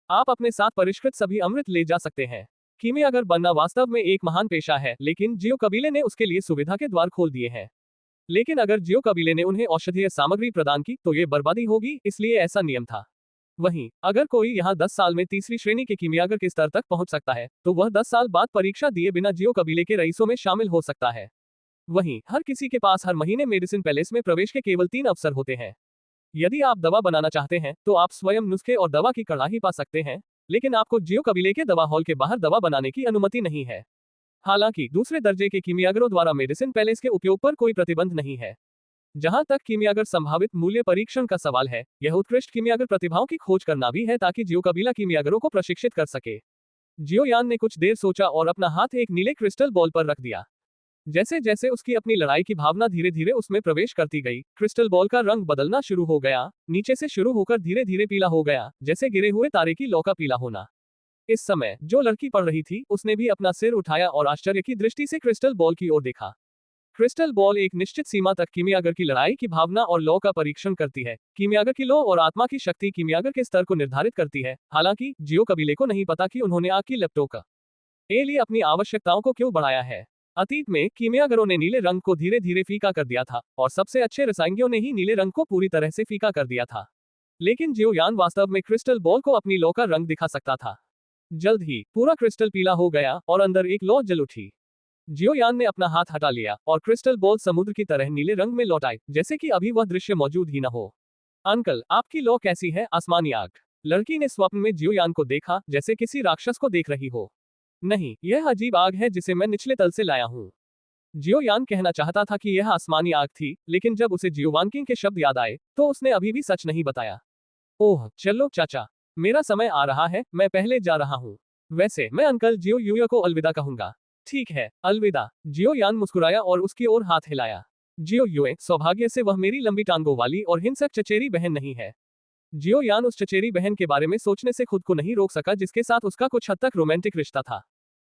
आप अपने साथ परिष्कृत सभी अमृत ले जा सकते हैं। कीमियागर बनना वास्तव में एक महान पेशा है, लेकिन जियो कबीले ने उसके लिए सुविधा के द्वार खोल दिए हैं। लेकिन अगर जियो कबीले ने उन्हें औषधीय सामग्री प्रदान की तो ये बर्बादी होगी, इसलिए ऐसा नियम था। वहीं अगर कोई यहाँ 10 साल में तीसरी श्रेणी के कीमियागर के स्तर तक पहुंच सकता है, तो वह 10 साल बाद परीक्षा दिए बिना जियो कबीले के रईसों में शामिल हो सकता है। वहीं हर किसी के पास हर महीने मेडिसिन पैलेस में प्रवेश के केवल 3 अवसर होते हैं। यदि आप दवा बनाना चाहते हैं तो आप स्वयं नुस्खे और दवा की कड़ाही पा सकते हैं, लेकिन आपको जियो कबीले के दवा हॉल के बाहर दवा बनाने की अनुमति नहीं है। हालांकि दूसरे दर्जे के कीमियागरों द्वारा मेडिसिन पैलेस के उपयोग पर कोई प्रतिबंध नहीं है। जहां तक कीमियागर संभावित मूल्य परीक्षण का सवाल है, यह उत्कृष्ट कीमियागर प्रतिभाओं की खोज करना भी है ताकि जियो कबीला कीमियागरों को प्रशिक्षित कर सके। जियो यान ने कुछ देर सोचा और अपना हाथ एक नीले क्रिस्टल बॉल पर रख दिया। जैसे जैसे उसकी अपनी लड़ाई की भावना धीरे धीरे उसमें प्रवेश करती गई, क्रिस्टल बॉल का रंग बदलना शुरू हो गया, नीचे से शुरू होकर धीरे धीरे पीला हो गया, जैसे गिरे हुए तारे की लौ का पीला होना। इस समय जो लड़की पढ़ रही थी उसने भी अपना सिर उठाया और आश्चर्य की दृष्टि से क्रिस्टल बॉल की ओर देखा। क्रिस्टल बॉल एक निश्चित सीमा तक कीमियागर की लड़ाई की भावना और लौ का परीक्षण करती है। कीमियागर की लौ और आत्मा की शक्ति कीमियागर के स्तर को निर्धारित करती है। हालांकि जियो कबीले को नहीं पता कि उन्होंने आग की लपटों का लिए अपनी आवश्यकताओं को क्यों बढ़ाया है। अतीत में कीमियागरों ने नीले रंग को धीरे धीरे फीका कर दिया था और सबसे अच्छे रसायनज्ञों ने ही नीले रंग को पूरी तरह से फीका कर दिया था। लेकिन जियो यान वास्तव में क्रिस्टल बॉल को अपनी लौ का रंग दिखा सकता था। जल्द ही पूरा क्रिस्टल पीला हो गया और अंदर एक लौ जल उठी। जियो यान ने अपना हाथ हटा लिया और क्रिस्टल बॉल समुद्र की तरह नीले रंग में लौट आई, जैसे कि अभी वह दृश्य मौजूद ही न हो। अंकल, आपकी लौ कैसी है? आसमानी आग। लड़की ने स्वप्न में जियो यान को देखा, जैसे किसी राक्षस को देख रही हो। नहीं, यह अजीब आग है जिसे मैं निचले तल से लाया हूँ। जियो यान कहना चाहता था कि यह आसमानी आग थी, लेकिन जब उसे जियो वानकिंग के शब्द याद आए तो उसने अभी भी सच नहीं बताया। ओह चलो चाचा, मेरा समय आ रहा है, मैं पहले जा रहा हूँ। वैसे मैं अंकल जियो यूया को अलविदा कहूंगा। ठीक है, अलविदा। जियो यान मुस्कुराया और उसकी ओर हाथ हिलाया। जियो युए, सौभाग्य से वह मेरी लंबी टांगों वाली और हिंसक चचेरी बहन नहीं है। जियो यान उस चचेरी बहन के बारे में सोचने से खुद को नहीं रोक सका जिसके साथ उसका कुछ हद तक रोमांटिक रिश्ता था।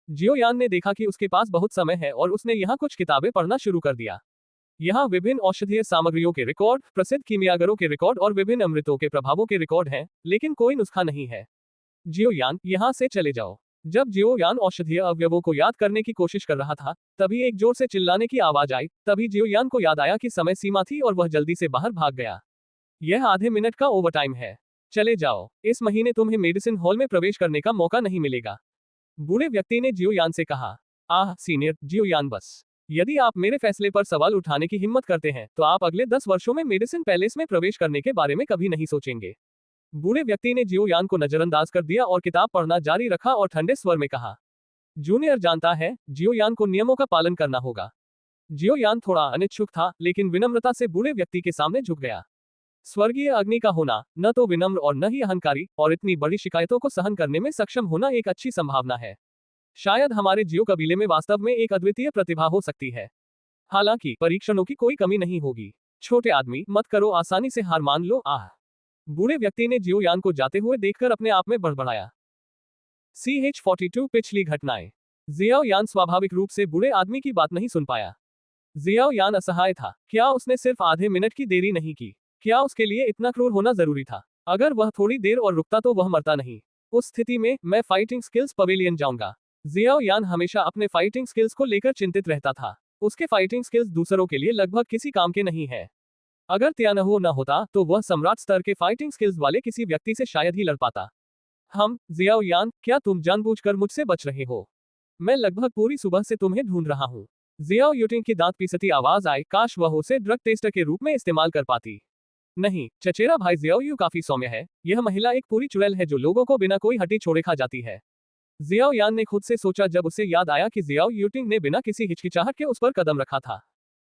जियो यान ने देखा कि उसके पास बहुत समय है और उसने यहाँ कुछ किताबें पढ़ना शुरू कर दिया। यहाँ विभिन्न औषधीय सामग्रियों के रिकॉर्ड, प्रसिद्ध कीमियागरों के रिकॉर्ड और विभिन्न अमृतों के प्रभावों के रिकॉर्ड हैं, लेकिन कोई नुस्खा नहीं है। जियो यान, यहाँ से चले जाओ। जब जियो यान औषधीय अवयवों को याद करने की कोशिश कर रहा था, तभी एक जोर से चिल्लाने की आवाज आई। तभी जियो यान को याद आया कि समय सीमा थी और वह जल्दी से बाहर भाग गया। यह आधे मिनट का ओवरटाइम है। चले जाओ। इस महीने तुम्हें मेडिसिन हॉल में प्रवेश करने का मौका नहीं मिलेगा। बूढ़े व्यक्ति ने जियो यान से कहा। आह सीनियर जियो यान, बस यदि आप मेरे फैसले पर सवाल उठाने की हिम्मत करते हैं तो आप अगले 10 वर्षों में मेडिसिन पैलेस में प्रवेश करने के बारे में कभी नहीं सोचेंगे। बूढ़े व्यक्ति ने जियो यान को नजरअंदाज कर दिया और किताब पढ़ना जारी रखा और ठंडे स्वर में कहा, जूनियर जानता है, जियो यान को नियमों का पालन करना होगा। जियो यान थोड़ा अनिच्छुक था, लेकिन विनम्रता से बूढ़े व्यक्ति के सामने झुक गया। स्वर्गीय अग्नि का होना न तो विनम्र और न ही अहंकारी, और इतनी बड़ी शिकायतों को सहन करने में सक्षम होना एक अच्छी संभावना है। शायद हमारे जियो कबीले में वास्तव में एक अद्वितीय प्रतिभा हो सकती है। हालांकि परीक्षणों की कोई कमी नहीं होगी। छोटे आदमी, मत करो आसानी से हार मान लो। आह। बूढ़े व्यक्ति ने जियो यान को जाते हुए देखकर अपने आप में बड़बड़ाया। CH-42 पिछली घटनाएं। जियाओ यान स्वाभाविक रूप से बूढ़े आदमी की बात नहीं सुन पाया। जियाओ यान असहाय था। क्या उसने सिर्फ आधे मिनट की देरी नहीं की? क्या उसके लिए इतना क्रूर होना जरूरी था? अगर वह थोड़ी देर और रुकता तो वह मरता नहीं। उस स्थिति में मैं फाइटिंग स्किल्स पवेलियन जाऊंगा। जियाओ यान हमेशा अपने फाइटिंग स्किल्स को लेकर चिंतित रहता था। उसके फाइटिंग स्किल्स दूसरों के लिए लगभग किसी काम के नहीं है। अगर त्यानहो न होता तो वह सम्राट स्तर के फाइटिंग स्किल्स वाले किसी व्यक्ति से शायद ही लड़ पाता। जियाओ यान, क्या तुम जानबूझकर मुझसे बच रहे हो? मैं लगभग पूरी सुबह से तुम्हें ढूंढ रहा हूँ। जियाओ यूटिंग की दांत पीसती आवाज आई। काश वह उसे ड्रग टेस्टर के रूप में इस्तेमाल कर पाती। नहीं, चचेरा भाई जियाओ यू काफी सौम्य है। यह महिला एक पूरी चुड़ैल है जो लोगों को बिना कोई हड्डी छोड़े खा जाती है। जियाओ यान ने खुद से सोचा जब उसे याद आया कि जियाओ यूटिंग ने बिना किसी हिचकिचाहट के उस पर कदम रखा था।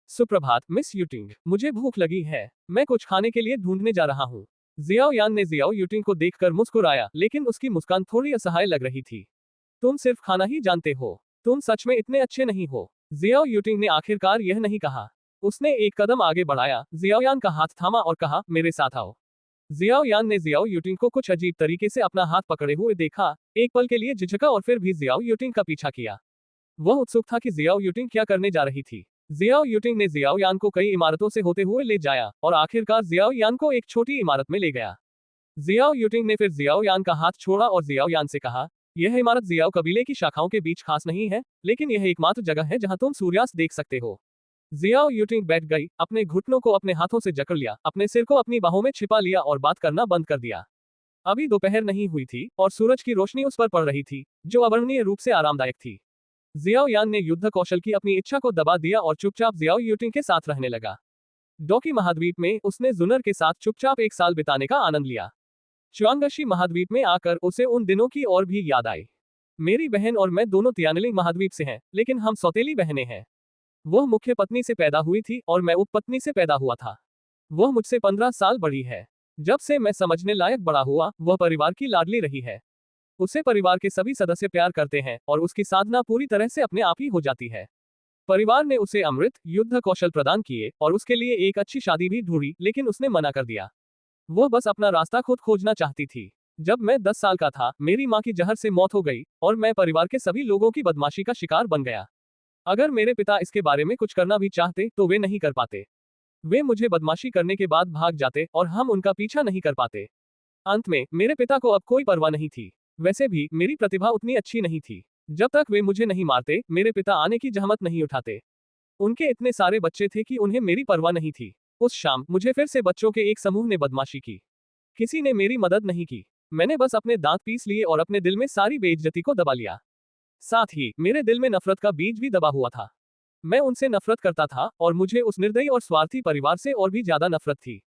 सुप्रभात मिस यूटिंग, मुझे भूख लगी है। मैं कुछ खाने के लिए ढूंढने जा रहा हूँ। जियाओ यान ने जियाओ यूटिंग को देखकर मुस्कुराया, लेकिन उसकी मुस्कान थोड़ी असहाय लग रही थी। तुम सिर्फ खाना ही जानते हो। तुम सच में इतने अच्छे नहीं हो। जियाओ यूटिंग ने आखिरकार यह नहीं कहा। उसने एक कदम आगे बढ़ाया, जियाओ यान का हाथ थामा और कहा, मेरे साथ आओ। जियाओ यान ने जियाओ यूटिंग को कुछ अजीब तरीके से अपना हाथ पकड़े हुए देखा, एक पल के लिए झिझका और फिर भी जियाओ यूटिंग का पीछा किया। वह उत्सुक था कि जियाओ यूटिंग क्या करने जा रही थी। जियाओ यूटिंग ने जियाओ यान को कई इमारतों से होते हुए ले जाया और आखिरकार जियाओ यान को एक छोटी इमारत में ले गया। जियाओ यूटिंग ने फिर जियाओ यान का हाथ छोड़ा और जियाओ यान से कहा, यह इमारत जियाओ कबीले की शाखाओं के बीच खास नहीं है, लेकिन यह एकमात्र जगह है जहां तुम सूर्यास्त देख सकते हो। जियाओ यूटिंग बैठ गई, अपने घुटनों को अपने हाथों से जकड़ लिया, अपने सिर को अपनी बाहों में छिपा लिया और बात करना बंद कर दिया। अभी दोपहर नहीं हुई थी और सूरज की रोशनी उस पर पड़ रही थी, जो अवर्णनीय रूप से आरामदायक थी। जियाओ यान ने युद्ध कौशल की अपनी इच्छा को दबा दिया और चुपचाप जियाओ यूटिंग के साथ रहने लगा। डोकी महाद्वीप में उसने जुनर के साथ चुपचाप एक साल बिताने का आनंद लिया। च्वांगशी महाद्वीप में आकर उसे उन दिनों की और भी याद आई। मेरी बहन और मैं दोनों तियानलिंग महाद्वीप से हैं, लेकिन हम सौतेली बहनें हैं। वह मुख्य पत्नी से पैदा हुई थी और मैं उपपत्नी से पैदा हुआ था। वह मुझसे 15 साल बड़ी है। जब से मैं समझने लायक बड़ा हुआ, वह परिवार की लाडली रही है। उसे परिवार के सभी सदस्य प्यार करते हैं और उसकी साधना पूरी तरह से अपने आप ही हो जाती है। परिवार ने उसे अमृत, युद्ध कौशल प्रदान किए और उसके लिए एक अच्छी शादी भी ढूंढी, लेकिन उसने मना कर दिया। वह बस अपना रास्ता खुद खोजना चाहती थी। जब मैं 10 साल का था, मेरी माँ की जहर से मौत हो गई और मैं परिवार के सभी लोगों की बदमाशी का शिकार बन गया। अगर मेरे पिता इसके बारे में कुछ करना भी चाहते तो वे नहीं कर पाते। वे मुझे बदमाशी करने के बाद भाग जाते और हम उनका पीछा नहीं कर पाते। अंत में मेरे पिता को अब कोई परवाह नहीं थी। वैसे भी मेरी प्रतिभा उतनी अच्छी नहीं थी। जब तक वे मुझे नहीं मारते, मेरे पिता आने की जहमत नहीं उठाते। उनके इतने सारे बच्चे थे कि उन्हें मेरी परवाह नहीं थी। उस शाम मुझे फिर से बच्चों के एक समूह ने बदमाशी की। किसी ने मेरी मदद नहीं की। मैंने बस अपने दांत पीस लिए और अपने दिल में सारी बेइज्जती को दबा लिया। साथ ही मेरे दिल में नफरत का बीज भी दबा हुआ था। मैं उनसे नफरत करता था और मुझे उस निर्दयी और स्वार्थी परिवार से और भी ज्यादा नफरत थी।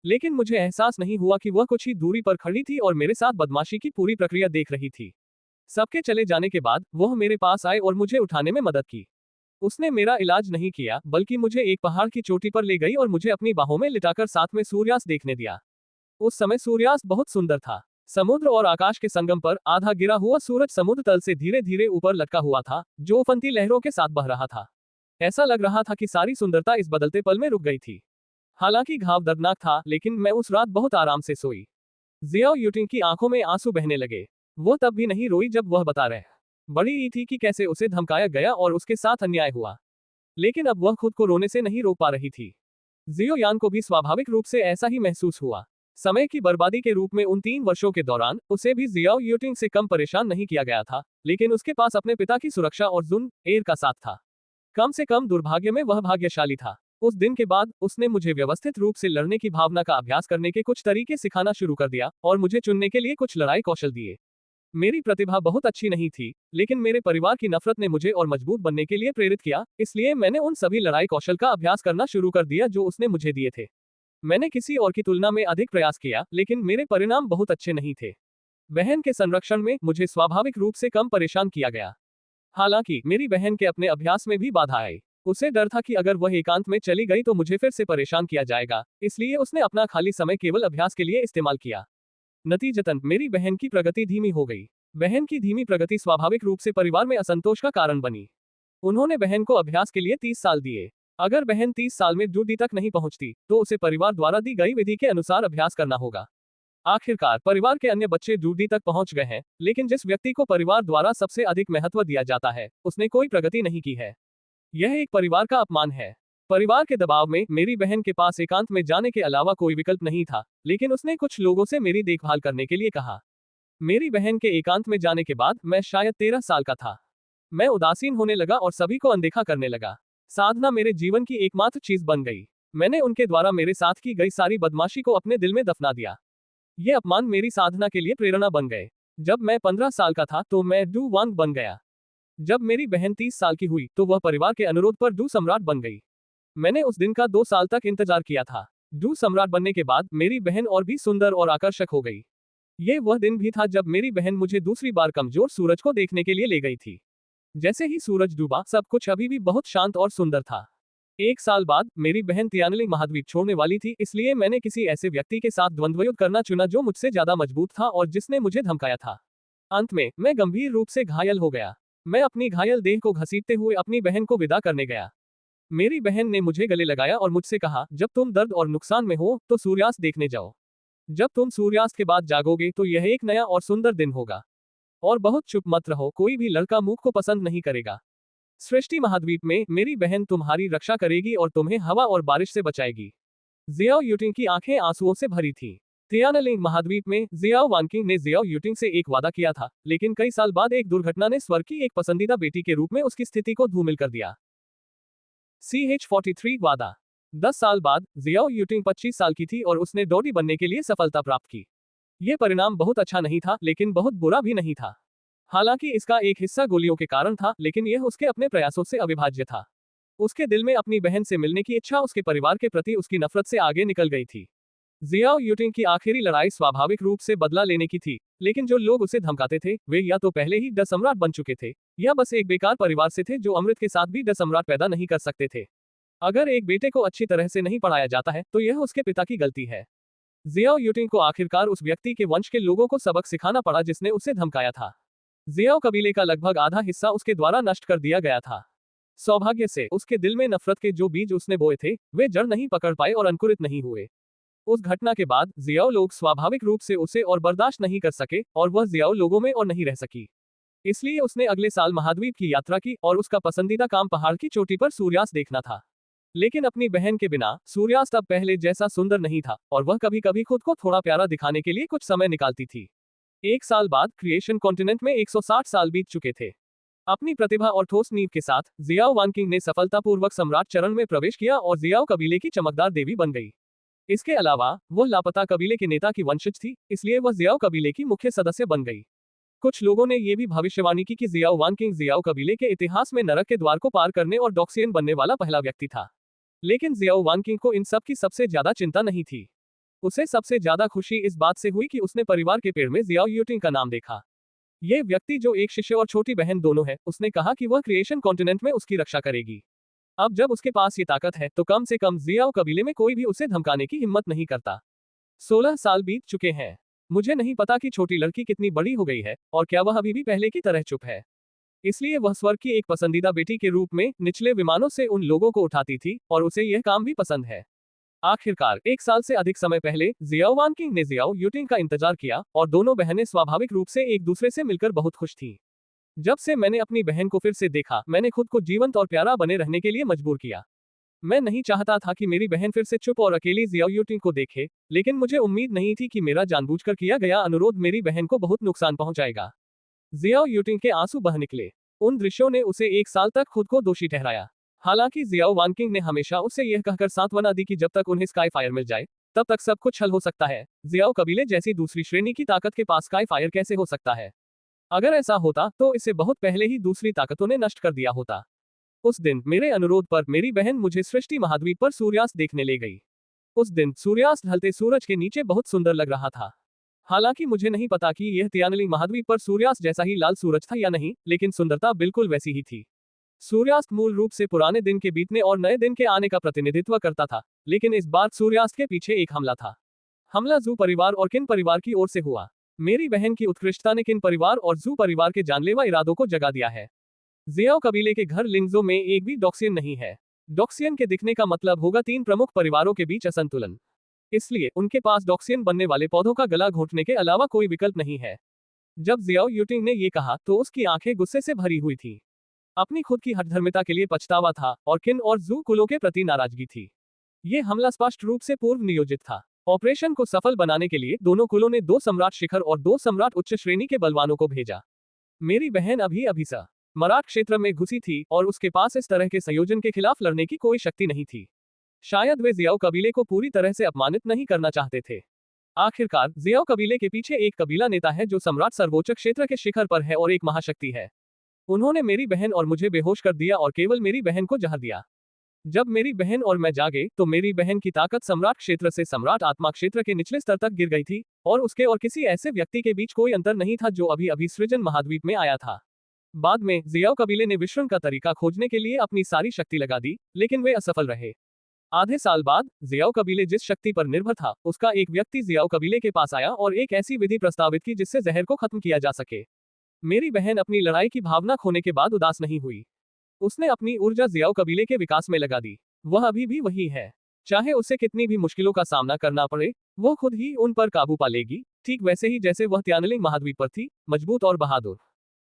लेकिन मुझे एहसास नहीं हुआ कि वह कुछ ही दूरी पर खड़ी थी और मेरे साथ बदमाशी की पूरी प्रक्रिया देख रही थी। सबके चले जाने के बाद वह मेरे पास आए और मुझे उठाने में मदद की। उसने मेरा इलाज नहीं किया, बल्कि मुझे एक पहाड़ की चोटी पर ले गई और मुझे अपनी बाहों में लिटाकर साथ में सूर्यास्त देखने दिया। उस समय सूर्यास्त बहुत सुंदर था। समुद्र और आकाश के संगम पर आधा गिरा हुआ सूरज समुद्र तल से धीरे धीरे ऊपर लटका हुआ था, जो उफनती लहरों के साथ बह रहा था। ऐसा लग रहा था कि सारी सुंदरता इस बदलते पल में रुक गई थी। हालांकि घाव दर्दनाक था, लेकिन मैं उस रात बहुत आराम से सोई। जियाओ यूटिंग की आंखों में आंसू बहने लगे। वो तब भी नहीं रोई जब वह बता रहे बड़ी ई थी कि कैसे उसे धमकाया गया और उसके साथ अन्याय हुआ। लेकिन अब वह खुद को रोने से नहीं रोक पा रही थी। जियो यान को भी स्वाभाविक रूप से ऐसा ही महसूस हुआ। समय की बर्बादी के रूप में उन 3 वर्षों के दौरान उसे भी जियाओ यूटिंग से कम परेशान नहीं किया गया था, लेकिन उसके पास अपने पिता की सुरक्षा और जुन एर का साथ था। कम से कम दुर्भाग्य में वह भाग्यशाली था। उस दिन के बाद उसने मुझे व्यवस्थित रूप से लड़ने की भावना का अभ्यास करने के कुछ तरीके सिखाना शुरू कर दिया और मुझे चुनने के लिए कुछ लड़ाई कौशल दिए। मेरी प्रतिभा बहुत अच्छी नहीं थी, लेकिन मेरे परिवार की नफरत ने मुझे और मजबूत बनने के लिए प्रेरित किया, इसलिए मैंने उन सभी लड़ाई कौशल का अभ्यास करना शुरू कर दिया जो उसने मुझे दिए थे। मैंने किसी और की तुलना में अधिक प्रयास किया, लेकिन मेरे परिणाम बहुत अच्छे नहीं थे। बहन के संरक्षण में मुझे स्वाभाविक रूप से कम परेशान किया गया। हालांकि मेरी बहन के अपने अभ्यास में भी बाधा आई। उसे डर था कि अगर वह एकांत में चली गई तो मुझे फिर से परेशान किया जाएगा, इसलिए उसने अपना खाली समय केवल अभ्यास के लिए इस्तेमाल किया। नतीजतन मेरी बहन की प्रगति धीमी हो गई। बहन की धीमी प्रगति स्वाभाविक रूप से परिवार में असंतोष का कारण बनी। उन्होंने बहन को अभ्यास के लिए 30 साल दिए। अगर बहन 30 साल में ड्यूटी तक नहीं पहुंचती, तो उसे परिवार द्वारा दी गई विधि के अनुसार अभ्यास करना होगा। आखिरकार परिवार के अन्य बच्चे ड्यूटी तक पहुंच गए हैं, लेकिन जिस व्यक्ति को परिवार द्वारा सबसे अधिक महत्व दिया जाता है, उसने कोई प्रगति नहीं की है। यह एक परिवार का अपमान है। परिवार के दबाव में मेरी बहन के पास एकांत में जाने के अलावा कोई विकल्प नहीं था, लेकिन उसने कुछ लोगों से मेरी देखभाल करने के लिए कहा। मेरी बहन के एकांत में जाने के बाद मैं शायद 13 साल का था। मैं उदासीन होने लगा और सभी को अनदेखा करने लगा। साधना मेरे जीवन की एकमात्र चीज बन गई। मैंने उनके द्वारा मेरे साथ की गई सारी बदमाशी को अपने दिल में दफना दिया। ये अपमान मेरी साधना के लिए प्रेरणा बन गए। जब मैं 15 साल का था तो मैं डू वांग बन गया। जब मेरी बहन 30 साल की हुई तो वह परिवार के अनुरोध पर डू सम्राट बन गई। मैंने उस दिन का 2 साल तक इंतजार किया था। डू सम्राट बनने के बाद मेरी बहन और भी सुंदर और आकर्षक हो गई। ये वह दिन भी था जब मेरी बहन मुझे दूसरी बार कमजोर सूरज को देखने के लिए ले गई थी। जैसे ही सूरज डूबा, सब कुछ अभी भी बहुत शांत और सुंदर था। 1 साल बाद मेरी बहन तियानलिंग महाद्वीप छोड़ने वाली थी, इसलिए मैंने किसी ऐसे व्यक्ति के साथ द्वंद्वयुद्ध करना चुना जो मुझसे ज्यादा मजबूत था और जिसने मुझे धमकाया था। अंत में मैं गंभीर रूप से घायल हो गया। मैं अपनी घायल देह को घसीटते हुए अपनी बहन को विदा करने गया। मेरी बहन ने मुझे गले लगाया और मुझसे कहा, जब तुम दर्द और नुकसान में हो तो सूर्यास्त देखने जाओ। जब तुम सूर्यास्त के बाद जागोगे तो यह एक नया और सुंदर दिन होगा। और बहुत चुप मत रहो, कोई भी लड़का मूक को पसंद नहीं करेगा। सृष्टि महाद्वीप में मेरी बहन तुम्हारी रक्षा करेगी और तुम्हें हवा और बारिश से बचाएगी। जियाओ यूटिंग की आंखें आंसुओं से भरी थी। तियानलिंग महाद्वीप में जियाओ वानकिंग ने जियाओ यूटिंग से एक वादा किया था, लेकिन कई साल बाद एक दुर्घटना ने स्वर्ग की एक पसंदीदा बेटी के रूप में उसकी स्थिति को धूमिल कर दिया। CH-43 वादा। 10 साल बाद जियाओ यूटिंग 25 साल की थी और उसने डोडी बनने के लिए सफलता प्राप्त की। यह परिणाम बहुत अच्छा नहीं था, लेकिन बहुत बुरा भी नहीं था। हालांकि इसका एक हिस्सा गोलियों के कारण था, लेकिन यह उसके अपने प्रयासों से अविभाज्य था। उसके दिल में अपनी बहन से मिलने की इच्छा उसके परिवार के प्रति उसकी नफरत से आगे निकल गई थी। जियाओ यूटिंग की आखिरी लड़ाई स्वाभाविक रूप से बदला लेने की थी, लेकिन जो लोग उसे धमकाते थे वे या तो पहले ही ड सम्राट बन चुके थे, या बस एक बेकार परिवार से थे जो अमृत के साथ भी ड सम्राट पैदा नहीं कर सकते थे। अगर एक बेटे को अच्छी तरह से नहीं पढ़ाया जाता है तो यह उसके पिता की गलती है। जियाओ यूटिंग को आखिरकार उस व्यक्ति के वंश के लोगों को सबक सिखाना पड़ा जिसने उसे धमकाया था। जियाओ कबीले का लगभग आधा हिस्सा उसके द्वारा नष्ट कर दिया गया था। सौभाग्य से उसके दिल में नफरत के जो बीज उसने बोए थे वे जड़ नहीं पकड़ पाए और अंकुरित नहीं हुए। उस घटना के बाद जियाओ लोग स्वाभाविक रूप से उसे और बर्दाश्त नहीं कर सके और वह जियाओ लोगों में और नहीं रह सकी। इसलिए उसने अगले साल महाद्वीप की यात्रा की और उसका पसंदीदा काम पहाड़ की चोटी पर सूर्यास्त देखना था। लेकिन अपनी बहन के बिना सूर्यास्त अब पहले जैसा सुंदर नहीं था और वह कभी कभी खुद को थोड़ा प्यारा दिखाने के लिए कुछ समय निकालती थी। 1 साल बाद क्रिएशन कॉन्टिनेंट में 160 साल बीत चुके थे। अपनी प्रतिभा और ठोस नींव के साथ जियाओ वानकिंग ने सफलतापूर्वक सम्राट चरण में प्रवेश किया और जियाओ कबीले की चमकदार देवी बन गई। इसके अलावा वह लापता कबीले के नेता की वंशज थी, इसलिए वह जियाओ कबीले की मुख्य सदस्य बन गई। कुछ लोगों ने यह भी भविष्यवाणी की कि जियाओ वानकिंग जियाओ कबीले के इतिहास में नरक के द्वार को पार करने और डॉक्सियन बनने वाला पहला व्यक्ति था। लेकिन जियाओ वानकिंग को इन सब की सबसे ज्यादा चिंता नहीं थी। उसे सबसे ज्यादा खुशी इस बात से हुई कि उसने परिवार के पेड़ में जियाओ यूटिंग का नाम देखा। यह व्यक्ति जो एक शिष्य और छोटी बहन दोनों है, उसने कहा कि वह क्रिएशन कॉन्टिनेंट में उसकी रक्षा करेगी। अब जब उसके पास ये ताकत है तो कम से कम जियाओ कबीले में कोई भी उसे धमकाने की हिम्मत नहीं करता। 16 साल बीत चुके हैं। मुझे नहीं पता कि छोटी लड़की कितनी बड़ी हो गई है और क्या वह अभी भी पहले की तरह चुप है। इसलिए वह स्वर्ग की एक पसंदीदा बेटी के रूप में निचले विमानों से उन लोगों को उठाती थी और उसे यह काम भी पसंद है। आखिरकार 1 साल से अधिक समय पहले जियाओ वानकिंग ने जियाओ यूटिंग का इंतजार किया और दोनों बहनें स्वाभाविक रूप से एक दूसरे से मिलकर बहुत खुश थीं। जब से मैंने अपनी बहन को फिर से देखा, मैंने खुद को जीवंत और प्यारा बने रहने के लिए मजबूर किया। मैं नहीं चाहता था कि मेरी बहन फिर से चुप और अकेली जियाओ यूटिंग को देखे, लेकिन मुझे उम्मीद नहीं थी कि मेरा जानबूझकर किया गया अनुरोध मेरी बहन को बहुत नुकसान पहुंचाएगा। जियाओ यूटिंग के आंसू बह निकले। उन दृश्यों ने उसे 1 साल तक खुद को दोषी ठहराया। हालांकि जियाओ वानकिंग ने हमेशा उसे यह कहकर सांत्वना दी कि जब तक उन्हें स्काई फायर मिल जाए, तब तक सब कुछ हल हो सकता है। जियाओ कबीले जैसी दूसरी श्रेणी की ताकत के पास स्काई फायर कैसे हो सकता है? अगर ऐसा होता तो इसे बहुत पहले ही दूसरी ताकतों ने नष्ट कर दिया होता। उस दिन मेरे अनुरोध पर मेरी बहन मुझे सृष्टि महाद्वीप पर सूर्यास्त देखने ले गई। उस दिन सूर्यास्त ढलते सूरज के नीचे बहुत सुंदर लग रहा था। हालांकि मुझे नहीं पता कि यह तियानलिंग महाद्वीप पर सूर्यास्त जैसा ही लाल सूरज था या नहीं, लेकिन सुंदरता बिल्कुल वैसी ही थी। सूर्यास्त मूल रूप से पुराने दिन के बीतने और नए दिन के आने का प्रतिनिधित्व करता था, लेकिन इस बार सूर्यास्त के पीछे एक हमला था। हमला जू परिवार और किन परिवार की ओर से हुआ। मेरी बहन की उत्कृष्टता ने किन परिवार और जू परिवार के जानलेवा इरादों को जगा दिया है। जियाओ कबीले के घर लिंगजो में एक भी डॉक्सियन नहीं है। डॉक्सियन के दिखने का मतलब होगा 3 प्रमुख परिवारों के बीच असंतुलन। इसलिए उनके पास डॉक्सियन बनने वाले पौधों का गला घोंटने के अलावा कोई विकल्प नहीं है। जब जियाओ यूटिंग ने ये कहा तो उसकी आंखें गुस्से से भरी हुई थी। अपनी खुद की हठधर्मिता के लिए पछतावा था और किन और जू कुलों के प्रति नाराजगी थी। ये हमला स्पष्ट रूप से पूर्व नियोजित था। ऑपरेशन को सफल बनाने के लिए दोनों कुलों ने 2 सम्राट शिखर और 2 सम्राट उच्च श्रेणी के बलवानों को भेजा। मेरी बहन अभी मराठ क्षेत्र में घुसी थी और उसके पास इस तरह के संयोजन के खिलाफ लड़ने की कोई शक्ति नहीं थी। शायद वे जियाओ कबीले को पूरी तरह से अपमानित नहीं करना चाहते थे। आखिरकार जियाओ कबीले के पीछे एक कबीला नेता है जो सम्राट सर्वोच्च क्षेत्र के शिखर पर है और एक महाशक्ति है। उन्होंने मेरी बहन और मुझे बेहोश कर दिया और केवल मेरी बहन को जहर दिया। जब मेरी बहन और मैं जागे तो मेरी बहन की ताकत सम्राट क्षेत्र से सम्राट आत्मा क्षेत्र के निचले स्तर तक गिर गई थी और उसके और किसी ऐसे व्यक्ति के बीच कोई अंतर नहीं था जो अभी सृजन महाद्वीप में आया था। बाद में जियाओ कबीले ने विश्रण का तरीका खोजने के लिए अपनी सारी शक्ति लगा दी, लेकिन वे असफल रहे। आधे साल बाद जियाओ कबीले जिस शक्ति पर निर्भर था, उसका एक व्यक्ति जियाओ कबीले के पास आया और एक ऐसी विधि प्रस्तावित की जिससे जहर को खत्म किया जा सके। मेरी बहन अपनी लड़ाई की भावना खोने के बाद उदास नहीं हुई। उसने अपनी ऊर्जा जियाओ कबीले के विकास में लगा दी। वह अभी भी वही है। चाहे उसे कितनी भी मुश्किलों का सामना करना पड़े, वह खुद ही उन पर काबू पा लेगी, ठीक वैसे ही जैसे वह तियानलिंग महाद्वीप पर थी, मजबूत और बहादुर।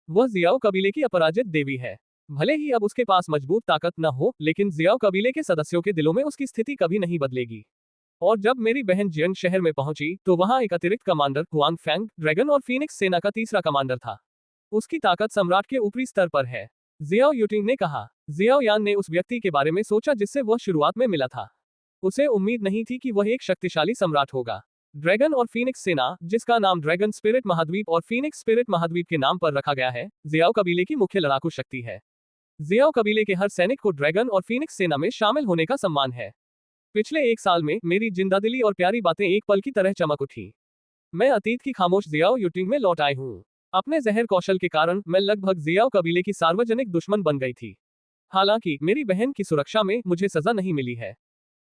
वह जियाओ कबीले की अपराजित देवी है। भले ही अब उसके पास मजबूत ताकत न हो, लेकिन जियाओ कबीले के सदस्यों के दिलों में उसकी स्थिति कभी नहीं बदलेगी। और जब मेरी बहन जियंग शहर में पहुंची तो वहां एक अतिरिक्त कमांडर हुआंग फैंग ड्रैगन और फीनिक्स सेना का तीसरा कमांडर था। उसकी ताकत सम्राट के ऊपरी स्तर पर है, जियाओ यूटिंग ने कहा। जियाओ यान ने उस व्यक्ति के बारे में सोचा जिससे वह शुरुआत में मिला था। उसे उम्मीद नहीं थी कि वह एक शक्तिशाली सम्राट होगा। ड्रैगन और फीनिक्स सेना, जिसका नाम ड्रैगन स्पिरिट महाद्वीप और फीनिक्स स्पिरिट महाद्वीप के नाम पर रखा गया है, जियाओ कबीले की मुख्य लड़ाकू शक्ति है। जियाओ कबीले के हर सैनिक को ड्रैगन और फीनिक्स सेना में शामिल होने का सम्मान है। पिछले 1 साल में मेरी जिंदादिली और प्यारी बातें एक पल की तरह चमक उठी। मैं अतीत की खामोश जियाओ यूटिंग में लौट आई हूँ। अपने जहर कौशल के कारण मैं लगभग जियाओ कबीले की सार्वजनिक दुश्मन बन गई थी। हालांकि मेरी बहन की सुरक्षा में मुझे सजा नहीं मिली है,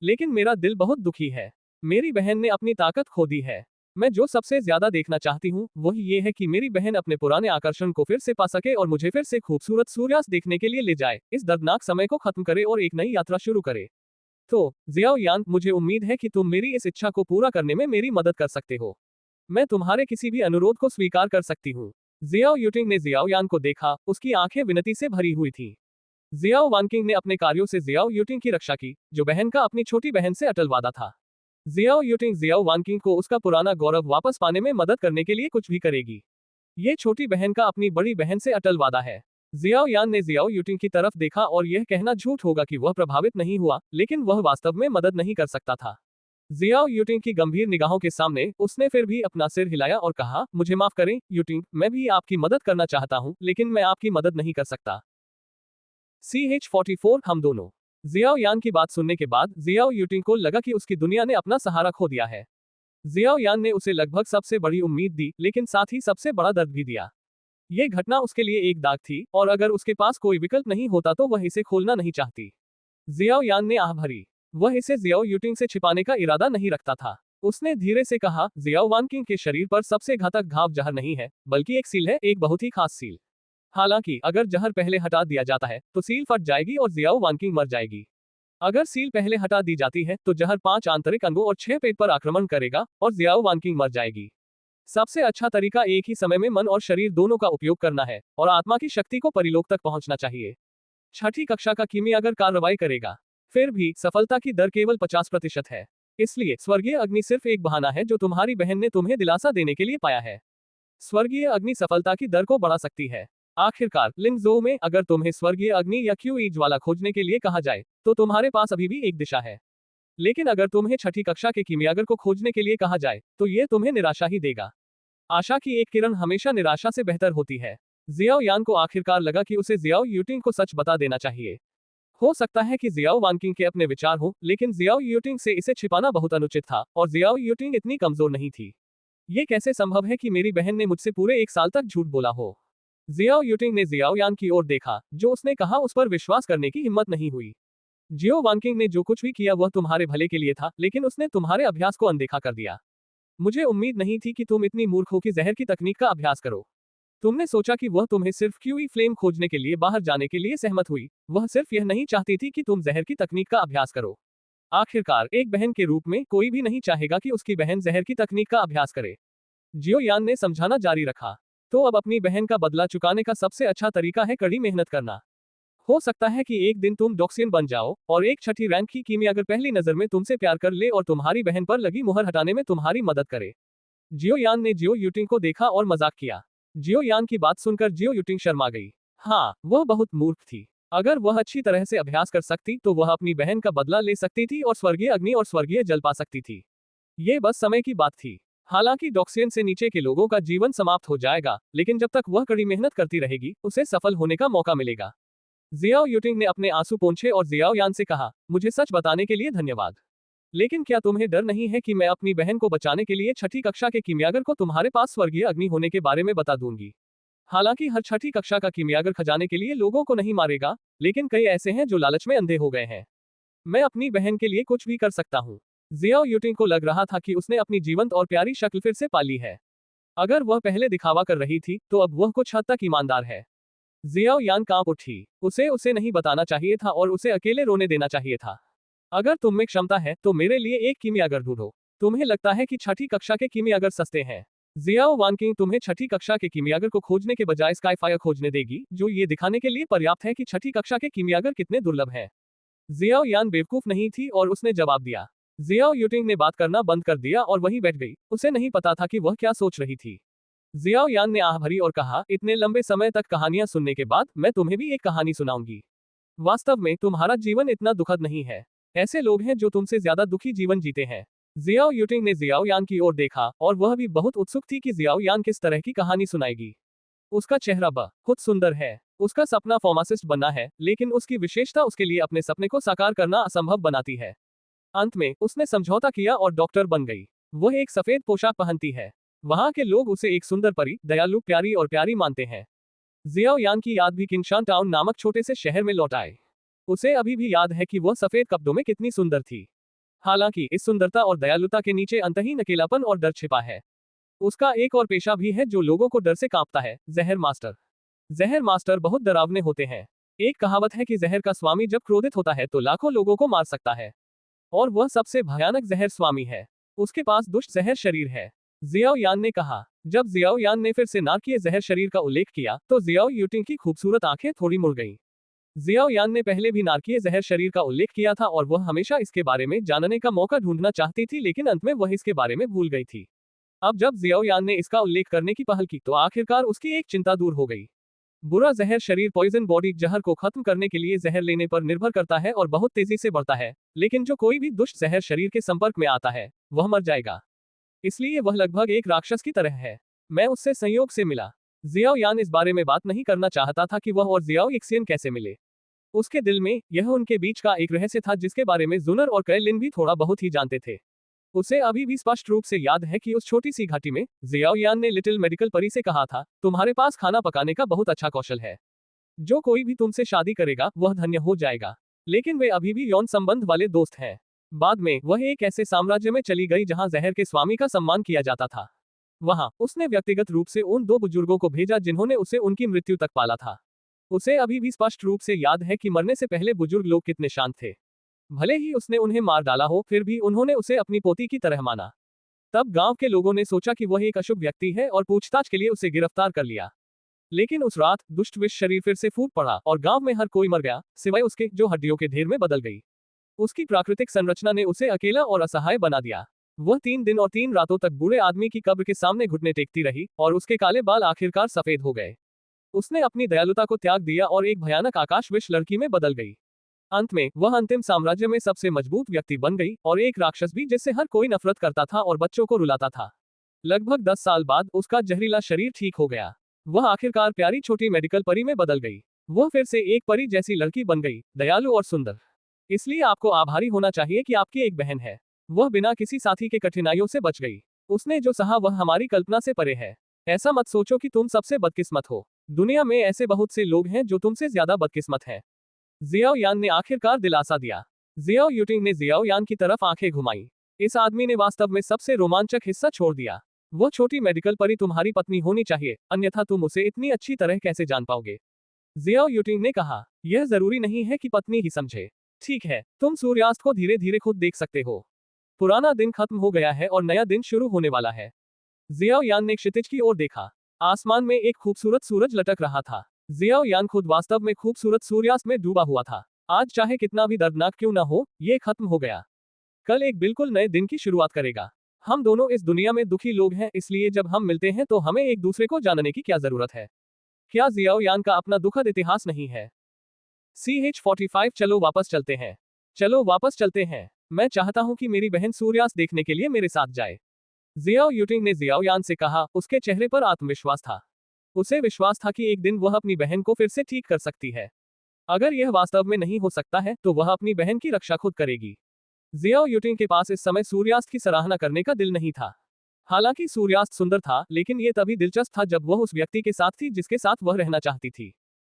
लेकिन मेरा दिल बहुत दुखी है। मेरी बहन ने अपनी ताकत खो दी है। मैं जो सबसे ज्यादा देखना चाहती हूँ वह ये है कि मेरी बहन अपने पुराने आकर्षण को फिर से पा सके और मुझे फिर से खूबसूरत सूर्यास्त देखने के लिए ले जाए, इस दर्दनाक समय को खत्म करे और एक नई यात्रा शुरू करे। तो जियाओ यान, मुझे उम्मीद है कि तुम मेरी इस इच्छा को पूरा करने में मेरी मदद कर सकते हो। मैं तुम्हारे किसी भी अनुरोध को स्वीकार कर सकती हूँ। जियाओ यूटिंग ने जियाओ यान को देखा, उसकी आंखें विनती से भरी हुई थी। जियाओ वानकिंग ने अपने कार्यों से जियाओ यूटिंग की रक्षा की, जो बहन का अपनी छोटी बहन से अटल वादा था। जियाओ यूटिंग जियाओ वानकिंग को उसका पुराना गौरव वापस पाने में मदद करने के लिए कुछ भी करेगी। ये छोटी बहन का अपनी बड़ी बहन से अटल वादा है। जियाओ यान ने जियाओ यूटिंग की तरफ देखा और यह कहना झूठ होगा कि वह प्रभावित नहीं हुआ, लेकिन वह वास्तव में मदद नहीं कर सकता था। जियाओ यूटिंग की गंभीर निगाहों के सामने उसने फिर भी अपना सिर हिलाया और कहा, मुझे माफ करें यूटिंग, मैं भी आपकी मदद करना चाहता हूं, लेकिन मैं आपकी मदद नहीं कर सकता। CH-44 हम दोनों। जियाओ यान की बात सुनने के बाद जियाओ यूटिंग को लगा कि उसकी दुनिया ने अपना सहारा खो दिया है। जियाओ यान ने उसे लगभग सबसे बड़ी उम्मीद दी, लेकिन साथ ही सबसे बड़ा दर्द भी दिया। यह घटना उसके लिए एक दाग थी और अगर उसके पास कोई विकल्प नहीं होता तो वह इसे खोलना नहीं चाहती। जियाओ यान ने आह भरी। वह इसे जियाओ यूटिंग से छिपाने का इरादा नहीं रखता था। उसने धीरे से कहा, जियाओ वानकिंग के शरीर पर सबसे घातक घाव जहर नहीं है, बल्कि एक सील है, एक बहुत ही खास सील। हालांकि अगर जहर पहले हटा दिया जाता है तो सील फट जाएगी और जियाओ वानकिंग मर जाएगी। अगर सील पहले हटा दी जाती है तो जहर 5 आंतरिक अंगों और 6 पेट पर आक्रमण करेगा और जियाओ वानकिंग मर जाएगी। सबसे अच्छा तरीका एक ही समय में मन और शरीर दोनों का उपयोग करना है और आत्मा की शक्ति को परिलोक तक पहुंचना चाहिए। छठी कक्षा का कीमियागर कार्रवाई करेगा। फिर भी सफलता की दर केवल 50% है। इसलिए स्वर्गीय अग्नि सिर्फ एक बहाना है जो तुम्हारी बहन ने तुम्हें दिलासा देने के लिए पाया है। स्वर्गीय अग्नि सफलता की दर को बढ़ा सकती है। आखिरकार लिंगजो में अगर तुम्हें स्वर्गीय अग्नि या क्यूई ज्वाला खोजने के लिए कहा जाए तो तुम्हारे पास अभी भी एक दिशा है। लेकिन अगर तुम्हें छठी कक्षा के कीमियागर को खोजने के लिए कहा जाए तो यह तुम्हें निराशा ही देगा। आशा की एक किरण हमेशा निराशा से बेहतर होती है। जियाओ यान को आखिरकार लगा कि उसे जियाओ यूटिंग को सच बता देना चाहिए। हो सकता है कि जियाओ वानकिंग के अपने विचार हो, लेकिन जियाओ यूटिंग से इसे छिपाना बहुत अनुचित था और जियाओ यूटिंग इतनी कमजोर नहीं थी। ये कैसे संभव है कि मेरी बहन ने मुझसे पूरे 1 साल तक झूठ बोला हो? जियाओ यूटिंग ने जियाओ यान की ओर देखा, जो उसने कहा उस पर विश्वास करने की हिम्मत नहीं हुई। जियो वानकिंग ने जो कुछ भी किया वह तुम्हारे भले के लिए था, लेकिन उसने तुम्हारे अभ्यास को अनदेखा कर दिया। मुझे उम्मीद नहीं थी कि तुम इतनी मूर्ख हो कि जहर की तकनीक का अभ्यास करो। तुमने सोचा कि वह तुम्हें सिर्फ क्यूई फ्लेम खोजने के लिए बाहर जाने के लिए सहमत हुई, वह सिर्फ यह नहीं चाहती थी कि तुम जहर की तकनीक का अभ्यास करो। आखिरकार एक बहन के रूप में कोई भी नहीं चाहेगा कि उसकी बहन जहर की तकनीक का अभ्यास करे। जियो यान ने समझाना जारी रखा। तो अब अपनी बहन का बदला चुकाने का सबसे अच्छा तरीका है कड़ी मेहनत करना। हो सकता है कि एक दिन तुम डॉक्सियन बन जाओ और एक छठी रैंक की कीमियागर पहली नजर में तुमसे प्यार कर ले और तुम्हारी बहन पर लगी मुहर हटाने में तुम्हारी मदद करे। जियो यान ने जियो यूटिंग को देखा और मजाक किया। जियो यान की बात सुनकर जियो यूटिंग शर्मा गई। हाँ, वह बहुत मूर्ख थी। अगर वह अच्छी तरह से अभ्यास कर सकती तो वह अपनी बहन का बदला ले सकती थी और स्वर्गीय अग्नि और स्वर्गीय जल पा सकती थी। ये बस समय की बात थी। हालांकि डॉक्सियन से नीचे के लोगों का जीवन समाप्त हो जाएगा, लेकिन जब तक वह कड़ी मेहनत करती रहेगी उसे सफल होने का मौका मिलेगा। जियाओ यूटिंग ने अपने आंसू पोंछे और जियाओ यान से कहा, मुझे सच बताने के लिए धन्यवाद। लेकिन क्या तुम्हें डर नहीं है कि मैं अपनी बहन को बचाने के लिए छठी कक्षा के कीमियागर को तुम्हारे पास स्वर्गीय अग्नि होने के बारे में बता दूंगी? हालांकि हर छठी कक्षा का कीमियागर खजाने के लिए लोगों को नहीं मारेगा, लेकिन कई ऐसे हैं जो लालच में अंधे हो गए हैं। मैं अपनी बहन के लिए कुछ भी कर सकता हूँ। जियाओ यूटिंग को लग रहा था कि उसने अपनी जीवंत और प्यारी शक्ल फिर से पाली है। अगर वह पहले दिखावा कर रही थी तो अब वह कुछ हद तक ईमानदार है। जियाओ यान कांप उठी। उसे नहीं बताना चाहिए था और उसे अकेले रोने देना चाहिए था। अगर तुम में क्षमता है तो मेरे लिए एक कीमियागर ढूंढो। तुम्हें लगता है कि छठी कक्षा के कीमियागर सस्ते हैं? जियाओ वानकिंग तुम्हें छठी कक्षा के कीमियागर को खोजने के बजाय स्काईफायर खोजने देगी, जो ये दिखाने के लिए पर्याप्त है कि छठी कक्षा के कीमियागर कितने दुर्लभ हैं। जियाओ यान बेवकूफ नहीं थी और उसने जवाब दिया। जियाओ यूटिंग ने बात करना बंद कर दिया और वहीं बैठ गई। उसे नहीं पता था कि वह क्या सोच रही थी। जियाओ यान ने आह भरी और कहा, इतने लंबे समय तक कहानियां सुनने के बाद मैं तुम्हें भी एक कहानी सुनाऊंगी। वास्तव में तुम्हारा जीवन इतना दुखद नहीं है। ऐसे लोग हैं जो तुमसे ज्यादा दुखी जीवन जीते हैं। जियाओ यूटिंग ने जियाओ यान की ओर देखा और वह भी बहुत उत्सुक थी कि जियाओ यान किस तरह की कहानी सुनाएगी। उसका चेहरा बहुत सुंदर है। उसका सपना फार्मासिस्ट बनना है, लेकिन उसकी विशेषता उसके लिए अपने सपने को साकार करना असंभव बनाती है। अंत में उसने समझौता किया और डॉक्टर बन गई। वह एक सफेद पोशाक पहनती है। वहां के लोग उसे एक सुंदर परी, दयालु, प्यारी और प्यारी मानते हैं। जियाओ यान की याद भी किंगशान टाउन नामक छोटे से शहर में लौट आए। उसे अभी भी याद है कि वह सफेद कपड़ों में कितनी सुंदर थी। हालांकि इस सुंदरता और दयालुता के नीचे अंतहीन अकेलापन और डर छिपा है। उसका एक और पेशा भी है जो लोगों को डर से कांपता है, जहर मास्टर। जहर मास्टर बहुत डरावने होते हैं। एक कहावत है कि जहर का स्वामी जब क्रोधित होता है तो लाखों लोगों को मार सकता है, और वह सबसे भयानक जहर स्वामी है। उसके पास दुष्ट जहर शरीर है। जियाओ यान ने कहा। जब जियाओ यान ने फिर से नारकीय जहर शरीर का उल्लेख किया तो जियाओ यूटिंग की खूबसूरत आंखें थोड़ी मुड़ गईं। जियाओ यान ने पहले भी नारकीय जहर शरीर का उल्लेख किया था और वह हमेशा इसके बारे में जानने का मौका ढूंढना चाहती थी, लेकिन अंत में वह इसके बारे में भूल गई थी। अब जब जियाओ यान ने इसका उल्लेख करने की पहल की तो आखिरकार उसकी एक चिंता दूर हो गई। बुरा जहर शरीर पॉइजन बॉडी जहर को खत्म करने के लिए जहर लेने पर निर्भर करता है और बहुत तेजी से बढ़ता है, लेकिन जो कोई भी दुष्ट जहर शरीर के संपर्क में आता है वह मर जाएगा। इसलिए वह लगभग एक राक्षस की तरह है। मैं उससे संयोग से मिला। जियाओ यान इस बारे में बात नहीं करना चाहता था कि वह और जियाओ एक्सियन कैसे मिले। उसके दिल में यह उनके बीच का एक रहस्य था जिसके बारे में जुनर और कैलिन भी थोड़ा बहुत ही जानते थे। उसे अभी भी स्पष्ट रूप से याद है कि उस छोटी सी घाटी में जियाओ यान ने लिटिल मेडिकल परी से कहा था, तुम्हारे पास खाना पकाने का बहुत अच्छा कौशल है। जो कोई भी तुमसे शादी करेगा वह धन्य हो जाएगा। लेकिन वे अभी भी यौन संबंध वाले दोस्त हैं। बाद में वह एक ऐसे साम्राज्य में चली गई जहां जहर के स्वामी का सम्मान किया जाता था। वहां उसने व्यक्तिगत रूप से उन 2 बुजुर्गों को भेजा जिन्होंने उसे उनकी मृत्यु तक पाला था। उसे अभी भी स्पष्ट रूप से याद है कि मरने से पहले बुजुर्ग लोग कितने शांत थे। भले ही उसने उन्हें मार डाला हो, फिर भी उन्होंने उसे अपनी पोती की तरह माना। तब गांव के लोगों ने सोचा कि वह एक अशुभ व्यक्ति है और पूछताछ के लिए उसे गिरफ्तार कर लिया। लेकिन उस रात दुष्ट विष शरीर फिर से फूट पड़ा और गांव में हर कोई मर गया, सिवाय उसके जो हड्डियों के ढेर में बदल गई। उसकी प्राकृतिक संरचना ने उसे अकेला और असहाय बना दिया। वह 3 दिन और 3 रातों तक बूढ़े आदमी की कब्र के सामने घुटने टेकती रही और उसके काले बाल आखिरकार सफेद हो गए। उसने अपनी दयालुता को त्याग दिया और एक भयानक आकाश विष लड़की में बदल गई। अंत में वह अंतिम साम्राज्य में सबसे मजबूत व्यक्ति बन गई और एक राक्षस भी जिससे हर कोई नफरत करता था और बच्चों को रुलाता था। लगभग 10 साल बाद उसका जहरीला शरीर ठीक हो गया। वह आखिरकार प्यारी छोटी मेडिकल परी में बदल गई। वह फिर से एक परी जैसी लड़की बन गई, दयालु और सुंदर। इसलिए आपको आभारी होना चाहिए कि आपकी एक बहन है। वह बिना किसी साथी के कठिनाइयों से बच गई। उसने जो सहा वह हमारी कल्पना से परे है। ऐसा मत सोचो कि तुम सबसे बदकिस्मत हो। दुनिया में ऐसे बहुत से लोग हैं जो तुमसे ज्यादा बदकिस्मत हैं। जियाओ यान ने आखिरकार दिलासा दिया। जियाओ यूटिंग ने जियाओ यान की तरफ आंखें घुमाई। इस आदमी ने वास्तव में सबसे रोमांचक हिस्सा छोड़ दिया। वह छोटी मेडिकल परी तुम्हारी पत्नी होनी चाहिए, अन्यथा तुम उसे इतनी अच्छी तरह कैसे जान पाओगे? जियाओ यूटिंग ने कहा, यह जरूरी नहीं है कि पत्नी ही समझे। ठीक है, तुम सूर्यास्त को धीरे धीरे खुद देख सकते हो। पुराना दिन खत्म हो गया है और नया दिन शुरू होने वाला है। जियाओ यान ने क्षितिज की ओर देखा। आसमान में एक खूबसूरत सूरज लटक रहा था। जियाओ यान खुद वास्तव में खूबसूरत सूर्यास्त में डूबा हुआ था। आज चाहे कितना भी दर्दनाक क्यों ना हो, ये खत्म हो गया। कल एक बिल्कुल नए दिन की शुरुआत करेगा। हम दोनों इस दुनिया में दुखी लोग हैं, इसलिए जब हम मिलते हैं तो हमें एक दूसरे को जानने की क्या जरूरत है? क्या जियाओ यान का अपना दुखद इतिहास नहीं है? CH-45 चलो वापस चलते हैं। चलो वापस चलते हैं। मैं चाहता हूं कि मेरी बहन सूर्यास्त देखने के लिए मेरे साथ जाए। जियाओ यूटिंग ने जियाओ यान से कहा। उसके चेहरे पर आत्मविश्वास था। उसे विश्वास था कि एक दिन वह अपनी बहन को फिर से ठीक कर सकती है। अगर यह वास्तव में नहीं हो सकता है तो वह अपनी बहन की रक्षा खुद करेगी। जियाओ यूटिंग के पास इस समय सूर्यास्त की सराहना करने का दिल नहीं था। हालांकि सूर्यास्त सुंदर था, लेकिन यह तभी दिलचस्प था जब वह उस व्यक्ति के साथ थी जिसके साथ वह रहना चाहती थी।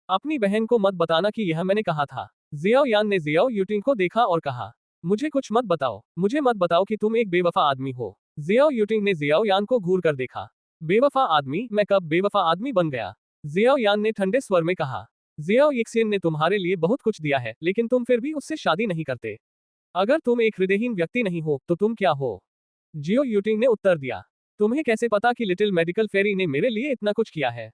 अपनी बहन को मत बताना कि यह मैंने कहा था। जियाओ यान ने जियाओ यूटिंग को देखा और कहा, मुझे कुछ मत बताओ, मुझे मत बताओ कि तुम एक बेवफा आदमी हो। जियाओ यूटिंग ने जियाओ यान को घूर कर देखा। बेवफा आदमी? मैं कब बेवफा आदमी बन गया? जियाओ यान ने ठंडे स्वर में कहा। जियाओ यिक्सिन ने तुम्हारे लिए बहुत कुछ दिया है, लेकिन तुम फिर भी उससे शादी नहीं करते। अगर तुम एक हृदयहीन व्यक्ति नहीं हो तो तुम क्या हो? जियो यूटिंग ने उत्तर दिया। तुम्हें कैसे पता कि लिटिल मेडिकल फेरी ने मेरे लिए इतना कुछ किया है?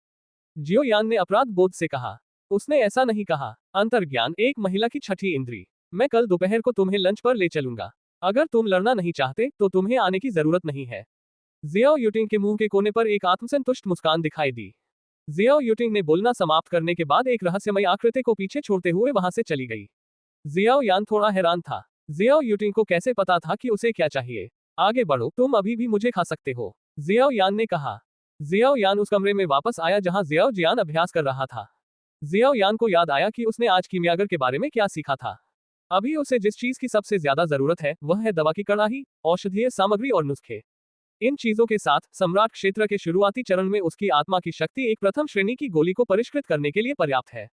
जियो यान ने अपराध बोध से कहा। उसने ऐसा नहीं कहा। अंतर्ज्ञान एक महिला की छठी इंद्री। मैं कल दोपहर को तुम्हें लंच पर ले चलूंगा। अगर तुम लड़ना नहीं चाहते तो तुम्हें आने की जरूरत नहीं है। जियाओ यूटिंग के मुंह के कोने पर एक आत्मसंतुष्ट मुस्कान दिखाई दी। जियाओ यूटिंग ने बोलना समाप्त करने के बाद एक रहस्यमय आकृति को पीछे छोड़ते हुए वहां से चली गई। जियाओ यान थोड़ा हैरान था। जियाओ यूटिंग को कैसे पता था कि उसे क्या चाहिए? आगे बढ़ो, तुम अभी भी मुझे खा सकते हो, जियाओ यान ने कहा। जियाओ यान उस कमरे में वापस आया जहां जियाओ जियान अभ्यास कर रहा था। जियाओ यान को याद आया कि उसने आज कीमियागर के बारे में क्या सीखा था। अभी उसे जिस चीज की सबसे ज्यादा जरूरत है वह है दवा की कड़ाही, औषधीय सामग्री और नुस्खे। इन चीजों के साथ सम्राट क्षेत्र के शुरुआती चरण में उसकी आत्मा की शक्ति एक प्रथम श्रेणी की गोली को परिष्कृत करने के लिए पर्याप्त है।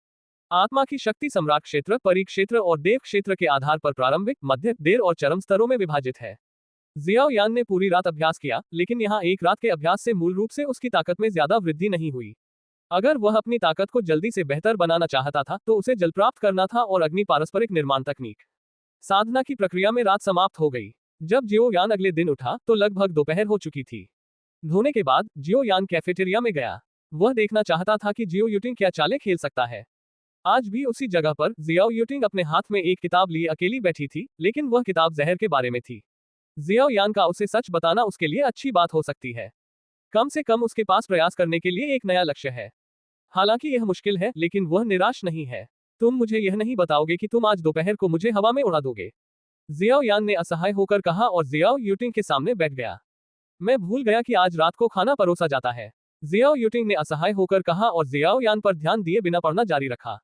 आत्मा की शक्ति सम्राट क्षेत्र, परी क्षेत्र और देव क्षेत्र के आधार पर प्रारंभिक, मध्य, देर और चरम स्तरों में विभाजित है। जियाओ यान ने पूरी रात अभ्यास किया, लेकिन यहाँ एक रात के अभ्यास से मूल रूप से उसकी ताकत में ज्यादा वृद्धि नहीं हुई। अगर वह अपनी ताकत को जल्दी से बेहतर बनाना चाहता था तो उसे जल प्राप्त करना था और अग्नि पारस्परिक निर्माण तकनीक। साधना की प्रक्रिया में रात समाप्त हो गई। जब जियो यान अगले दिन उठा तो लगभग दोपहर हो चुकी थी। धोने के बाद जियो यान कैफेटेरिया में गया। वह देखना चाहता था कि जियो यूटिंग क्या चालें खेल सकता है। आज भी उसी जगह पर जियाओ यूटिंग अपने हाथ में एक किताब लिए अकेली बैठी थी, लेकिन वह किताब जहर के बारे में थी। जियाओ यान का उसे सच बताना उसके लिए अच्छी बात हो सकती है। कम से कम उसके पास प्रयास करने के लिए एक नया लक्ष्य है। हालांकि यह मुश्किल है, लेकिन वह निराश नहीं है। तुम मुझे यह नहीं बताओगे कि तुम आज दोपहर को मुझे हवा में उड़ा दोगे? जियाओ यान ने असहाय होकर कहा और जियाओ यूटिंग के सामने बैठ गया। मैं भूल गया कि आज रात को खाना परोसा जाता है, जियाओ यूटिंग ने असहाय होकर कहा और जियाओ यान पर ध्यान दिए बिना पढ़ना जारी रखा।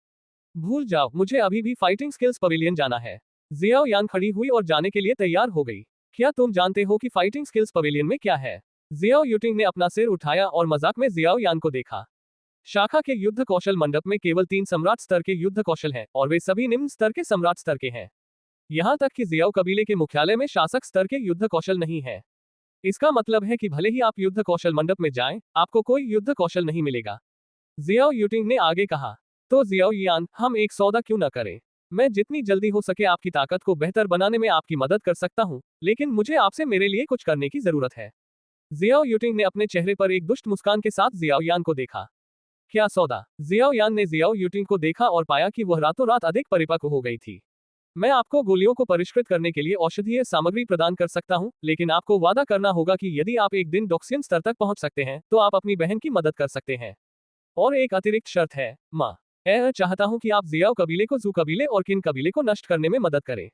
भूल जाओ, मुझे अभी भी फाइटिंग स्किल्स पवेलियन जाना है। जियाओ यान खड़ी हुई और जाने के लिए तैयार हो गई। क्या तुम जानते हो कि फाइटिंग स्किल्स पवेलियन में क्या है? जियाओ यूटिंग ने अपना सिर उठाया और मजाक में जियाओ यान को देखा। शाखा के युद्ध कौशल मंडप में केवल 3 सम्राट स्तर के युद्ध कौशल हैं और वे सभी निम्न स्तर के सम्राट स्तर के हैं। यहाँ तक कि जियाओ कबीले के मुख्यालय में शासक स्तर के युद्ध कौशल नहीं है। इसका मतलब है कि भले ही आप युद्ध कौशल मंडप में जाएं, आपको कोई युद्ध कौशल नहीं मिलेगा। जियाओ यूटिंग ने आगे कहा, तो जियाओ यान, हम एक सौदा क्यों न करें? मैं जितनी जल्दी हो सके आपकी ताकत को बेहतर बनाने में आपकी मदद कर सकता हूँ, लेकिन मुझे आपसे मेरे लिए कुछ करने की जरूरत है। जियाओ यूटिंग ने अपने चेहरे पर एक दुष्ट मुस्कान के साथ जियाओ यान को देखा। क्या सौदा? जियाओ यान ने जियाओ यूटिंग को देखा और पाया कि वह रातों रात अधिक परिपक्व हो गई थी। मैं आपको गोलियों को परिष्कृत करने के लिए औषधीय सामग्री प्रदान कर सकता हूं, लेकिन आपको वादा करना होगा कि यदि आप एक दिन डॉक्सियन स्तर तक पहुंच सकते हैं, तो आप अपनी बहन की मदद कर सकते हैं। और एक अतिरिक्त शर्त है, माँ। मैं चाहता हूं कि आप जियाओ कबीले को जू कबीले और किन कबीले को नष्ट करने में मदद करें।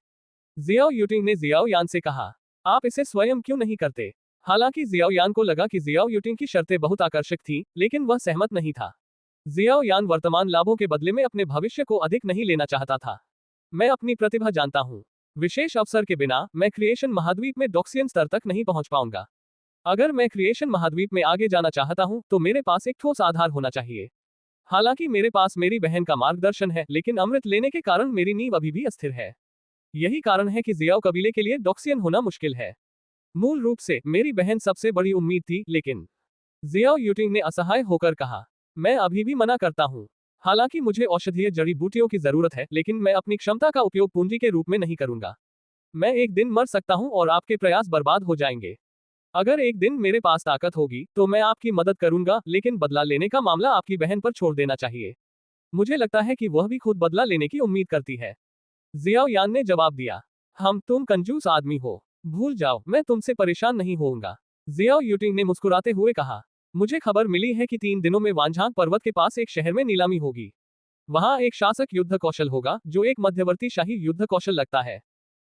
जियाओ यूटिंग ने जियाओ यान से कहा, आप इसे स्वयं क्यों नहीं करते? हालांकि जियाओ यान को लगा कि जियाओ यूटिंग की शर्तें बहुत आकर्षक थीं, लेकिन वह सहमत नहीं था। जियाओ यान वर्तमान लाभों के बदले में अपने भविष्य को अधिक नहीं लेना चाहता था। मैं अपनी प्रतिभा जानता हूँ। विशेष अवसर के बिना मैं क्रिएशन महाद्वीप में डॉक्सियन स्तर तक नहीं पहुंच पाऊंगा। अगर मैं क्रिएशन महाद्वीप में आगे जाना चाहता हूं, तो मेरे पास एक ठोस आधार होना चाहिए। हालांकि मेरे पास मेरी बहन का मार्गदर्शन है, लेकिन अमृत लेने के कारण मेरी नींव अभी भी अस्थिर है। यही कारण है कि जियाओ कबीले के लिए डॉक्सियन होना मुश्किल है। मूल रूप से मेरी बहन सबसे बड़ी उम्मीद थी, लेकिन जियाओ यूटिंग ने असहाय होकर कहा, मैं अभी भी मना करता हूँ। हालांकि मुझे औषधीय जड़ी बूटियों की जरूरत है, लेकिन मैं अपनी क्षमता का उपयोग पूंजी के रूप में नहीं करूंगा। मैं एक दिन मर सकता हूं और आपके प्रयास बर्बाद हो जाएंगे। अगर एक दिन मेरे पास ताकत होगी, तो मैं आपकी मदद करूंगा, लेकिन बदला लेने का मामला आपकी बहन पर छोड़ देना चाहिए। मुझे लगता है कि वह भी खुद बदला लेने की उम्मीद करती है। जियाओ यान ने जवाब दिया, तुम कंजूस आदमी हो। भूल जाओ, मैं तुमसे परेशान नहीं होऊंगा। जियाओ यूटिंग ने मुस्कुराते हुए कहा, मुझे खबर मिली है कि 3 दिनों में वांझांग पर्वत के पास एक शहर में नीलामी होगी। वहां एक शासक युद्ध कौशल होगा, जो एक मध्यवर्ती शाही युद्ध कौशल लगता है।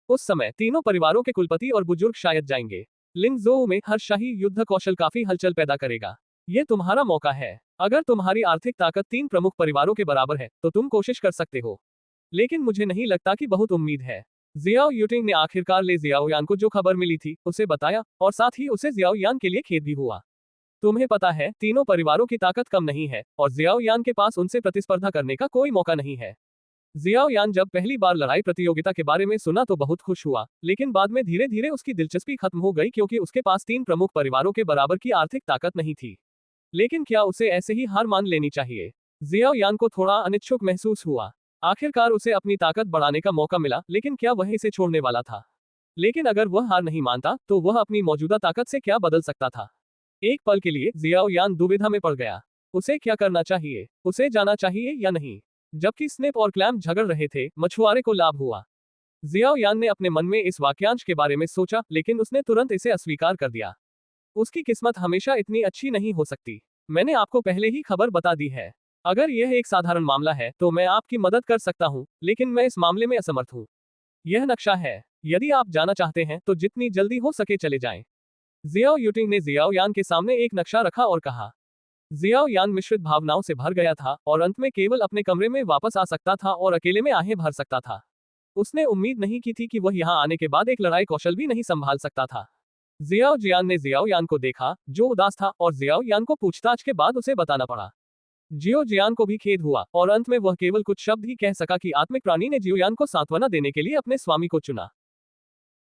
उस समय तीनों परिवारों के कुलपति और बुजुर्ग शायद जाएंगे। लिंगजोऊ में हर शाही युद्ध कौशल काफी हलचल पैदा करेगा। ये तुम्हारा मौका है। अगर तुम्हारी आर्थिक ताकत 3 प्रमुख परिवारों के बराबर है, तो तुम कोशिश कर सकते हो। लेकिन मुझे नहीं लगता कि बहुत उम्मीद है। जियाओ यूटिंग ने आखिरकार ले जियाओ यान को जो खबर मिली थी उसे बताया, और साथ ही उसे जियाओ यान के लिए खेद भी हुआ। तुम्हें पता है, तीनों परिवारों की ताकत कम नहीं है, और जियाओ यान के पास उनसे प्रतिस्पर्धा करने का कोई मौका नहीं है। जियाओ यान जब पहली बार लड़ाई प्रतियोगिता के बारे में सुना तो बहुत खुश हुआ, लेकिन बाद में धीरे धीरे उसकी दिलचस्पी खत्म हो गई, क्योंकि उसके पास 3 प्रमुख परिवारों के बराबर की आर्थिक ताकत नहीं थी। लेकिन क्या उसे ऐसे ही हार मान लेनी चाहिए? जियाओ यान को थोड़ा अनिच्छुक महसूस हुआ। आखिरकार उसे अपनी ताकत बढ़ाने का मौका मिला, लेकिन क्या वह इसे छोड़ने वाला था? लेकिन अगर वह हार नहीं मानता, तो वह अपनी मौजूदा ताकत से क्या बदल सकता था? एक पल के लिए जियाओ यान दुविधा में पड़ गया। उसे क्या करना चाहिए? उसे जाना चाहिए या नहीं? जबकि स्नेप और क्लैम झगड़ रहे थे, मछुआरे को लाभ हुआ। जियाओ यान ने अपने मन में इस वाक्यांश के बारे में सोचा, लेकिन उसने तुरंत इसे अस्वीकार कर दिया। उसकी किस्मत हमेशा इतनी अच्छी नहीं हो सकती। मैंने आपको पहले ही खबर बता दी है। अगर यह एक साधारण मामला है, तो मैं आपकी मदद कर सकता हूँ, लेकिन मैं इस मामले में असमर्थ हूँ। यह नक्शा है। यदि आप जाना चाहते हैं, तो जितनी जल्दी हो सके चले जाएं। जियाओ यूटिंग ने जियाओ यान के सामने एक नक्शा रखा और कहा। जियाओ यान मिश्रित भावनाओं से भर गया था, और अंत में केवल अपने कमरे में वापस आ सकता था और अकेले में आहें भर सकता था। उसने उम्मीद नहीं की थी कि वह यहाँ आने के बाद एक लड़ाई कौशल भी नहीं संभाल सकता था। जियाओ जियान ने जियाओ यान को देखा, जो उदास था, और जियाओ यान को पूछताछ के बाद उसे बताना पड़ा। जियो जियान को भी खेद हुआ, और अंत में वह केवल कुछ शब्द ही कह सका कि आत्मिक प्राणी ने जियो यान को सांत्वना देने के लिए अपने स्वामी को चुना।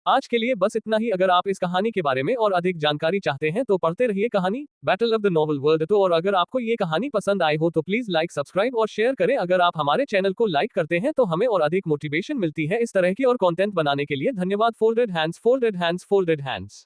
आज के लिए बस इतना ही। अगर आप इस कहानी के बारे में और अधिक जानकारी चाहते हैं, तो पढ़ते रहिए कहानी battle of the novel world. तो और अगर आपको ये कहानी पसंद आई हो, तो प्लीज लाइक, सब्सक्राइब और शेयर करें। अगर आप हमारे चैनल को लाइक करते हैं, तो हमें और अधिक मोटिवेशन मिलती है इस तरह की और कंटेंट बनाने के लिए। धन्यवाद। Folded hands, folded hands, folded hands.